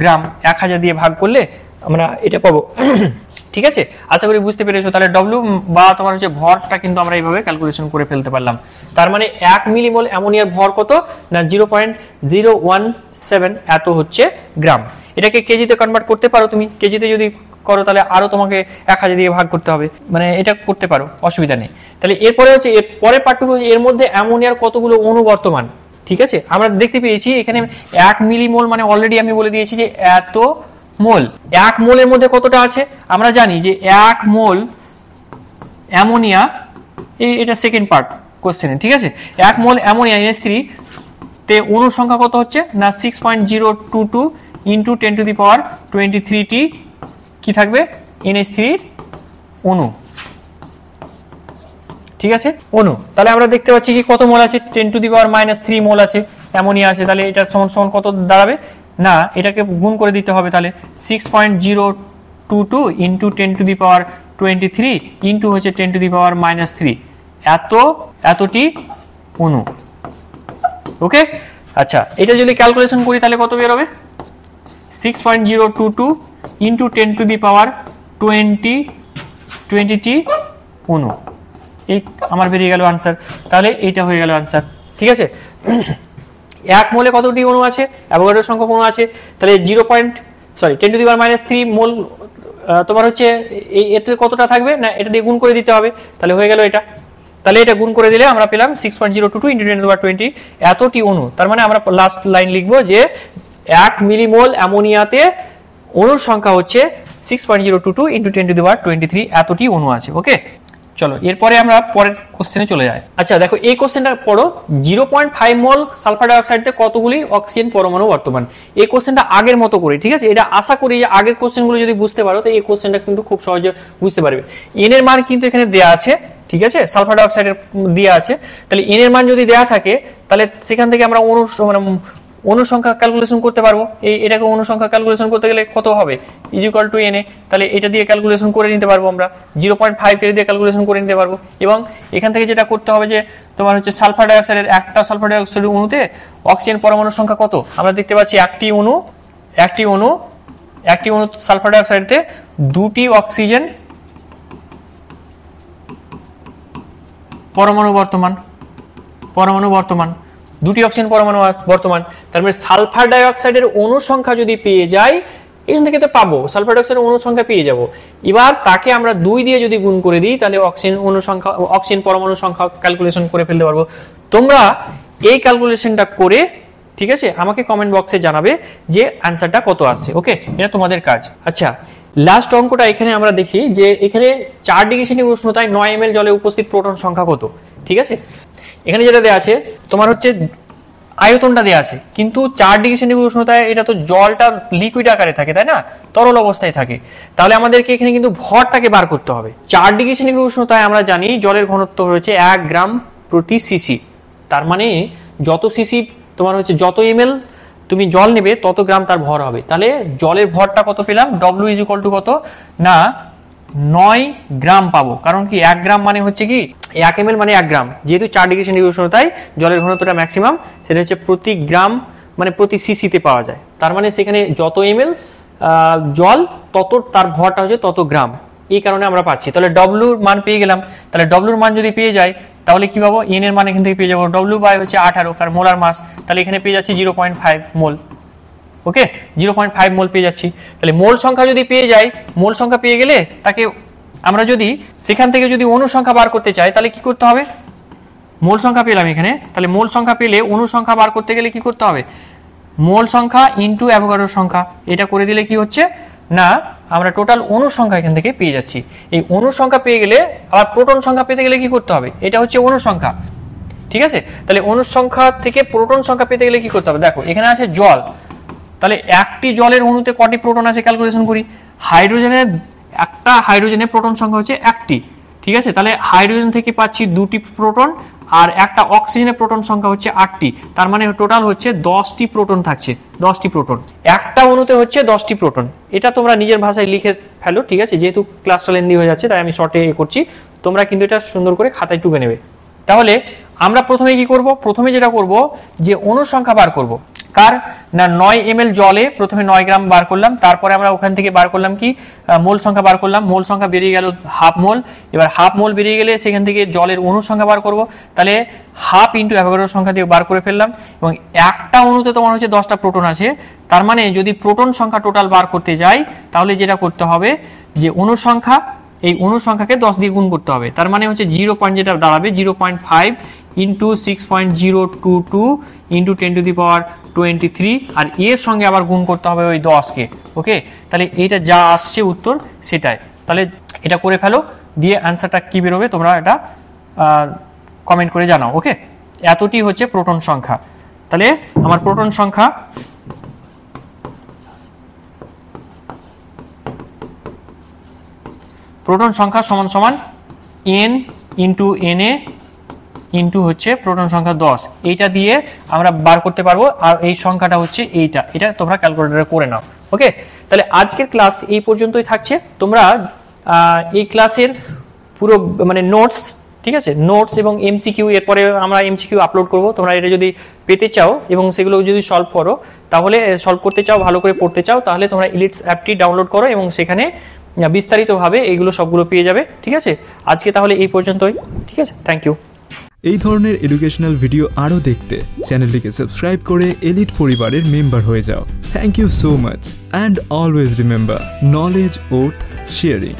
গ্রাম। 1000 দিয়ে ভাগ করলে আমরা এটা পাবো। ঠিক আছে, আশা করি বুঝতে পেরেছো। তাহলে ডব্লিউ বা তোমার হচ্ছে ভরটা কিন্তু আমরা এইভাবে ক্যালকুলেশন করে ফেলতে পারলাম। তার মানে 1 মিলিমোল অ্যামোনিয়ার ভর কত না 0.017 এত হচ্ছে গ্রাম। এটাকে কেজিতে কনভার্ট করতে পারো তুমি, কেজিতে যদি করো তাহলে আরো তোমাকে 1000 দিয়ে ভাগ করতে হবে, মানে এটা করতে পারো, অসুবিধা নেই। তাহলে এরপরে হচ্ছে এর পরের পার্টটুকু, এর মধ্যে অ্যামোনিয়ার কতগুলো অণু বর্তমান। ঠিক আছে, আমরা দেখতে পেয়েছি এখানে 1 মিলিমোল মানে অলরেডি আমি বলে দিয়েছি যে এত মোল। 1 মোলের মধ্যে কতটা আছে আমরা জানি যে 1 মোল অ্যামোনিয়া, এটা সেকেন্ড পার্ট কোশ্চেনে। ঠিক আছে, 1 মোল অ্যামোনিয়া NH3 তে অণুর সংখ্যা কত হচ্ছে না 6.022 ইন্টু 10⁻23 টি কি থাকবে NH3 এর অণু। ঠিক আছে, অণু। তাহলে আমরা দেখতে পাচ্ছি কি কত মোল আছে 10⁻³ মোল আছে অ্যামোনিয়া আছে। তাহলে এটা সমান সমান কত দাঁড়াবে না এটাকে গুণ করে দিতে হবে। তাহলে 6.022 ইন্টু 10⁻23 ইন্টু হচ্ছে 10⁻³ এতটি অণু। ওকে, আচ্ছা এটা যদি ক্যালকুলেশন করি তাহলে কত বের হবে 6.022 ইন্টু 10⁻20 টি অণু। এই আমার বেরিয়ে গেল আনসার। তাহলে এইটা হয়ে গেল আনসার। ঠিক আছে, 1 মোলে কতটি অণু আছে, অ্যাভোগাড্রো সংখ্যক অণু আছে। তাহলে 10⁻³ মোল তোমার হচ্ছে এতে কতটা থাকবে না এটা দিয়ে গুণ করে দিতে হবে। তাহলে হয়ে গেল এটা। তাহলে এটা গুণ করে দিলে আমরা পেলাম 6.022 ইন্টু 10⁻20 এতটি অণু। তার মানে আমরা লাস্ট লাইন লিখবো যে 1 মিলিমোল অ্যামোনিয়াতে অণুর সংখ্যা হচ্ছে 6.022 ইন্টু 10⁻23 এতটি অণু আছে। ওকে, চলো এরপরে আমরা পরের কোশ্চেনে চলে যাই। আচ্ছা দেখো এই কোশ্চেনটা পড়ো, 0.5 মোল সালফার ডাইঅক্সাইডে কতগুলি অক্সিজেন পরমাণু বর্তমান। এই কোশ্চেনটা আগের মতো করে, ঠিক আছে, এটা আশা করি যে আগের কোশ্চেনগুলো যদি বুঝতে পারো তো এই কোশ্চেনটা কিন্তু খুব সহজে বুঝতে পারবে। এন এর মান কিন্তু এখানে দেয়া আছে, ঠিক আছে, সালফার ডাইঅক্সাইডের দেয়া আছে। তাহলে এন এর মান যদি দেয়া থাকে তাহলে সেখান থেকে আমরা অণু সংখ্যা ক্যালকুলেশন করতে পারবো। এটাকে অণু সংখ্যা ক্যালকুলেশন করতে গেলে কত হবে ইকুয়াল টু এন এ। তাহলে এটা দিয়ে ক্যালকুলেশন করে নিতে পারবো আমরা, 0.5 কে দিয়ে ক্যালকুলেশন করে নিতে পারবো। এবং এখান থেকে যেটা করতে হবে যে তোমার হচ্ছে সালফার ডাইঅক্সাইডের একটা সালফার ডাইঅক্সাইডের অণুতে অক্সিজেন পরমাণুর সংখ্যা কত আমরা দেখতে পাচ্ছি একটি অণু সালফার ডাইঅক্সাইডে 2টি অক্সিজেন পরমাণু বর্তমান 2টি অক্সিজেন পরমাণু বর্তমান। তার মানে সালফার ডাইঅক্সাইডের অণু সংখ্যা যদি পেয়ে যাই এখান থেকে তো পাবো, সালফার ডাইঅক্সাইডের অণু সংখ্যা পেয়ে যাব। এবার তাকে আমরা 2 দিয়ে যদি গুণ করে দিই তাহলে অক্সিজেন পরমাণু সংখ্যা ক্যালকুলেশন করে ফেলতে পারবো। তোমরা এই ক্যালকুলেশনটা করে, ঠিক আছে, আমাকে কমেন্ট বক্সে জানাবে যে অ্যানসারটা কত আসছে। ওকে, এটা তোমাদের কাজ। আচ্ছা লাস্ট অঙ্কটা এখানে আমরা দেখি যে এখানে 4 ডিগ্রি সেন্টিগ্রেড উষ্ণতায় 9 ml জলে উপস্থিত প্রোটন সংখ্যা কত। ঠিক আছে, এখানে যেটা দেয়া আছে তোমার হচ্ছে আয়তনটা দেয়া আছে, কিন্তু 4 ডিগ্রি সেন্টিগ্রেড উষ্ণতায় এটা তো জলটা লিকুইড আকারে থাকে, তাই না, তরল অবস্থায় থাকে। তাহলে আমাদেরকে এখানে কিন্তু ভরটাকে বার করতে হবে। 4 ডিগ্রি সেন্টিগ্রেড উষ্ণতায় আমরা জানি জলের ঘনত্ব হচ্ছে 1 গ্রাম প্রতি সিসি। তার মানে যত সিসি তোমার হচ্ছে যত ml তুমি জল নেবে তত গ্রাম তার ভর হবে। তাহলে জলের ভরটা কত পেলাম, W ইজ ইকুয়াল টু কত না 9 গ্রাম পাবো। কারণ কি 1 গ্রাম মানে হচ্ছে কি 1 ml মানে 1 গ্রাম, যেহেতু 4 ডিগ্রি সেন্টিগ্রেড উষ্ণতায় জলের ঘনত্বটা ম্যাক্সিমাম, সেটা হচ্ছে প্রতি গ্রাম মানে প্রতি সিসিতে পাওয়া যায়। তার মানে সেখানে যত ml জল তত তার ভরটা হচ্ছে তত গ্রাম, এই কারণে আমরা পাচ্ছি। তাহলে W এর মান পেয়ে গেলাম। তাহলে W এর মান যদি পেয়ে যাই তাহলে কি পাবো, N এর মান এখান থেকে পেয়ে যাবো W বাই হচ্ছে 18 কারণ মোলার মাস। তাহলে এখানে পেয়ে যাচ্ছি 0.5 মোল। ওকে, 0.5 মোল পেয়ে যাচ্ছি। তাহলে মোল সংখ্যা যদি পেয়ে যাই, মোল সংখ্যা পেয়ে গেলে তাকে আমরা যদি সেখান থেকে যদি অণু সংখ্যা বার করতে চাই তাহলে কি করতে হবে, মোল সংখ্যা পেলাম এখানে, তাহলে মোল সংখ্যা পেলে অণু সংখ্যা বার করতে গেলে কি করতে হবে, মোল সংখ্যা ইনটু অ্যাভোগাড্রো সংখ্যা, এটা করে দিলে কি হচ্ছে না আমরা টোটাল অণু সংখ্যা এখান থেকে পেয়ে যাচ্ছি। এই অণু সংখ্যা পেয়ে গেলে আবার প্রোটন সংখ্যা পেতে গেলে কি করতে হবে, এটা হচ্ছে অণু সংখ্যা, ঠিক আছে। তাহলে অণু সংখ্যা থেকে প্রোটন সংখ্যা পেতে গেলে কি করতে হবে, দেখো এখানে আছে জল, তাহলে একটি জলের অণুতে কটি প্রোটন আছে ক্যালকুলেশন করি। একটা হাইড্রোজেনের প্রোটন সংখ্যা হচ্ছে একটি, ঠিক আছে। তাহলে হাইড্রোজেন থেকে পাচ্ছি 2টি প্রোটন আর একটা অক্সিজেনের প্রোটন সংখ্যা হচ্ছে 8টি, তার মানে টোটাল হচ্ছে 10টি প্রোটন থাকছে, 10টি প্রোটন। একটা অণুতে হচ্ছে 10টি প্রোটন, এটা তোমরা নিজের ভাষায় লিখে ফেলো, ঠিক আছে, যেহেতু ক্লাসটা লেন্দি হয়ে যাচ্ছে তাই আমি শর্টে করছি, তোমরা কিন্তু এটা সুন্দর করে খাতায় টুকে নেবে। তাহলে আমরা প্রথমে কি করব, প্রথমে যেটা করব যে অণুর সংখ্যা বার করব। কার না 9 ml জলে প্রথমে 9 গ্রাম বার করলাম, তারপরে আমরা ওখান থেকে বার করলাম কি মোল সংখ্যা বার করলাম, মোল সংখ্যা বেরিয়ে গেল হাফ মোল। এবার হাফ মোল বেরিয়ে গেলে সেখান থেকে জলের অণুর সংখ্যা বার করব, তাহলে হাফ ইন্টু অ্যাভোগাড্রোর সংখ্যা দিয়ে বার করে ফেললাম। এবং একটা অণুতে তোমার হচ্ছে 10টা প্রোটন আছে, তার মানে যদি প্রোটন সংখ্যা টোটাল বার করতে যাই তাহলে যেটা করতে হবে যে অণুর সংখ্যা, এই অণুর সংখ্যাকে 10 দিয়ে গুণ করতে হবে, তার মানে হচ্ছে 0 পয়েন্ট যেটা দাঁড়াবে 0.5 ইন্টু 6.022 ইন্টু 10⁻23, আর এর সঙ্গে আবার গুণ করতে হবে ওই 10কে। ওকে, তাহলে এইটা যা আসছে উত্তর সেটাই, তাহলে এটা করে ফেলো, দিয়ে অ্যান্সারটা কি বেরোবে তোমরা এটা কমেন্ট করে জানাও। ওকে, এতটি হচ্ছে প্রোটন সংখ্যা। তাহলে আমার প্রোটন সংখ্যা সমান সমান n ইন্টু na ইন্টু হচ্ছে প্রোটন সংখ্যা 10, এইটা দিয়ে আমরা বার করতে পারবো। আর এই সংখ্যাটা হচ্ছে এইটা, এটা তোমরা ক্যালকুলেটরে করে নাও। ওকে, তাহলে আজকের ক্লাস এই পর্যন্তই থাকছে। তোমরা এই ক্লাসের পুরো মানে নোটস, ঠিক আছে, নোটস এবং এমসিকিউ, এরপরে আমরা এমসিকিউ আপলোড করব। তোমরা এটা যদি পেতে চাও এবং সেগুলো যদি সলভ করো, তাহলে সলভ করতে চাও, ভালো করে পড়তে চাও, তাহলে তোমরা ইলিটস অ্যাপটি ডাউনলোড করো এবং সেখানে বিস্তারিতভাবে এইগুলো সবগুলো পেয়ে যাবে। ঠিক আছে, আজকে তাহলে এই পর্যন্তই। ঠিক আছে, থ্যাংক ইউ। এই ধরনের এডুকেশনাল ভিডিও আরও দেখতে চ্যানেলটিকে সাবস্ক্রাইব করে এলিট পরিবারের মেম্বার হয়ে যাও। Thank you so much and always remember, knowledge worth sharing.